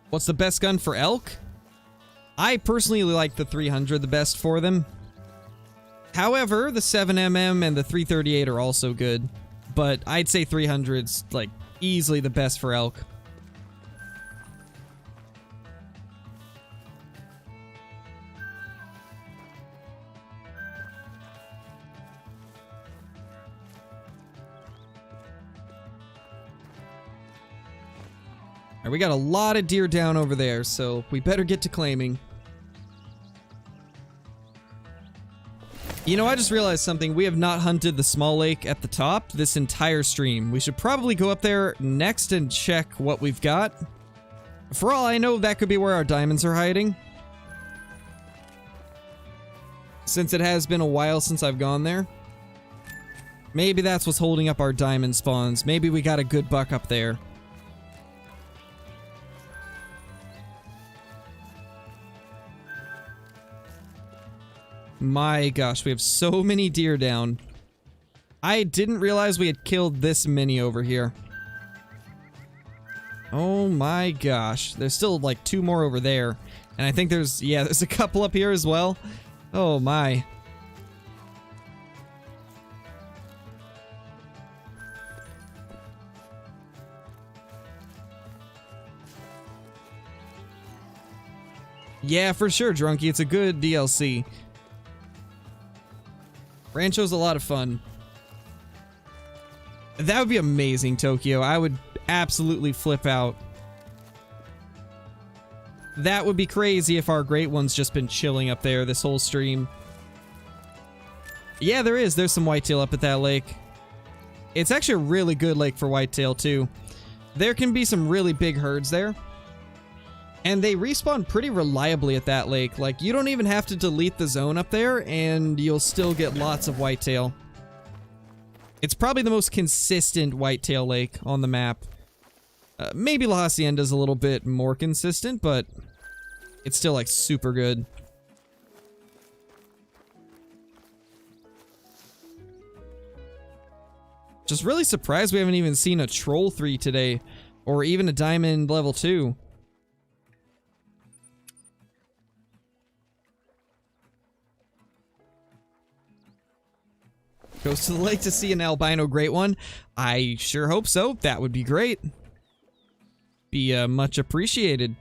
What's the best gun for elk? I personally like the 300 the best for them. However, the 7mm and the 338 are also good. But I'd say 300's like easily the best for elk. Alright, we got a lot of deer down over there, so we better get to claiming. You know, I just realized something. We have not hunted the small lake at the top this entire stream. We should probably go up there next and check what we've got. For all I know, that could be where our diamonds are hiding. Since it has been a while since I've gone there. Maybe that's what's holding up our diamond spawns. Maybe we got a good buck up there. My gosh, we have so many deer down. I didn't realize we had killed this many over here. Oh my gosh. There's still like 2 more over there. And I think there's a couple up here as well. Oh my. Yeah, for sure, Drunky. It's a good DLC. Rancho's a lot of fun. That would be amazing, Tokyo. I would absolutely flip out. That would be crazy if our great one's just been chilling up there this whole stream. Yeah, there is. There's some whitetail up at that lake. It's actually a really good lake for whitetail, too. There can be some really big herds there. And they respawn pretty reliably at that lake. Like, you don't even have to delete the zone up there, and you'll still get lots of whitetail. It's probably the most consistent whitetail lake on the map. Maybe La Hacienda's a little bit more consistent, but it's still, like, super good. Just really surprised we haven't even seen a Troll 3 today, or even a Diamond level 2. Goes to the lake to see an albino great one. I sure hope so. That would be great. Be much appreciated.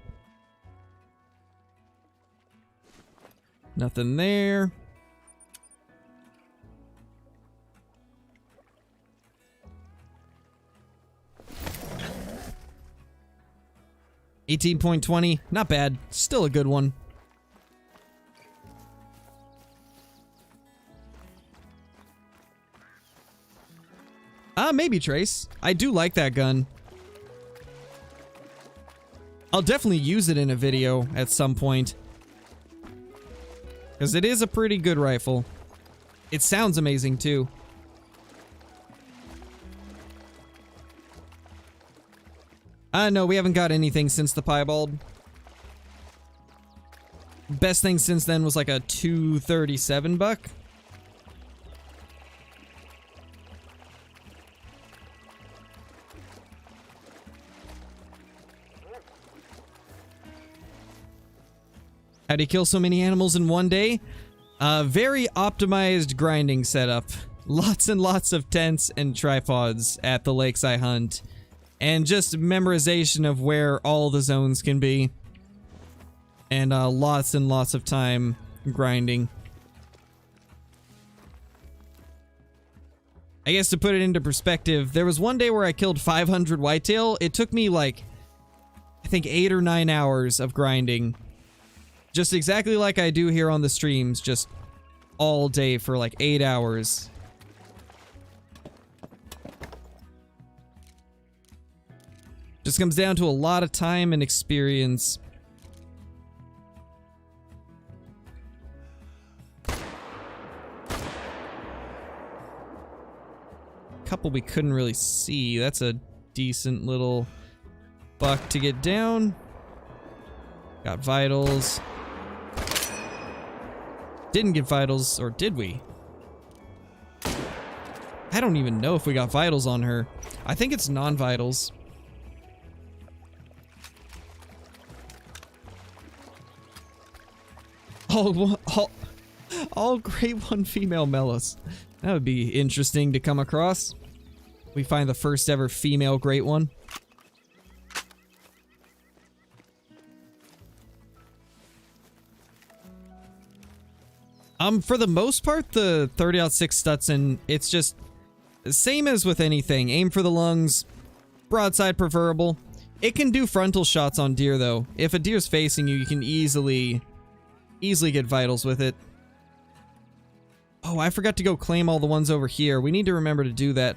Nothing there. $18.20, not bad. Still a good one. Maybe Trace. I do like that gun. I'll definitely use it in a video at some point. Because it is a pretty good rifle. It sounds amazing too. No, we haven't got anything since the piebald. Best thing since then was like a 237 buck. How do you kill so many animals in one day? Very optimized grinding setup. lots and lots of tents and tripods at the lakes I hunt. And just memorization of where all the zones can be. And lots and lots of time grinding. I guess to put it into perspective, there was one day where I killed 500 whitetail. It took me like, I think 8 or 9 hours of grinding. Just exactly like I do here on the streams, just all day for like 8 hours. Just comes down to a lot of time and experience. Couple we couldn't really see. That's a decent little buck to get down. Got vitals. Didn't get vitals, or did we? I don't even know if we got vitals on her. I think it's non-vitals. All grade 1 female mellows. That would be interesting to come across. We find the first ever female great one. For the most part, the 30-06 Stutson, it's just the same as with anything. Aim for the lungs, broadside preferable. It can do frontal shots on deer though. If a deer's facing you, you can easily get vitals with it. Oh, I forgot to go claim all the ones over here. We need to remember to do that.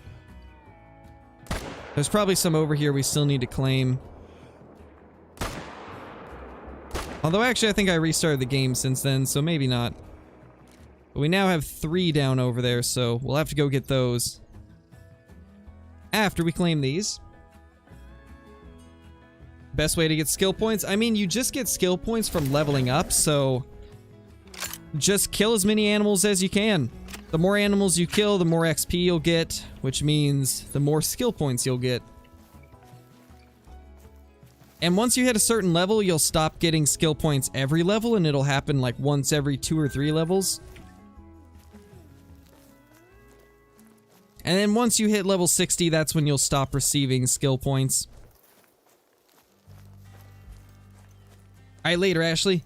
There's probably some over here we still need to claim. Although actually I think I restarted the game since then, so maybe not. But we now have 3 down over there, so we'll have to go get those after we claim these. Best way to get skill points? I mean, you just get skill points from leveling up, so just kill as many animals as you can. The more animals you kill, the more XP you'll get, which means the more skill points you'll get. And once you hit a certain level, you'll stop getting skill points every level, and it'll happen like once every 2 or 3 levels. And then once you hit level 60, that's when you'll stop receiving skill points. Alright, later, Ashley.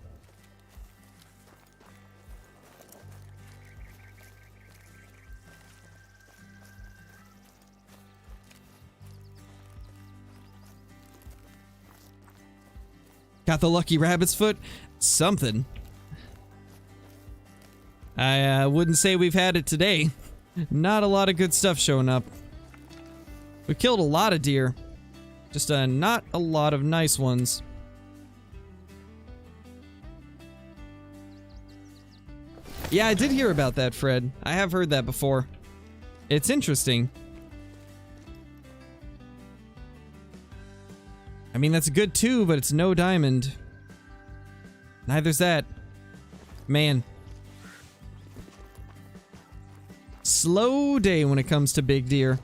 Got the lucky rabbit's foot? Something. I wouldn't say we've had it today. Not a lot of good stuff showing up. We killed a lot of deer. Just not a lot of nice ones. Yeah, I did hear about that, Fred. I have heard that before. It's interesting. I mean, that's good too, but it's no diamond. Neither's that. Man. Slow day when it comes to big deer.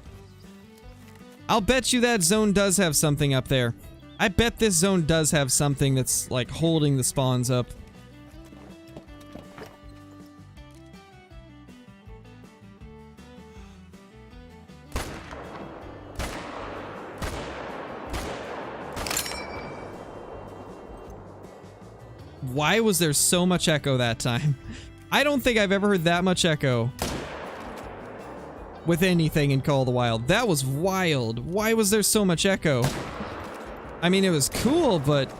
I'll bet you that zone does have something up there. I bet this zone does have something that's like holding the spawns up. Why was there so much echo that time? I don't think I've ever heard that much echo with anything in Call of the Wild. That was wild. Why was there so much echo? I mean, it was cool, but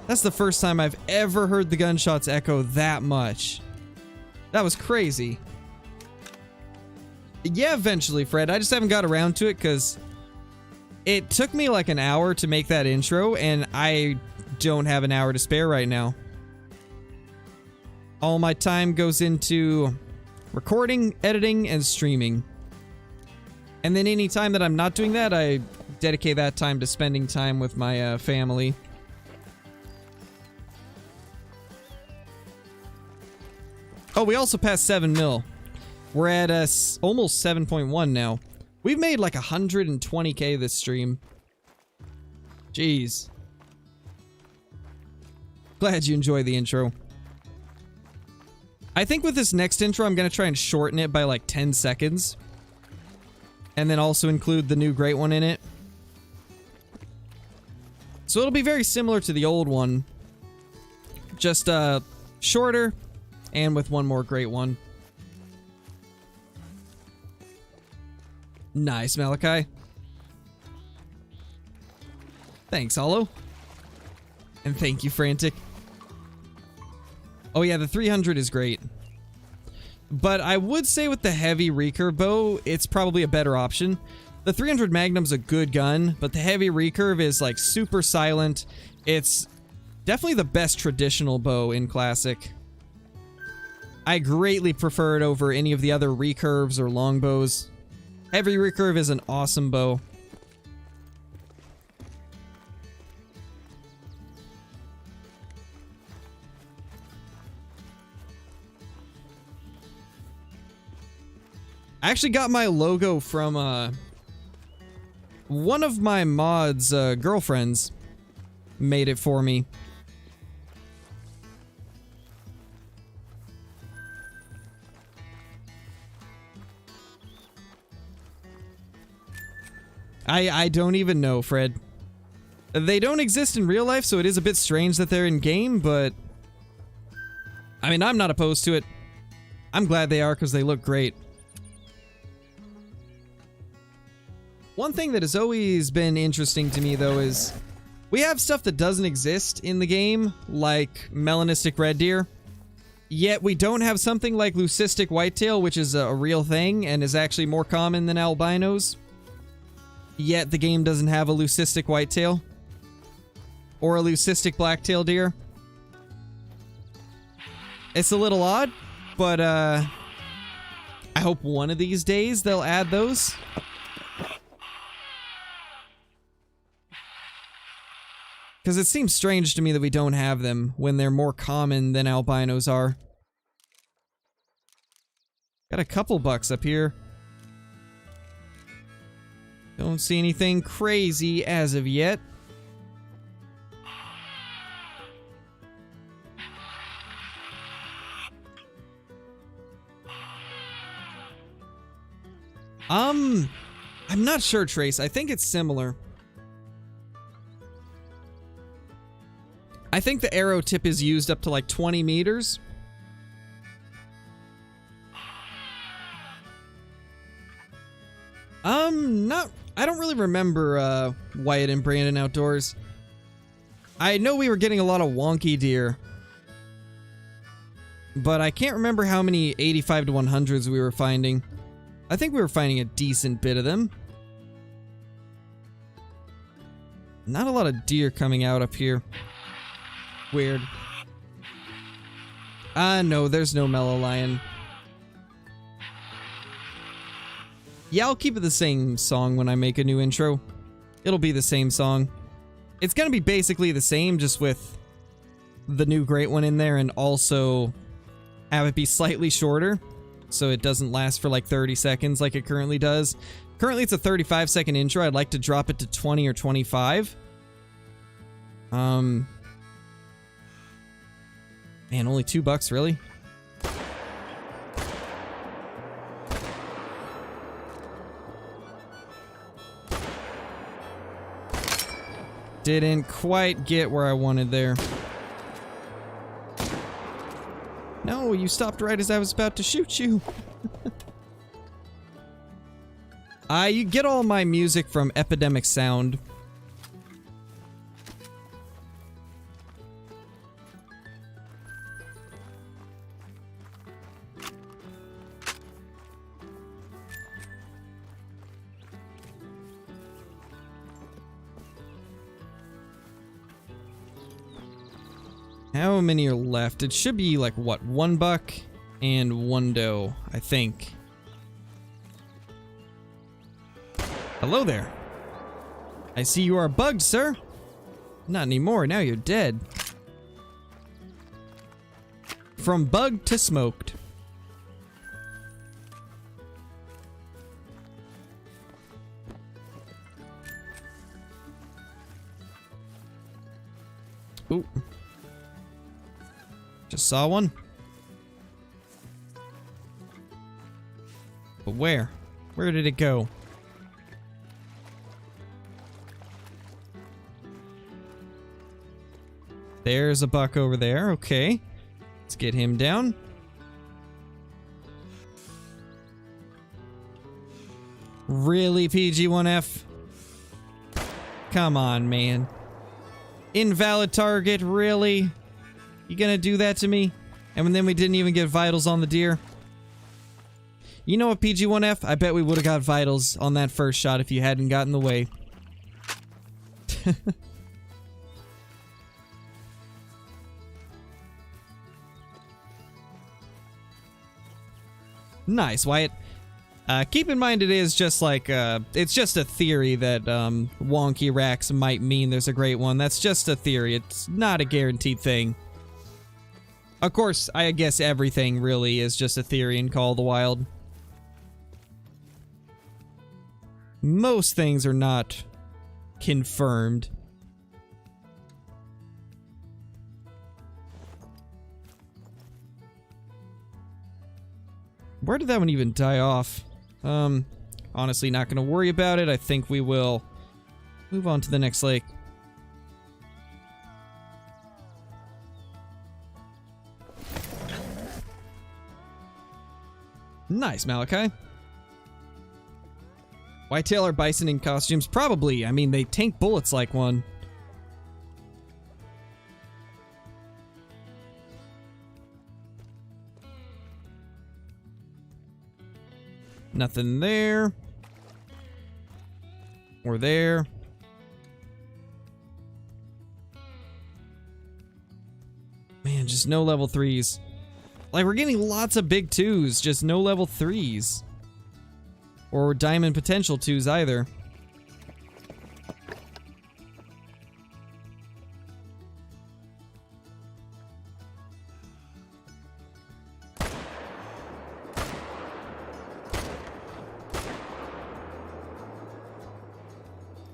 that's the first time I've ever heard the gunshots echo that much. That was crazy. Yeah, eventually, Fred. I just haven't got around to it because it took me like an hour to make that intro, and I don't have an hour to spare right now. All my time goes into recording, editing, and streaming. And then any time that I'm not doing that, I dedicate that time to spending time with my family. Oh, we also passed 7 mil. We're at almost 7.1 now. We've made like 120k this stream. Jeez. Glad you enjoyed the intro. I think with this next intro, I'm going to try and shorten it by like 10 seconds. And then also include the new great one in it. So it'll be very similar to the old one. Just shorter and with one more great one. Nice, Malachi. Thanks, Hollow. And thank you, Frantic. Oh yeah, the 300 is great. But I would say with the heavy recurve bow, it's probably a better option. The 300 Magnum's a good gun, but the heavy recurve is like super silent. It's definitely the best traditional bow in Classic. I greatly prefer it over any of the other recurves or longbows. Heavy recurve is an awesome bow. I actually got my logo from one of my mod's girlfriends made it for me. I don't even know, Fred. They don't exist in real life, so it is a bit strange that they're in game, but I mean, I'm not opposed to it. I'm glad they are because they look great. One thing that has always been interesting to me, though, is we have stuff that doesn't exist in the game, like melanistic red deer, yet we don't have something like leucistic whitetail, which is a real thing and is actually more common than albinos. Yet the game doesn't have a leucistic whitetail or a leucistic blacktail deer. It's a little odd, but I hope one of these days they'll add those. Because it seems strange to me that we don't have them when they're more common than albinos are. Got a couple bucks up here. Don't see anything crazy as of yet. I'm not sure, Trace. I think it's similar. I think the arrow tip is used up to like 20 meters. I don't really remember Wyatt and Brandon Outdoors. I know we were getting a lot of wonky deer, but I can't remember how many 85 to 100s we were finding. I think we were finding a decent bit of them. Not a lot of deer coming out up here. Weird. No, there's no mellow lion. Yeah, I'll keep it the same song when I make a new intro. It'll be the same song. It's gonna be basically the same, just with the new great one in there, and also have it be slightly shorter, so it doesn't last for like 30 seconds like it currently does. Currently it's a 35-second intro. I'd like to drop it to 20 or 25. Man, only $2, really? Didn't quite get where I wanted there. No, you stopped right as I was about to shoot you. You get all my music from Epidemic Sound. How many are left? It should be like, what, 1 buck and 1 doe, I think. Hello there. I see you are bugged, sir. Not anymore, now you're dead. From bugged to smoked. Ooh. Just saw one. But where? Where did it go? There's a buck over there. Okay. Let's get him down. Really, PG-1F? Come on, man. Invalid target, really? You gonna do that to me? And then we didn't even get vitals on the deer? You know what, PG-1F? I bet we would have got vitals on that first shot if you hadn't gotten in the way. Nice, Wyatt. Keep in mind it is just like, it's just a theory that, wonky racks might mean there's a great one. That's just a theory. It's not a guaranteed thing. Of course, I guess everything really is just a theory in Call of the Wild. Most things are not confirmed. Where did that one even die off? Honestly, not gonna worry about it. I think we will move on to the next lake. Nice, Malachi. Whitetail or bison in costumes? Probably. I mean, they tank bullets like one. Nothing there. Or there. Man, just no level 3s. Like, we're getting lots of big 2s, just no level 3s. Or diamond potential 2s either.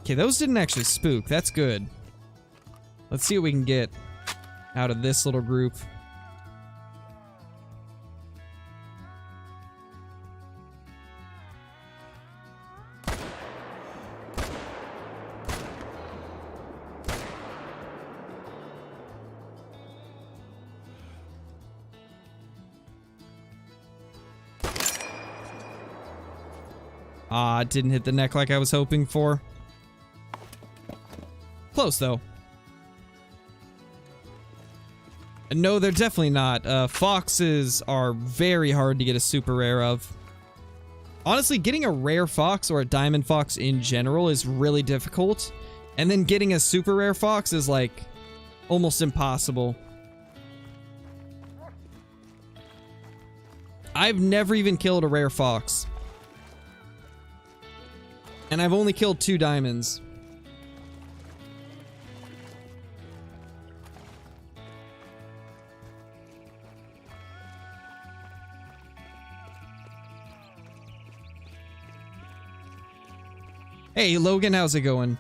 Okay, those didn't actually spook. That's good. Let's see what we can get out of this little group. Ah, it didn't hit the neck like I was hoping for. Close, though. No, they're definitely not. Foxes are very hard to get a super rare of. Honestly, getting a rare fox or a diamond fox in general is really difficult. And then getting a super rare fox is, like, almost impossible. I've never even killed a rare fox. And I've only killed 2 diamonds. Hey, Logan, how's it going?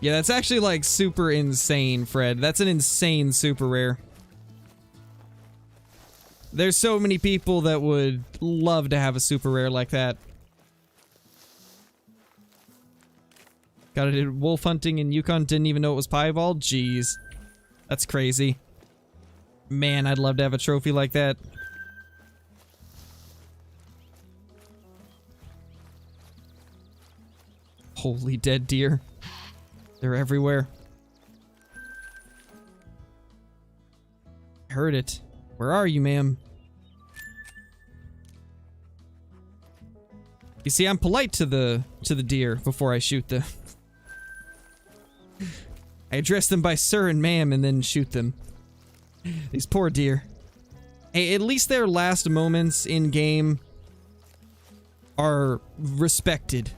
Yeah, that's actually, like, super insane, Fred. That's an insane super rare. There's so many people that would love to have a super rare like that. Got it at wolf hunting in Yukon, didn't even know it was piebald? Jeez. That's crazy. Man, I'd love to have a trophy like that. Holy dead deer. They're everywhere. I heard it. Where are you, ma'am? You see, I'm polite to the deer before I shoot them. I address them by sir and ma'am and then shoot them. These poor deer. Hey, at least their last moments in game are respected.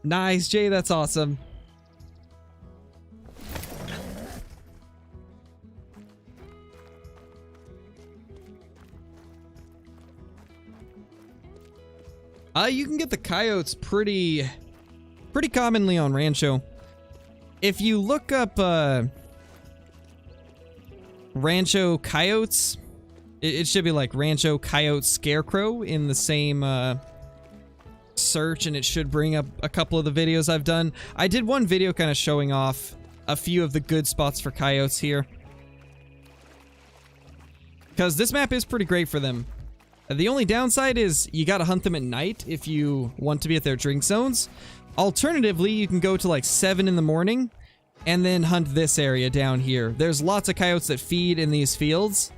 Nice, Jay, that's awesome. You can get the coyotes pretty commonly on Rancho. If you look up Rancho Coyotes, it should be like Rancho Coyote Scarecrow in the same search, and it should bring up a couple of the videos I've done. I did one video kind of showing off a few of the good spots for coyotes here, because this map is pretty great for them. The only downside is you gotta hunt them at night if you want to be at their drink zones. Alternatively, you can go to like 7 in the morning and then hunt this area down here. There's lots of coyotes that feed in these fields,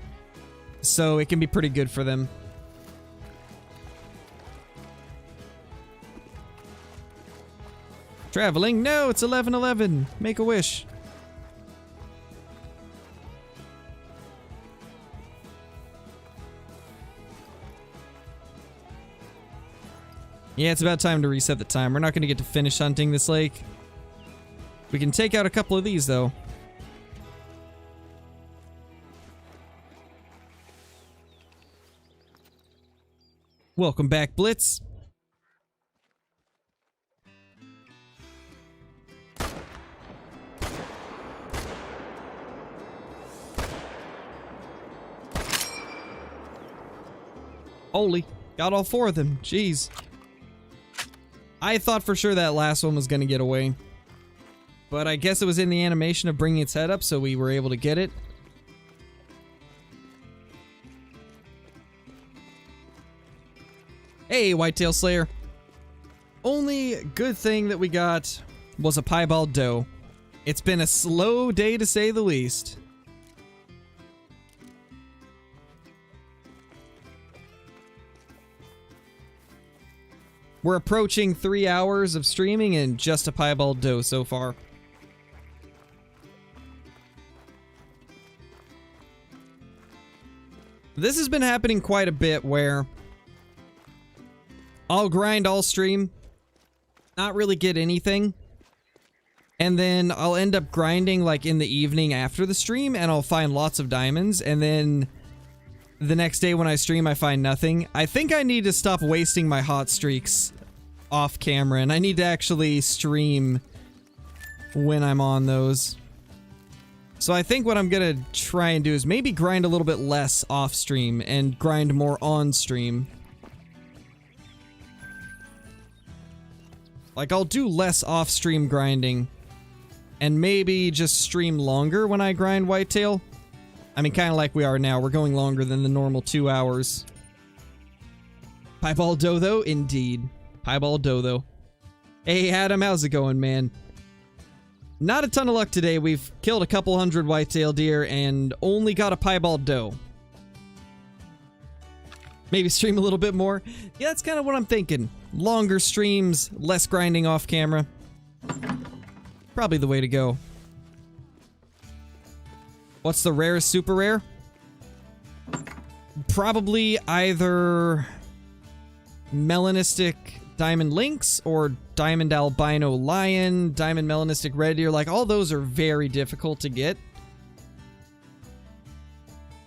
so it can be pretty good for them. Traveling? No, it's 11:11. Make a wish. Yeah, it's about time to reset the time. We're not going to get to finish hunting this lake. We can take out a couple of these, though. Welcome back, Blitz. Holy, got all 4 of them. Jeez. I thought for sure that last one was going to get away. But I guess it was in the animation of bringing its head up, so we were able to get it. Hey, Whitetail Slayer. Only good thing that we got was a piebald doe. It's been a slow day to say the least. We're approaching 3 hours of streaming and just a piebald doe so far. This has been happening quite a bit where I'll grind all stream, not really get anything, and then I'll end up grinding like in the evening after the stream and I'll find lots of diamonds, and then the next day when I stream I find nothing. I think I need to stop wasting my hot streaks off camera, and I need to actually stream when I'm on those. So I think what I'm gonna try and do is maybe grind a little bit less off stream and grind more on stream. Like, I'll do less off stream grinding and maybe just stream longer when I grind Whitetail. I mean, kind of like we are now. We're going longer than the normal 2 hours. Piebald doe, though? Indeed. Piebald doe, though. Hey, Adam, how's it going, man? Not a ton of luck today. We've killed a couple hundred whitetail deer and only got a piebald doe. Maybe stream a little bit more. Yeah, that's kind of what I'm thinking. Longer streams, less grinding off camera. Probably the way to go. What's the rarest super rare? Probably either melanistic diamond lynx or diamond albino lion, diamond melanistic red deer. Like, all those are very difficult to get.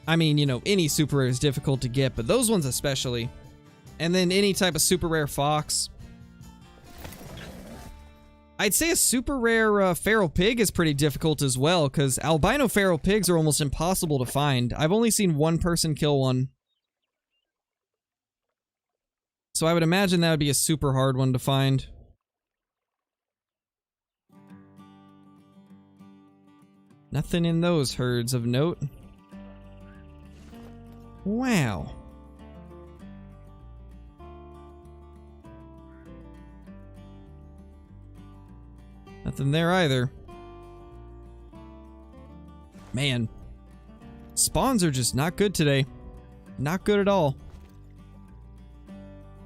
I mean, you know, any super rare is difficult to get, but those ones especially. And then any type of super rare fox. I'd say a super rare feral pig is pretty difficult as well, because albino feral pigs are almost impossible to find. I've only seen one person kill one. So I would imagine that would be a super hard one to find. Nothing in those herds of note. Wow. Nothing there either. Man. Spawns are just not good today. Not good at all.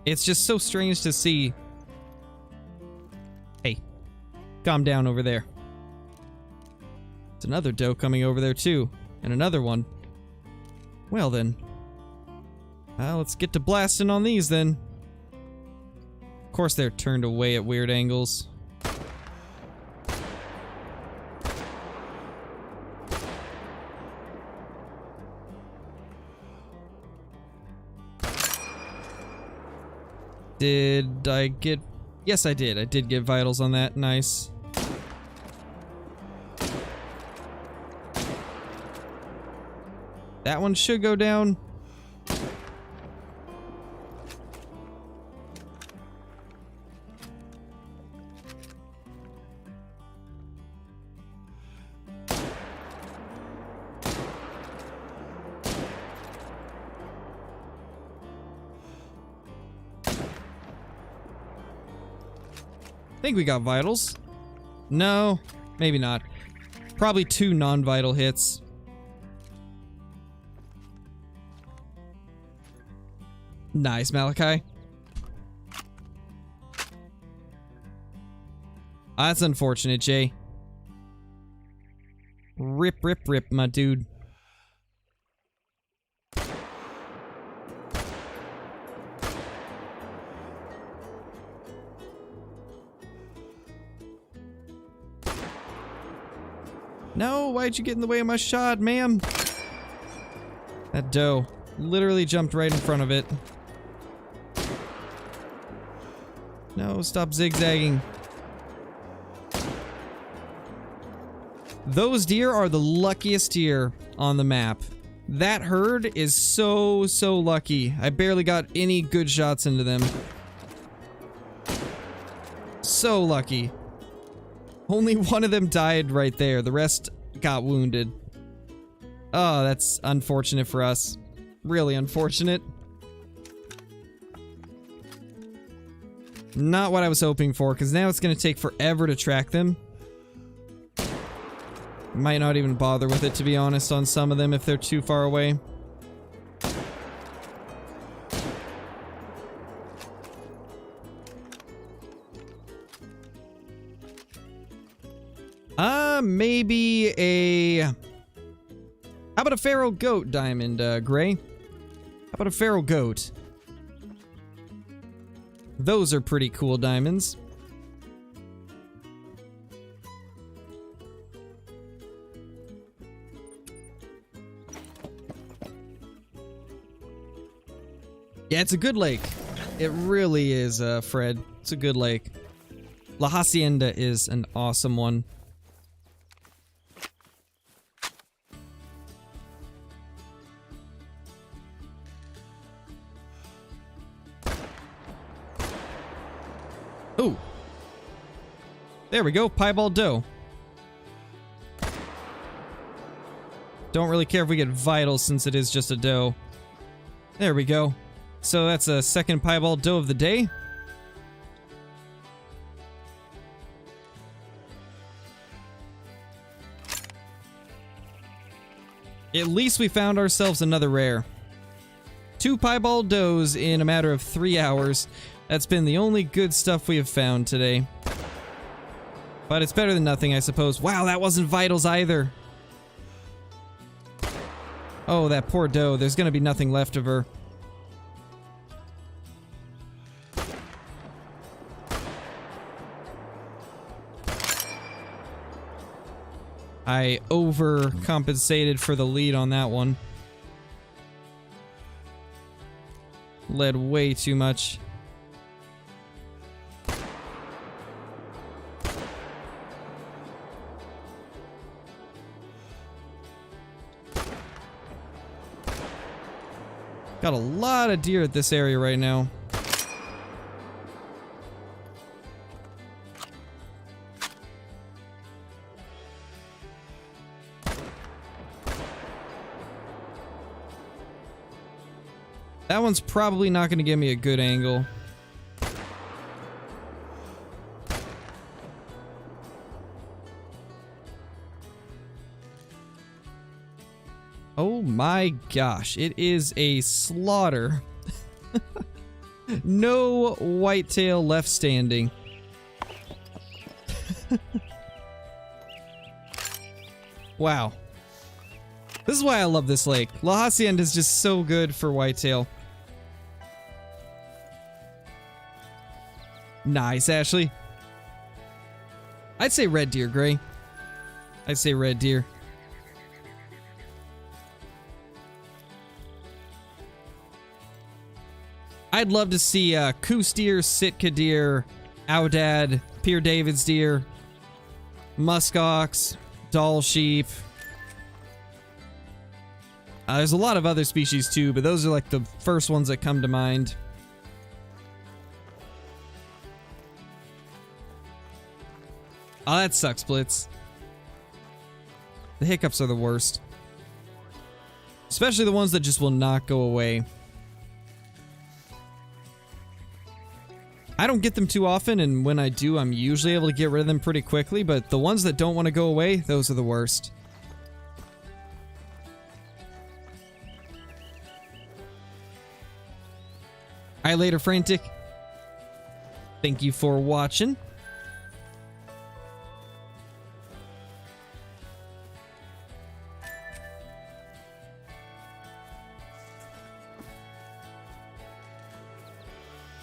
It's just so strange to see. Hey. Calm down over there. It's another doe coming over there too. And another one. Well then. Let's get to blasting on these then. Of course they're turned away at weird angles. Did I get... Yes, I did. I did get vitals on that. Nice. That one should go down. I think we got vitals. No, maybe not. Probably 2 non-vital hits. Nice, Malachi. That's unfortunate, Jay. Rip, rip, rip, my dude. No, why'd you get in the way of my shot, ma'am? That doe literally jumped right in front of it. No, stop zigzagging. Those deer are the luckiest deer on the map. That herd is so lucky. I barely got any good shots into them. So lucky. Only one of them died right there. The rest got wounded. Oh, that's unfortunate for us. Really unfortunate. Not what I was hoping for, because now it's going to take forever to track them. Might not even bother with it, to be honest, on some of them if they're too far away. Maybe a... How about a feral goat, Diamond, Gray? How about a feral goat? Those are pretty cool diamonds. Yeah, it's a good lake. It really is, Fred. It's a good lake. La Hacienda is an awesome one. Ooh. There we go, piebald doe. Don't really care if we get vitals since it is just a doe. There we go. So that's a second piebald doe of the day. At least we found ourselves another rare. 2 piebald does in a matter of 3 hours. That's been the only good stuff we have found today. But it's better than nothing, I suppose. Wow, that wasn't vitals either. Oh, that poor doe. There's gonna be nothing left of her. I overcompensated for the lead on that one. Led way too much. Got a lot of deer at this area right now. That one's probably not going to give me a good angle. Oh my gosh, it is a slaughter. No whitetail left standing. Wow. This is why I love this lake. La Hacienda is just so good for whitetail. Nice, Ashley. I'd say red deer, Gray. I'd say red deer. I'd love to see Coos deer, Sitka deer, Aoudad, Pierre David's deer, muskox, Dall sheep. There's a lot of other species too, but those are like the first ones that come to mind. Oh, that sucks, Blitz. The hiccups are the worst. Especially the ones that just will not go away. I don't get them too often, and when I do, I'm usually able to get rid of them pretty quickly, but the ones that don't want to go away, those are the worst. Alright, later, Frantic. Thank you for watching.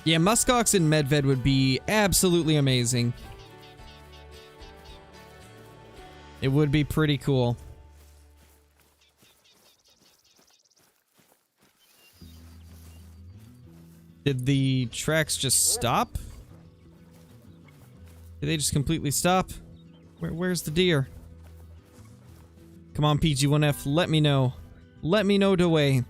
Yeah, muskox and Medved would be absolutely amazing. It would be pretty cool. Did the tracks just stop? Did they just completely stop? Where's the deer? Come on, PG1F, let me know. Let me know the way.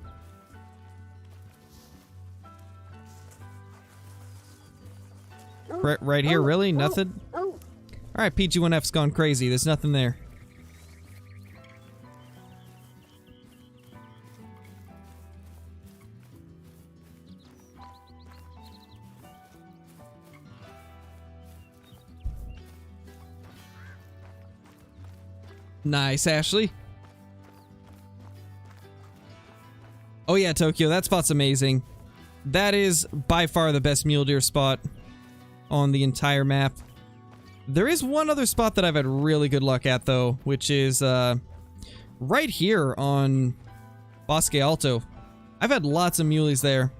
Right here, really? Nothing? Alright, PG1F's gone crazy. There's nothing there. Nice, Ashley. Oh yeah, Tokyo, that spot's amazing. That is by far the best mule deer spot on the entire map. There is one other spot that I've had really good luck at though, which is right here on Bosque Alto. I've had lots of muleys there.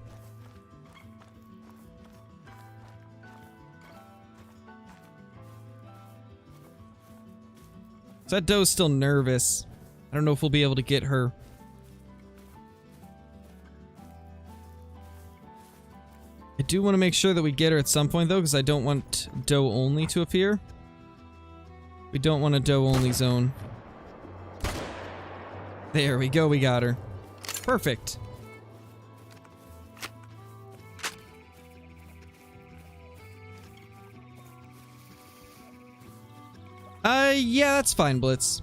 So that doe's still nervous. I don't know if we'll be able to get her. I do want to make sure that we get her at some point though, because I don't want doe only to appear. We don't want a doe only zone. There we go, we got her. Perfect. Yeah, that's fine, Blitz.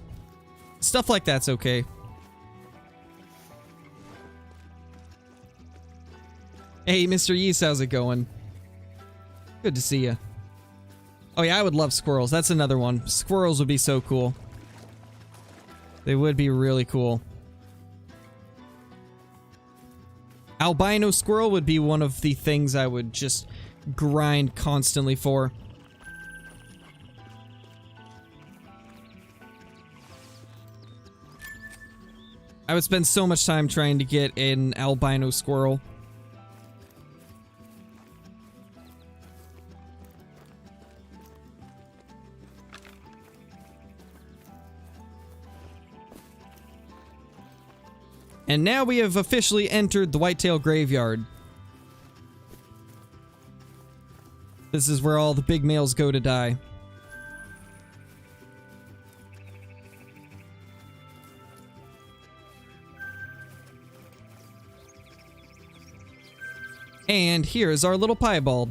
Stuff like that's okay. Hey, Mr. Yeast, how's it going? Good to see you. Oh yeah, I would love squirrels. That's another one. Squirrels would be so cool. They would be really cool. Albino squirrel would be one of the things I would just grind constantly for. I would spend so much time trying to get an albino squirrel. And now we have officially entered the Whitetail Graveyard. This is where all the big males go to die. And here is our little piebald.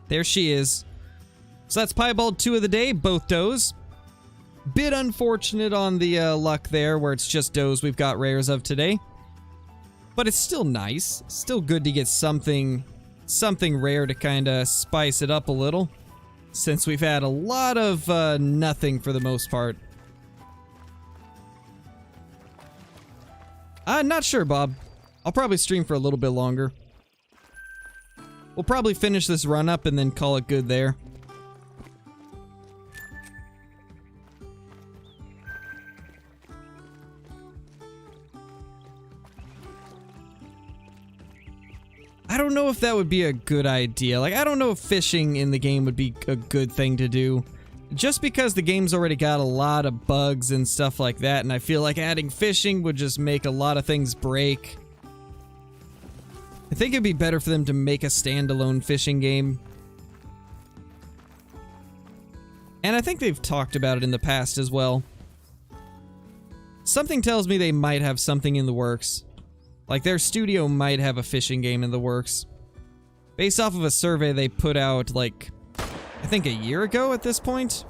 There she is. So that's piebald 2 of the day, both does. Bit unfortunate on the luck there, where it's just does we've got rares of today. But it's still nice. Still good to get something rare to kind of spice it up a little. Since we've had a lot of nothing for the most part. Not sure, Bob. I'll probably stream for a little bit longer. We'll probably finish this run up and then call it good there. I don't know if that would be a good idea. Like, I don't know if fishing in the game would be a good thing to do. just because the game's already got a lot of bugs and stuff like that, and I feel like adding fishing would just make a lot of things break. I think it'd be better for them to make a standalone fishing game. And I think they've talked about it in the past as well. Something tells me they might have something in the works. Like, their studio might have a fishing game in the works. Based off of a survey they put out, like, I think a year ago at this point.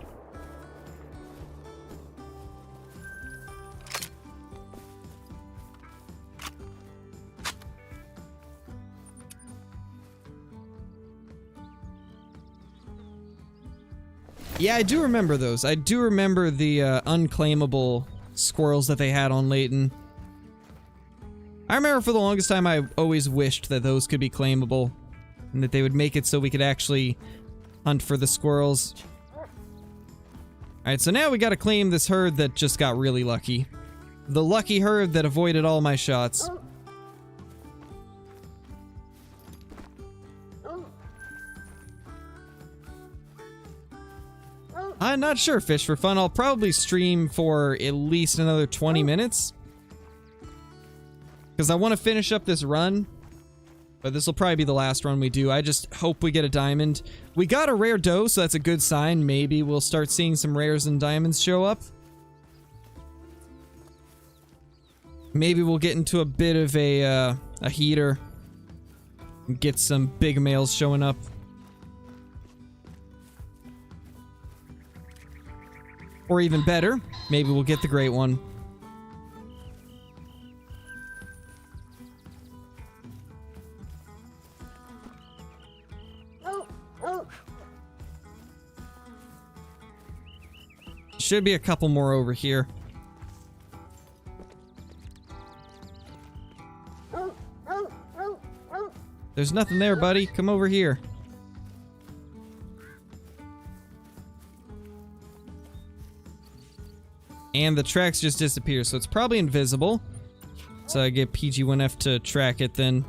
Yeah, I do remember those. I do remember the unclaimable squirrels that they had on Layton. I remember for the longest time I always wished that those could be claimable, and that they would make it so we could actually hunt for the squirrels. Alright, so now we gotta claim this herd that just got really lucky. The lucky herd that avoided all my shots. I'm not sure, Fish for Fun. I'll probably stream for at least another 20 minutes. Because I want to finish up this run. But this will probably be the last run we do. I just hope we get a diamond. We got a rare doe, so that's a good sign. Maybe we'll start seeing some rares and diamonds show up. Maybe we'll get into a bit of a heater. And get some big males showing up. Or even better, maybe we'll get the great one. Should be a couple more over here. There's nothing there, buddy. Come over here. And the tracks just disappear, so it's probably invisible. So I get PG1F to track it then.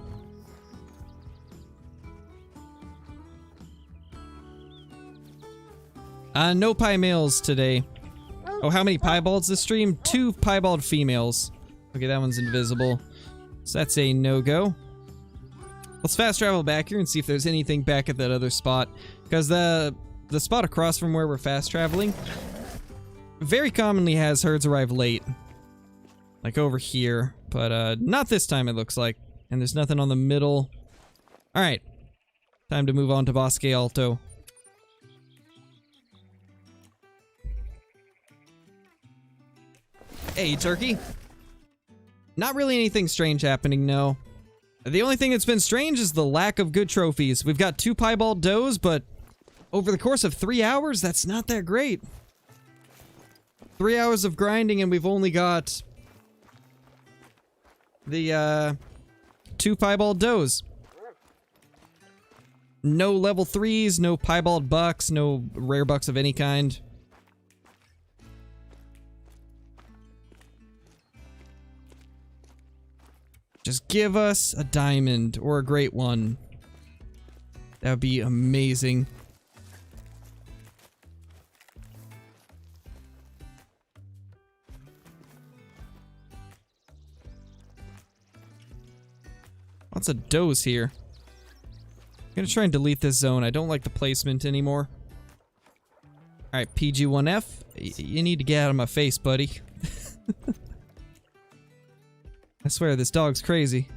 No pie males today. Oh, how many piebalds this stream? 2 piebald females. Okay, that one's invisible. So that's a no-go. Let's fast travel back here and see if there's anything back at that other spot. Because the spot across from where we're fast traveling very commonly has herds arrive late. Like over here. But not this time it looks like. And there's nothing on the middle. Alright. Time to move on to Bosque Alto. Hey, turkey. Not really anything strange happening, no. The only thing that's been strange is the lack of good trophies. We've got 2 piebald does, but over the course of 3 hours, that's not that great. 3 hours of grinding and we've only got the 2 piebald does. No level 3s, no piebald bucks, no rare bucks of any kind. Just give us a diamond or a great one. That would be amazing. Lots of does here. I'm gonna try and delete this zone. I don't like the placement anymore. Alright, PG1F. You need to get out of my face, buddy. I swear, this dog's crazy.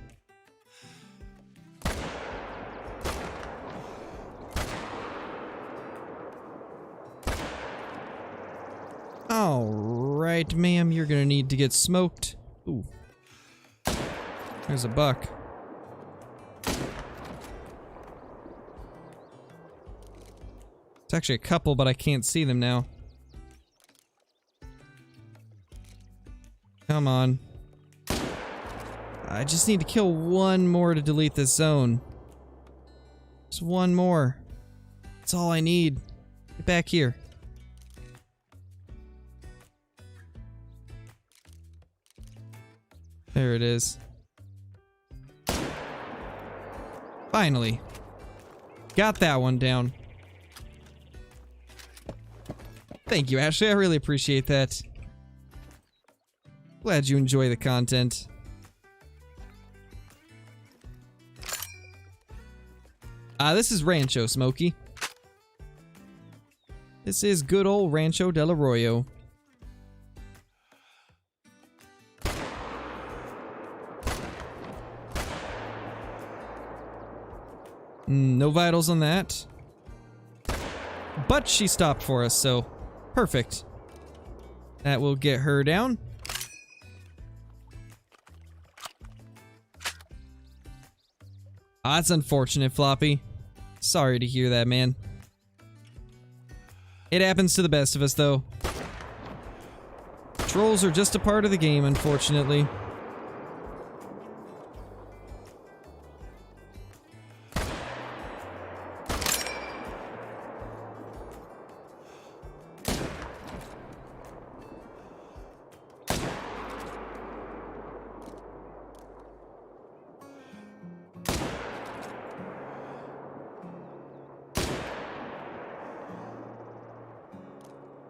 Alright, ma'am, you're gonna need to get smoked. Ooh. There's a buck. It's actually a couple, but I can't see them now. Come on. I just need to kill one more to delete this zone. Just one more. That's all I need. Get back here. There it is. Finally. Got that one down. Thank you, Ashley. I really appreciate that. Glad you enjoy the content. This is Rancho, Smokey. This is good old Rancho Del Arroyo. No vitals on that. But she stopped for us, so perfect. That will get her down. That's unfortunate, Floppy. Sorry to hear that, man. It happens to the best of us, though. Trolls are just a part of the game, unfortunately.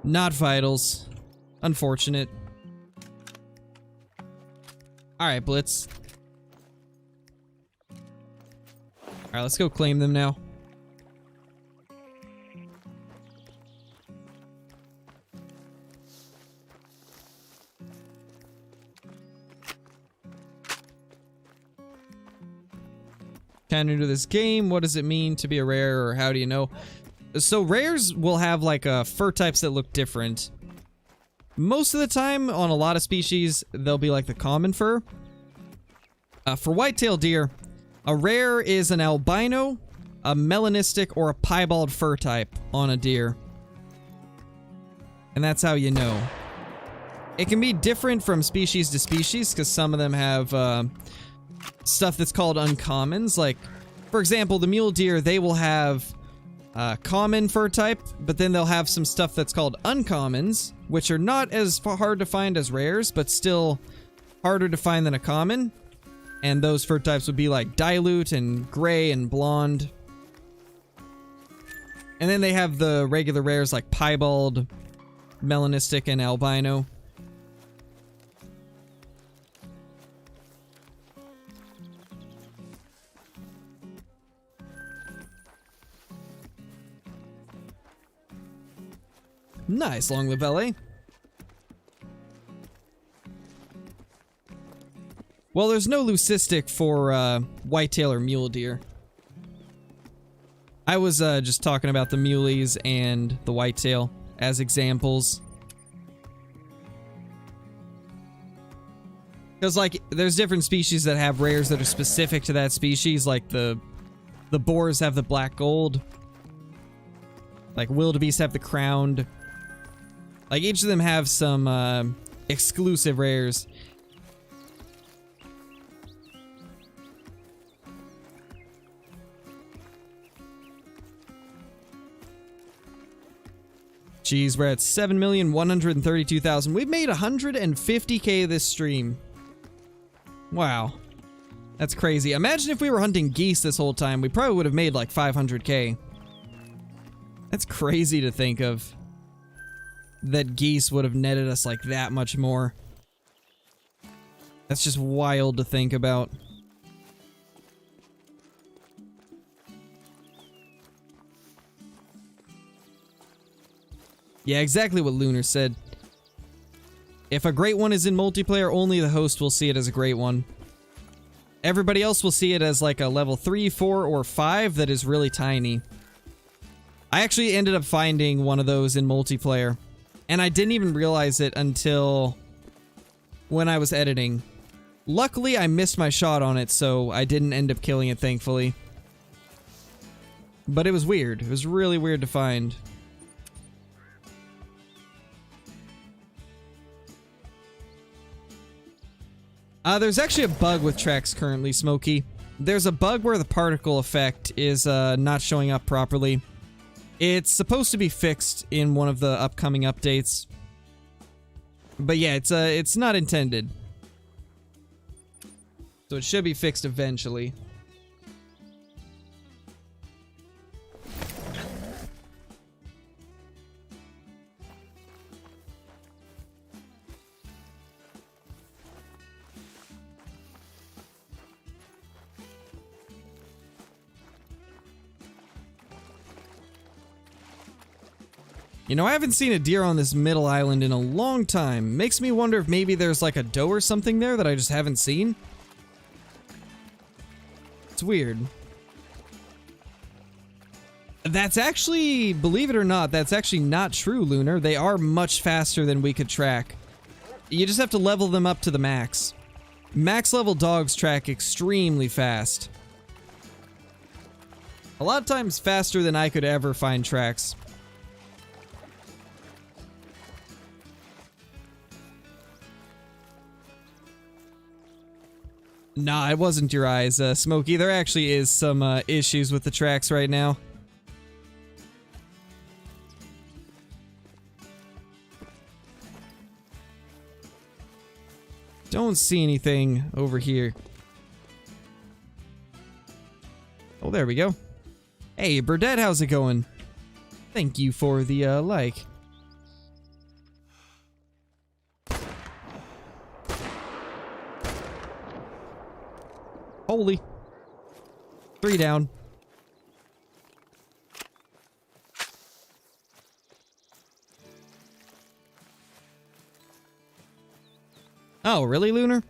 Not vitals. Unfortunate. Alright, Blitz. Alright, let's go claim them now. Kind of into this game. What does it mean to be a rare, or how do you know? So rares will have like fur types that look different. Most of the time, on a lot of species, they'll be like the common fur. For whitetail deer, a rare is an albino, a melanistic, or a piebald fur type on a deer. And that's how you know. It can be different from species to species, because some of them have stuff that's called uncommons. Like, for example, the mule deer, they will have common fur type, but then they'll have some stuff that's called uncommons, which are not as hard to find as rares, but still harder to find than a common. And those fur types would be like dilute and gray and blonde. And then they have the regular rares like piebald, melanistic, and albino. Nice, long live LA. Well, there's no leucistic for whitetail or mule deer. I was just talking about the muleys and the whitetail as examples. Because, like, there's different species that have rares that are specific to that species, like the boars have the black gold. Like, wildebeest have the crowned. Like, each of them have some exclusive rares. Jeez, we're at 7,132,000. We've made 150K this stream. Wow. That's crazy. Imagine if we were hunting geese this whole time. We probably would have made like 500K. That's crazy to think of. That geese would have netted us like that much more. That's just wild to think about. Yeah, exactly what Lunar said. If a great one is in multiplayer, only the host will see it as a great one. Everybody else will see it as like a level 3, 4, or 5 that is really tiny. I actually ended up finding one of those in multiplayer. And I didn't even realize it until when I was editing. Luckily, I missed my shot on it, so I didn't end up killing it, thankfully. But it was weird. It was really weird to find. There's actually a bug with tracks currently, Smokey. There's a bug where the particle effect is not showing up properly. It's supposed to be fixed in one of the upcoming updates. But yeah, it's not intended. So it should be fixed eventually. You know, I haven't seen a deer on this middle island in a long time. Makes me wonder if maybe there's like a doe or something there that I just haven't seen. It's weird. That's actually, believe it or not, that's actually not true, Lunar. They are much faster than we could track. You just have to level them up to the max. Max level dogs track extremely fast. A lot of times faster than I could ever find tracks. Nah, it wasn't your eyes, Smokey. There actually is some issues with the tracks right now. Don't see anything over here. Oh, there we go. Hey, Burdette, how's it going? Thank you for the, like. Holy. 3 down. Oh, really, Lunar?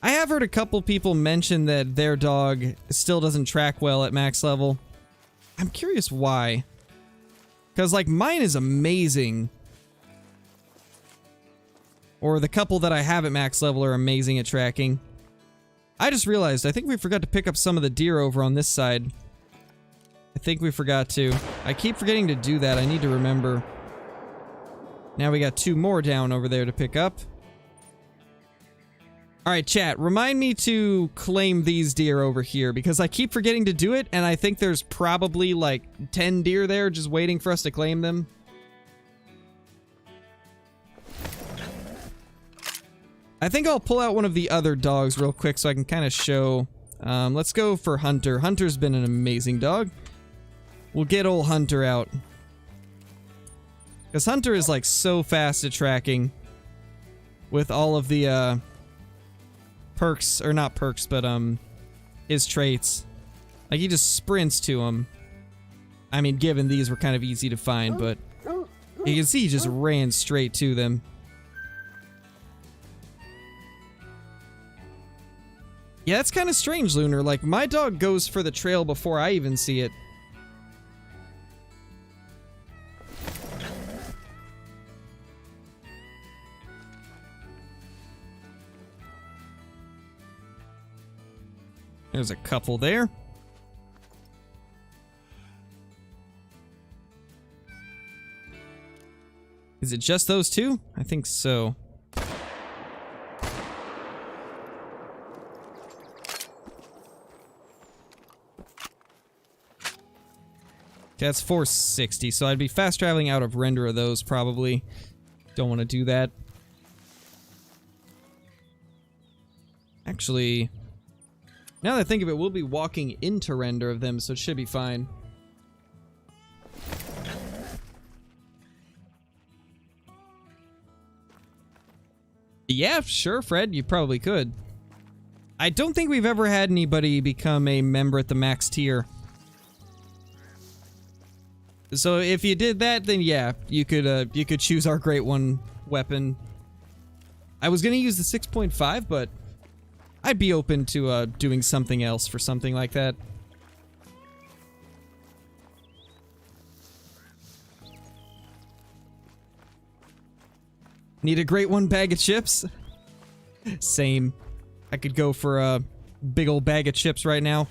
I have heard a couple people mention that their dog still doesn't track well at max level. I'm curious why. Because, like, mine is amazing. Or the couple that I have at max level are amazing at tracking. I just realized, I think we forgot to pick up some of the deer over on this side. I think we forgot to. I keep forgetting to do that. I need to remember. Now we got 2 more down over there to pick up. Alright, chat, remind me to claim these deer over here, because I keep forgetting to do it, and I think there's probably, like, 10 deer there just waiting for us to claim them. I think I'll pull out one of the other dogs real quick so I can kind of show. Let's go for Hunter. Hunter's been an amazing dog. We'll get old Hunter out. Because Hunter is, like, so fast at tracking. With all of the, perks, or not perks, but, his traits. Like, he just sprints to them. I mean, given these were kind of easy to find, but you can see he just ran straight to them. Yeah, that's kind of strange, Lunar. Like, my dog goes for the trail before I even see it. There's a couple there. Is it just those 2? I think so. That's 460, so I'd be fast traveling out of render of those, probably. Don't want to do that. Actually, now that I think of it, we'll be walking into render of them, so it should be fine. Yeah, sure, Fred, you probably could. I don't think we've ever had anybody become a member at the max tier. So if you did that, then yeah, you could choose our Great One weapon. I was gonna use the 6.5, but I'd be open to doing something else for something like that. Need a Great One bag of chips? Same. I could go for a big old bag of chips right now.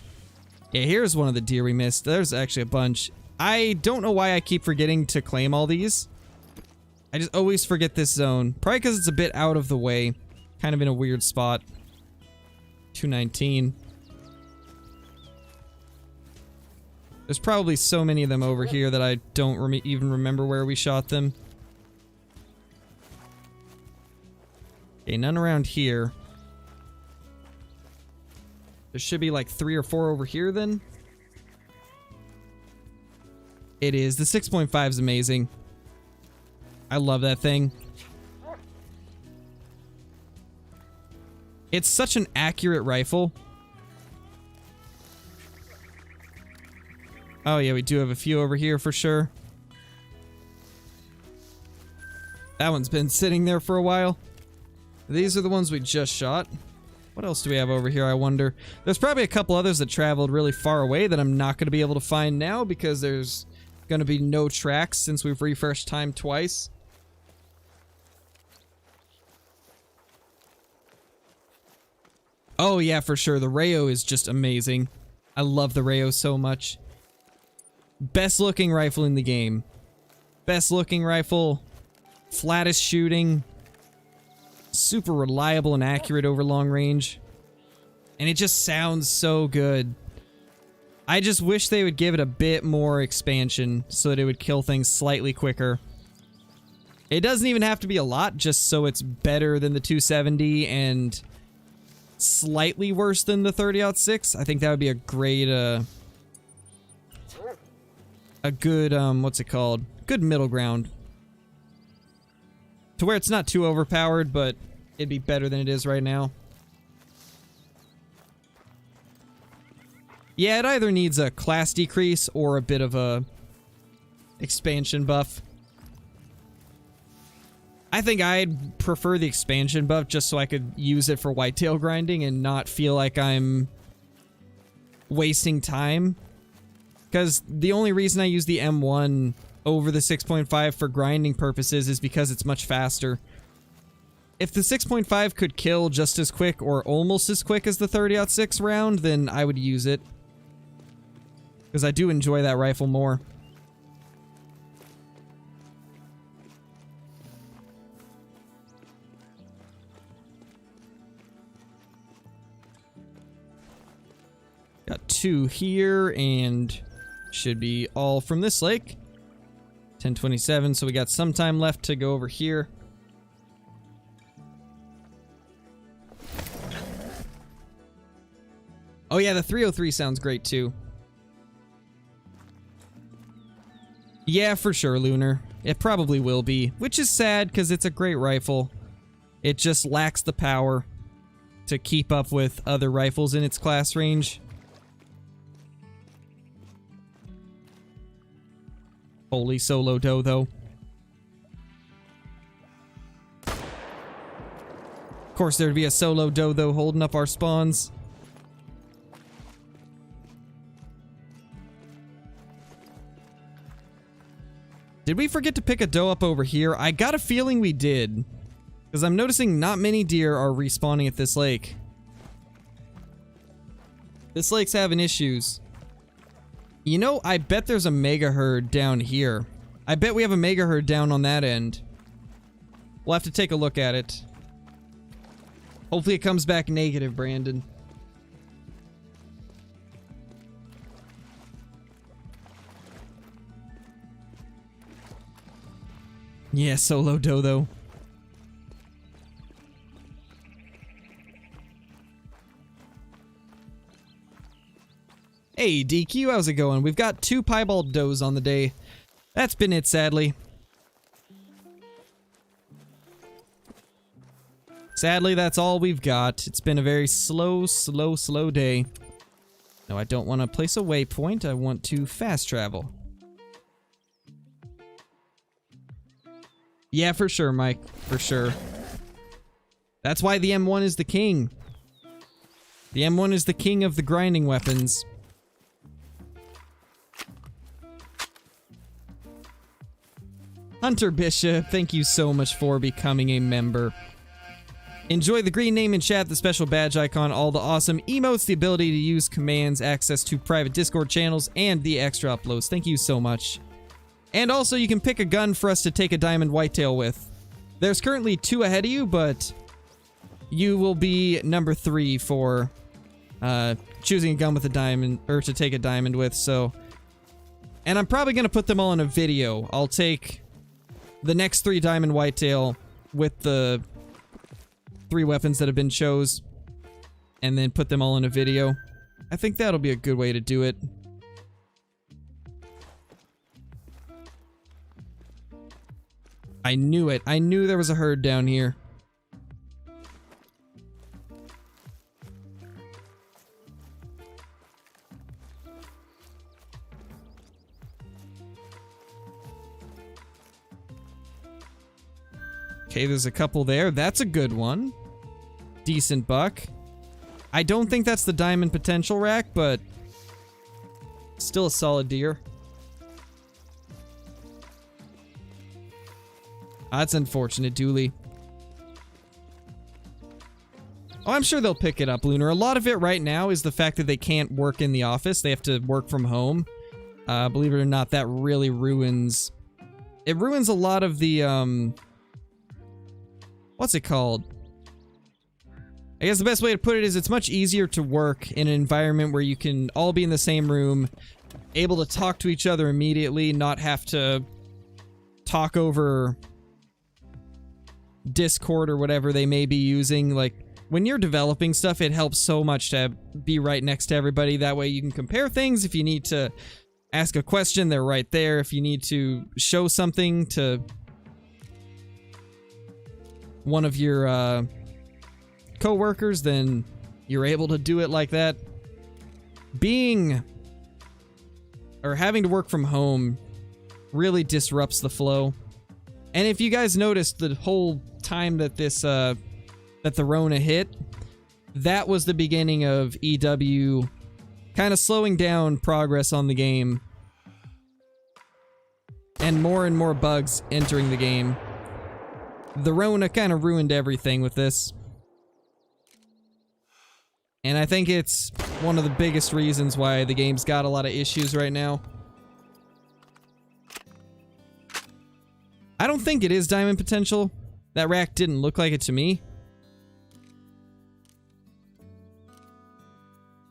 Yeah, here's one of the deer we missed. There's actually a bunch. I don't know why I keep forgetting to claim all these. I just always forget this zone. Probably because it's a bit out of the way. Kind of in a weird spot. 219. There's probably so many of them over here that I don't even remember where we shot them. Okay, none around here. There should be like 3 or 4 over here then. It is. The 6.5 is amazing. I love that thing. It's such an accurate rifle. Oh yeah, we do have a few over here for sure. That one's been sitting there for a while. These are the ones we just shot. What else do we have over here, I wonder? There's probably a couple others that traveled really far away that I'm not going to be able to find now because there's going to be no tracks since we've refreshed time twice. Oh yeah, for sure. The Rayo is just amazing. I love the Rayo so much. Best looking rifle in the game. Best looking rifle. Flattest shooting. Super reliable and accurate over long range. And it just sounds so good. I just wish they would give it a bit more expansion so that it would kill things slightly quicker. It doesn't even have to be a lot, just so it's better than the 270 and slightly worse than the 30-06. I think that would be a great, a good, what's it called? Good middle ground. To where it's not too overpowered, but it'd be better than it is right now. Yeah, it either needs a class decrease or a bit of a expansion buff. I think I'd prefer the expansion buff just so I could use it for whitetail grinding and not feel like I'm wasting time. Because the only reason I use the M1 over the 6.5 for grinding purposes is because it's much faster. If the 6.5 could kill just as quick or almost as quick as the 30-06 round, then I would use it. Because I do enjoy that rifle more. Got 2 here, and should be all from this lake. 10:27, so we got some time left to go over here. Oh yeah, the 303 sounds great too. Yeah, for sure, Lunar. It probably will be, which is sad because it's a great rifle. It just lacks the power to keep up with other rifles in its class range. Holy solo doe, though. Of course, there'd be a solo doe, though, holding up our spawns. Did we forget to pick a doe up over here? I got a feeling we did. Because I'm noticing not many deer are respawning at this lake. This lake's having issues. You know, I bet there's a mega herd down here. I bet we have a mega herd down on that end. We'll have to take a look at it. Hopefully it comes back negative, Brandon. Yeah, solo doe, though. Hey, DQ, how's it going? We've got 2 piebald does on the day. That's been it, sadly. Sadly, that's all we've got. It's been a very slow day. No, I don't want to place a waypoint. I want to fast travel. Yeah, for sure, Mike. For sure. That's why the M1 is the king. The M1 is the king of the grinding weapons. Hunter Bishop, thank you so much for becoming a member. Enjoy the green name in chat, the special badge icon, all the awesome emotes, the ability to use commands, access to private Discord channels, and the extra uploads. Thank you so much. And also, you can pick a gun for us to take a diamond whitetail with. There's currently 2 ahead of you, but you will be number 3 for choosing a gun with a diamond, or to take a diamond with, so. And I'm probably going to put them all in a video. I'll take the next 3 diamond whitetail with the 3 weapons that have been chose, and then put them all in a video. I think that'll be a good way to do it. I knew it. I knew there was a herd down here. Okay, there's a couple there. That's a good one. Decent buck. I don't think that's the diamond potential rack, but still a solid deer. That's unfortunate, Dooley. Oh, I'm sure they'll pick it up, Lunar. A lot of it right now is the fact that they can't work in the office. They have to work from home. Believe it or not, that really ruins... It ruins a lot of the, what's it called? I guess the best way to put it is it's much easier to work in an environment where you can all be in the same room, able to talk to each other immediately, not have to talk over Discord or whatever they may be using. Like, when you're developing stuff, it helps so much to be right next to everybody. That way you can compare things. If you need to ask a question, they're right there. If you need to show something to one of your co-workers, then you're able to do it like that. Being or having to work from home really disrupts the flow. And if you guys noticed the whole time that this that the Rona hit, that was the beginning of EW kind of slowing down progress on the game and more bugs entering the game. The Rona kind of ruined everything with this. And I think it's one of the biggest reasons why the game's got a lot of issues right now. I don't think it is diamond potential. That rack didn't look like it to me.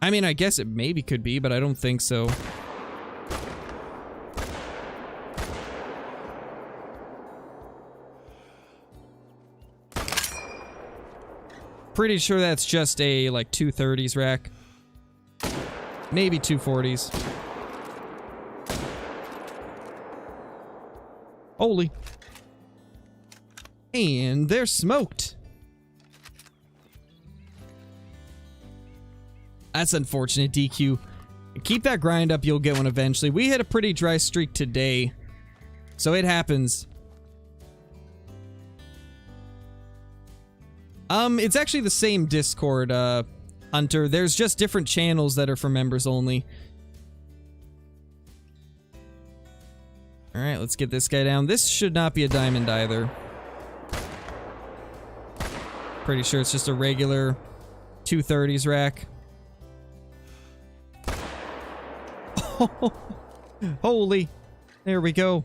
I mean, I guess it maybe could be, but I don't think so. Pretty sure that's just a, like, 230s rack. Maybe 240s. Holy. And they're smoked. That's unfortunate, DQ. Keep that grind up, you'll get one eventually. We hit a pretty dry streak today, so it happens. It's actually the same Discord, Hunter. There's just different channels that are for members only. Alright, let's get this guy down. This should not be a diamond either. Pretty sure it's just a regular 230s rack. Holy. There we go.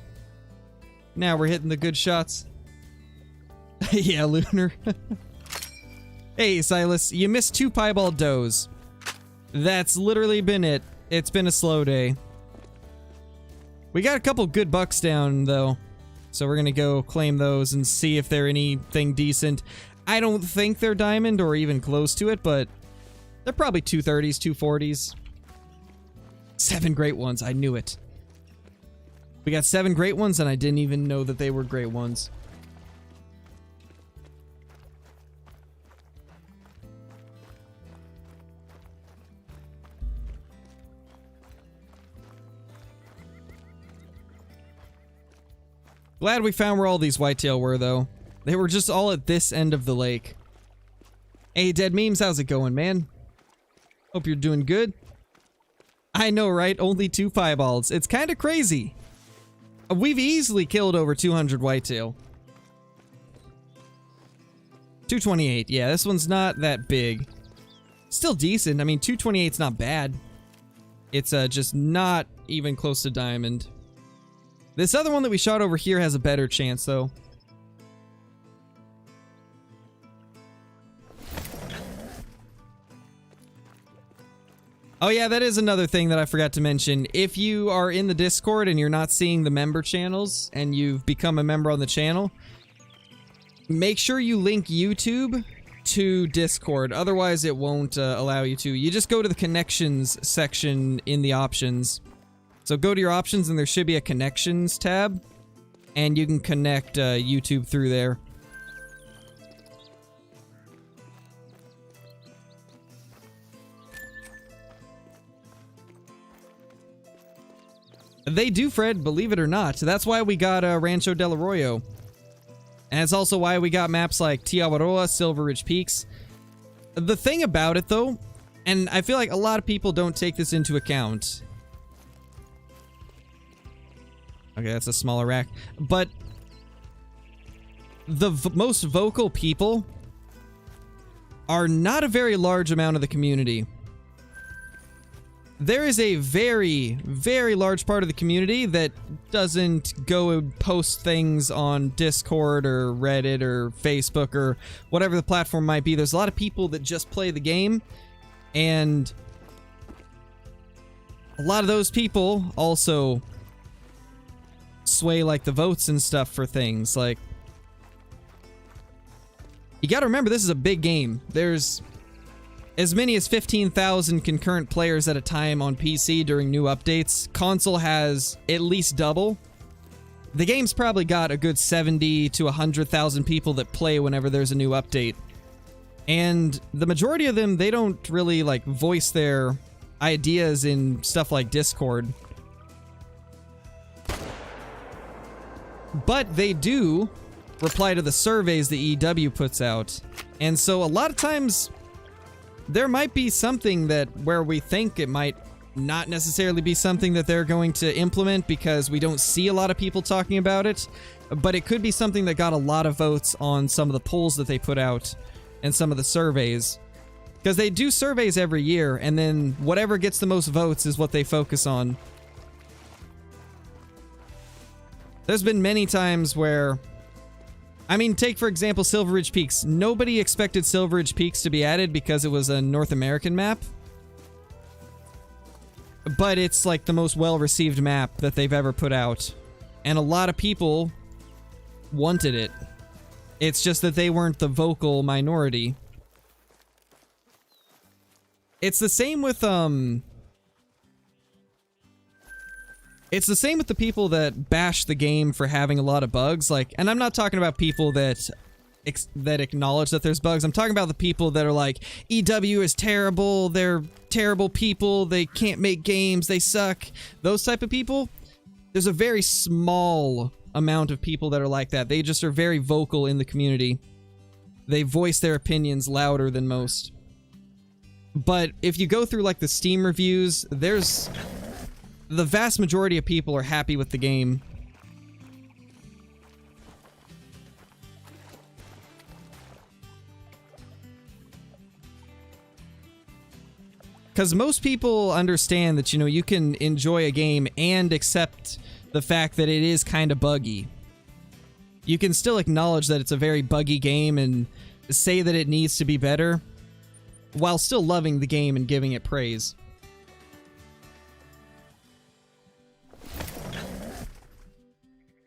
Now we're hitting the good shots. Yeah, Lunar. Hey, Silas, you missed 2 piebald does. That's literally been it. It's been a slow day. We got a couple good bucks down, though. So we're gonna go claim those and see if they're anything decent. I don't think they're diamond or even close to it, but they're probably 230s, 240s. 7 great ones. I knew it. We got 7 great ones, and I didn't even know that they were great ones. Glad we found where all these whitetail were, though. They were just all at this end of the lake. Hey, Dead Memes, how's it going, man? Hope you're doing good. I know, right? Only 2 piebalds. It's kind of crazy. We've easily killed over 200 whitetail. 228. Yeah, this one's not that big. Still decent. I mean, 228's not bad. It's just not even close to diamond. This other one that we shot over here has a better chance, though. Oh yeah, that is another thing that I forgot to mention. If you are in the Discord and you're not seeing the member channels and you've become a member on the channel, make sure you link YouTube to Discord. Otherwise, it won't allow you to. You just go to the connections section in the options. So go to your options and there should be a connections tab, and you can connect YouTube through there. They do, Fred, believe it or not. That's why we got Rancho Del Arroyo. And it's also why we got maps like Tiawaroa, Silver Ridge Peaks. The thing about it, though, and I feel like a lot of people don't take this into account. Okay, that's a smaller rack. But the most vocal people are not a very large amount of the community. There is a very, very large part of the community that doesn't go and post things on Discord or Reddit or Facebook or whatever the platform might be. There's a lot of people that just play the game, and a lot of those people also sway like the votes and stuff for things. Like, you gotta remember, this is a big game. There's as many as 15,000 concurrent players at a time on PC during new updates. Console has at least double. The game's probably got a good 70 to 100,000 people that play whenever there's a new update. And the majority of them, they don't really like voice their ideas in stuff like Discord. But they do reply to the surveys the EW puts out. And so a lot of times there might be something that where we think it might not necessarily be something that they're going to implement because we don't see a lot of people talking about it, but it could be something that got a lot of votes on some of the polls that they put out and some of the surveys. Because they do surveys every year, and then whatever gets the most votes is what they focus on. There's been many times where, I mean, take for example Silver Ridge Peaks. Nobody expected Silver Ridge Peaks to be added because it was a North American map. But it's like the most well-received map that they've ever put out. And a lot of people wanted it. It's just that they weren't the vocal minority. It's the same with, it's the same with the people that bash the game for having a lot of bugs. Like, and I'm not talking about people that acknowledge that there's bugs. I'm talking about the people that are like, EW is terrible, they're terrible people, they can't make games, they suck. Those type of people, there's a very small amount of people that are like that. They just are very vocal in the community. They voice their opinions louder than most. But if you go through like the Steam reviews, there's the vast majority of people are happy with the game. Because most people understand that, you know, you can enjoy a game and accept the fact that it is kind of buggy. You can still acknowledge that it's a very buggy game and say that it needs to be better, while still loving the game and giving it praise.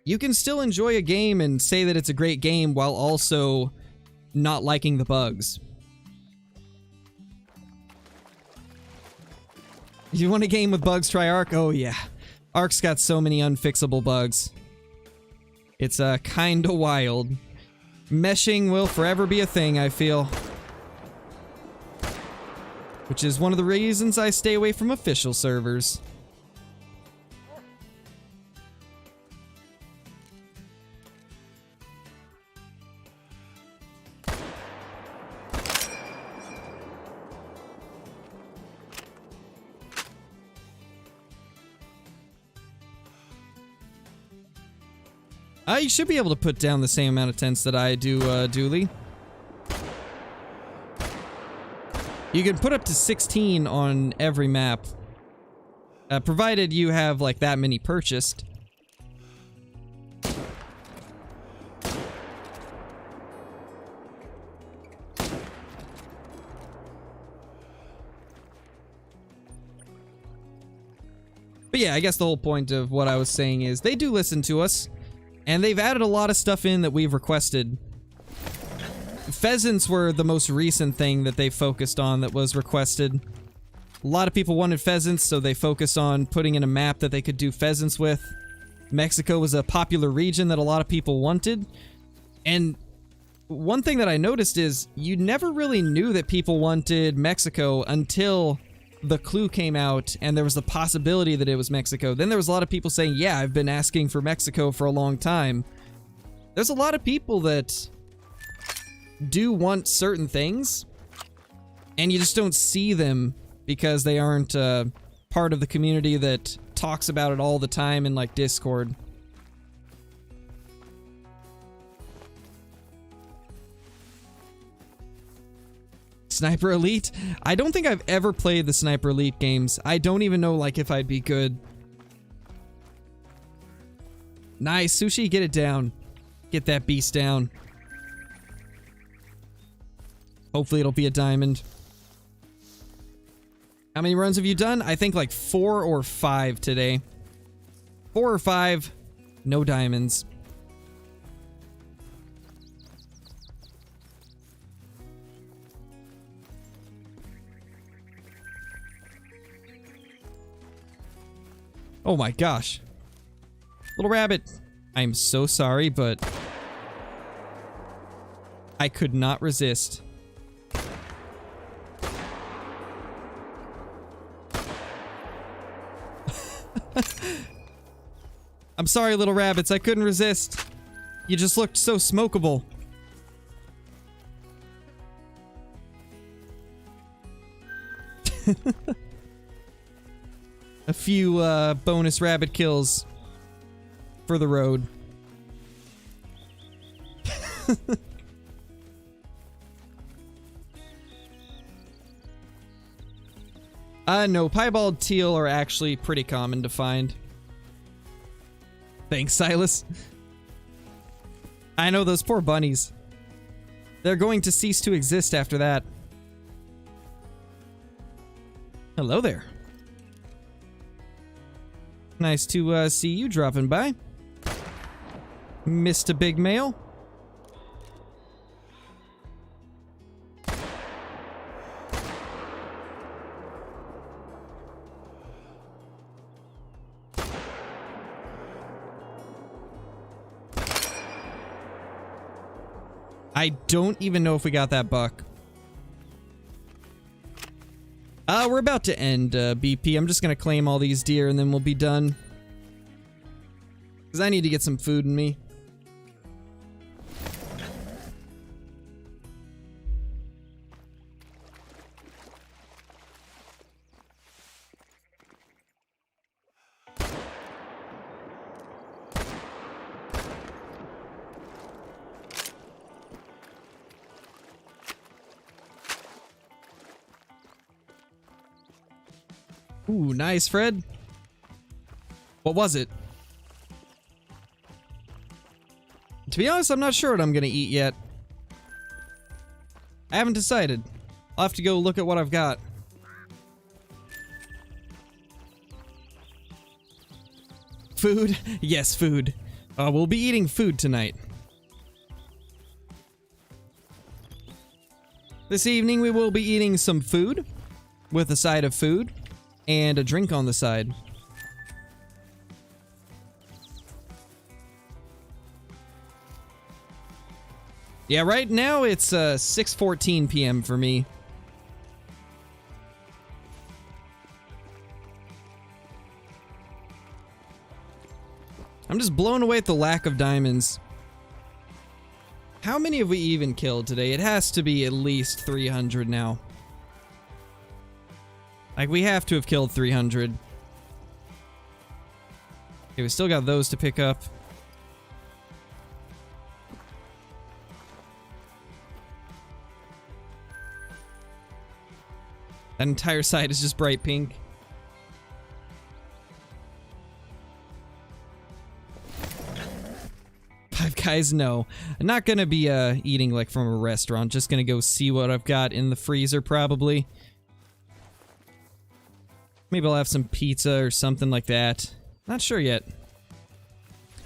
You can still enjoy a game and say that it's a great game while also not liking the bugs. If you want a game with bugs, try Ark. Oh yeah. Ark's got so many unfixable bugs. It's kinda wild. Meshing will forever be a thing, I feel. Which is one of the reasons I stay away from official servers. You should be able to put down the same amount of tents that I do, Dooley. You can put up to 16 on every map. Provided you have, like, that many purchased. But yeah, I guess the whole point of what I was saying is they do listen to us. And they've added a lot of stuff in that we've requested. Pheasants were the most recent thing that they focused on that was requested. A lot of people wanted pheasants, so they focused on putting in a map that they could do pheasants with. Mexico was a popular region that a lot of people wanted. And one thing that I noticed is you never really knew that people wanted Mexico until the clue came out and there was the possibility that it was Mexico. Then there was a lot of people saying, yeah, I've been asking for Mexico for a long time. There's a lot of people that do want certain things, and you just don't see them because they aren't part of the community that talks about it all the time in like Discord. Sniper Elite? I don't think I've ever played the Sniper Elite games. I don't even know like if I'd be good. Nice, Sushi, get it down. Get that beast down. Hopefully it'll be a diamond. How many runs have you done? I think like 4 or 5 today. 4 or 5, no diamonds. Oh my gosh. Little rabbit, I'm so sorry, but I could not resist. I'm sorry, little rabbits, I couldn't resist. You just looked so smokable. A few bonus rabbit kills for the road. No, piebald teal are actually pretty common to find. Thanks, Silas. I know, those poor bunnies. They're going to cease to exist after that. Hello there. Nice to see you dropping by, Mr. Big Male. I don't even know if we got that buck. We're about to end BP. I'm just gonna claim all these deer and then we'll be done. Because I need to get some food in me. Ooh, nice, Fred. What was it? To be honest, I'm not sure what I'm gonna eat yet. I haven't decided. I'll have to go look at what I've got. Food? Yes, food. We'll be eating food tonight. This evening we will be eating some food with a side of food. And a drink on the side. Yeah, right now it's 6:14 p.m. for me. I'm just blown away at the lack of diamonds. How many have we even killed today? It has to be at least 300 now. Like, we have to have killed 300. Okay, we still got those to pick up. That entire side is just bright pink. Five Guys, no. I'm not gonna be eating like from a restaurant. Just gonna go see what I've got in the freezer probably. Maybe I'll have some pizza or something like that. Not sure yet.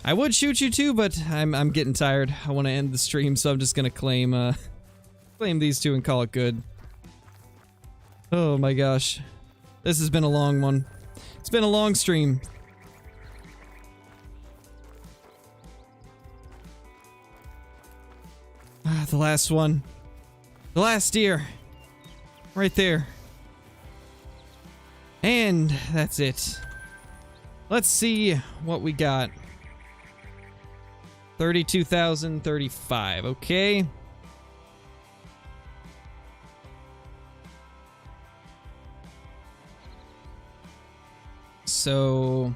I would shoot you too, but I'm getting tired. I want to end the stream, so I'm just gonna claim these two and call it good. Oh my gosh. This has been a long one. It's been a long stream. Ah, the last one. The last deer. Right there. And that's it. Let's see what we got. 32,035. Okay. So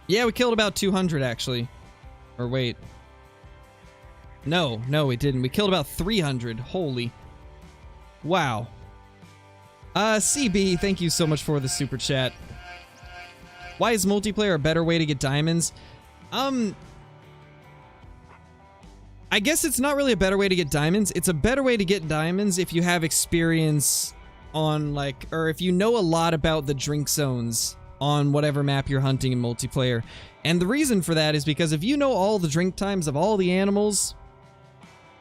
yeah, we killed about 200 actually. Or wait. No, we didn't. We killed about 300. Holy. Wow. CB, thank you so much for the super chat. Why is multiplayer a better way to get diamonds? I guess it's not really a better way to get diamonds. It's a better way to get diamonds if you have experience on, like, or if you know a lot about the drink zones on whatever map you're hunting in multiplayer. And the reason for that is because if you know all the drink times of all the animals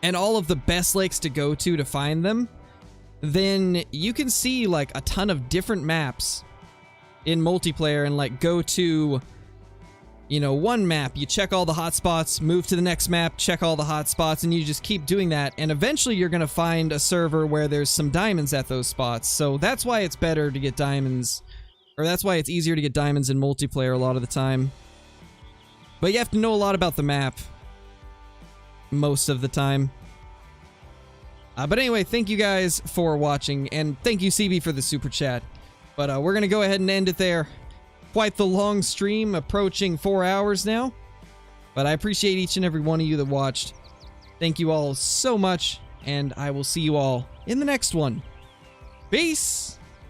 and all of the best lakes to go to find them, then you can see like a ton of different maps in multiplayer and like go to, you know, one map, you check all the hotspots, move to the next map, check all the hotspots, and you just keep doing that. And eventually you're going to find a server where there's some diamonds at those spots. So that's why it's better to get diamonds, or that's why it's easier to get diamonds in multiplayer a lot of the time. But you have to know a lot about the map most of the time. But anyway, thank you guys for watching, and thank you CB for the super chat. But we're going to go ahead and end it there. Quite the long stream, approaching 4 hours now. But I appreciate each and every one of you that watched. Thank you all so much, and I will see you all in the next one. Peace!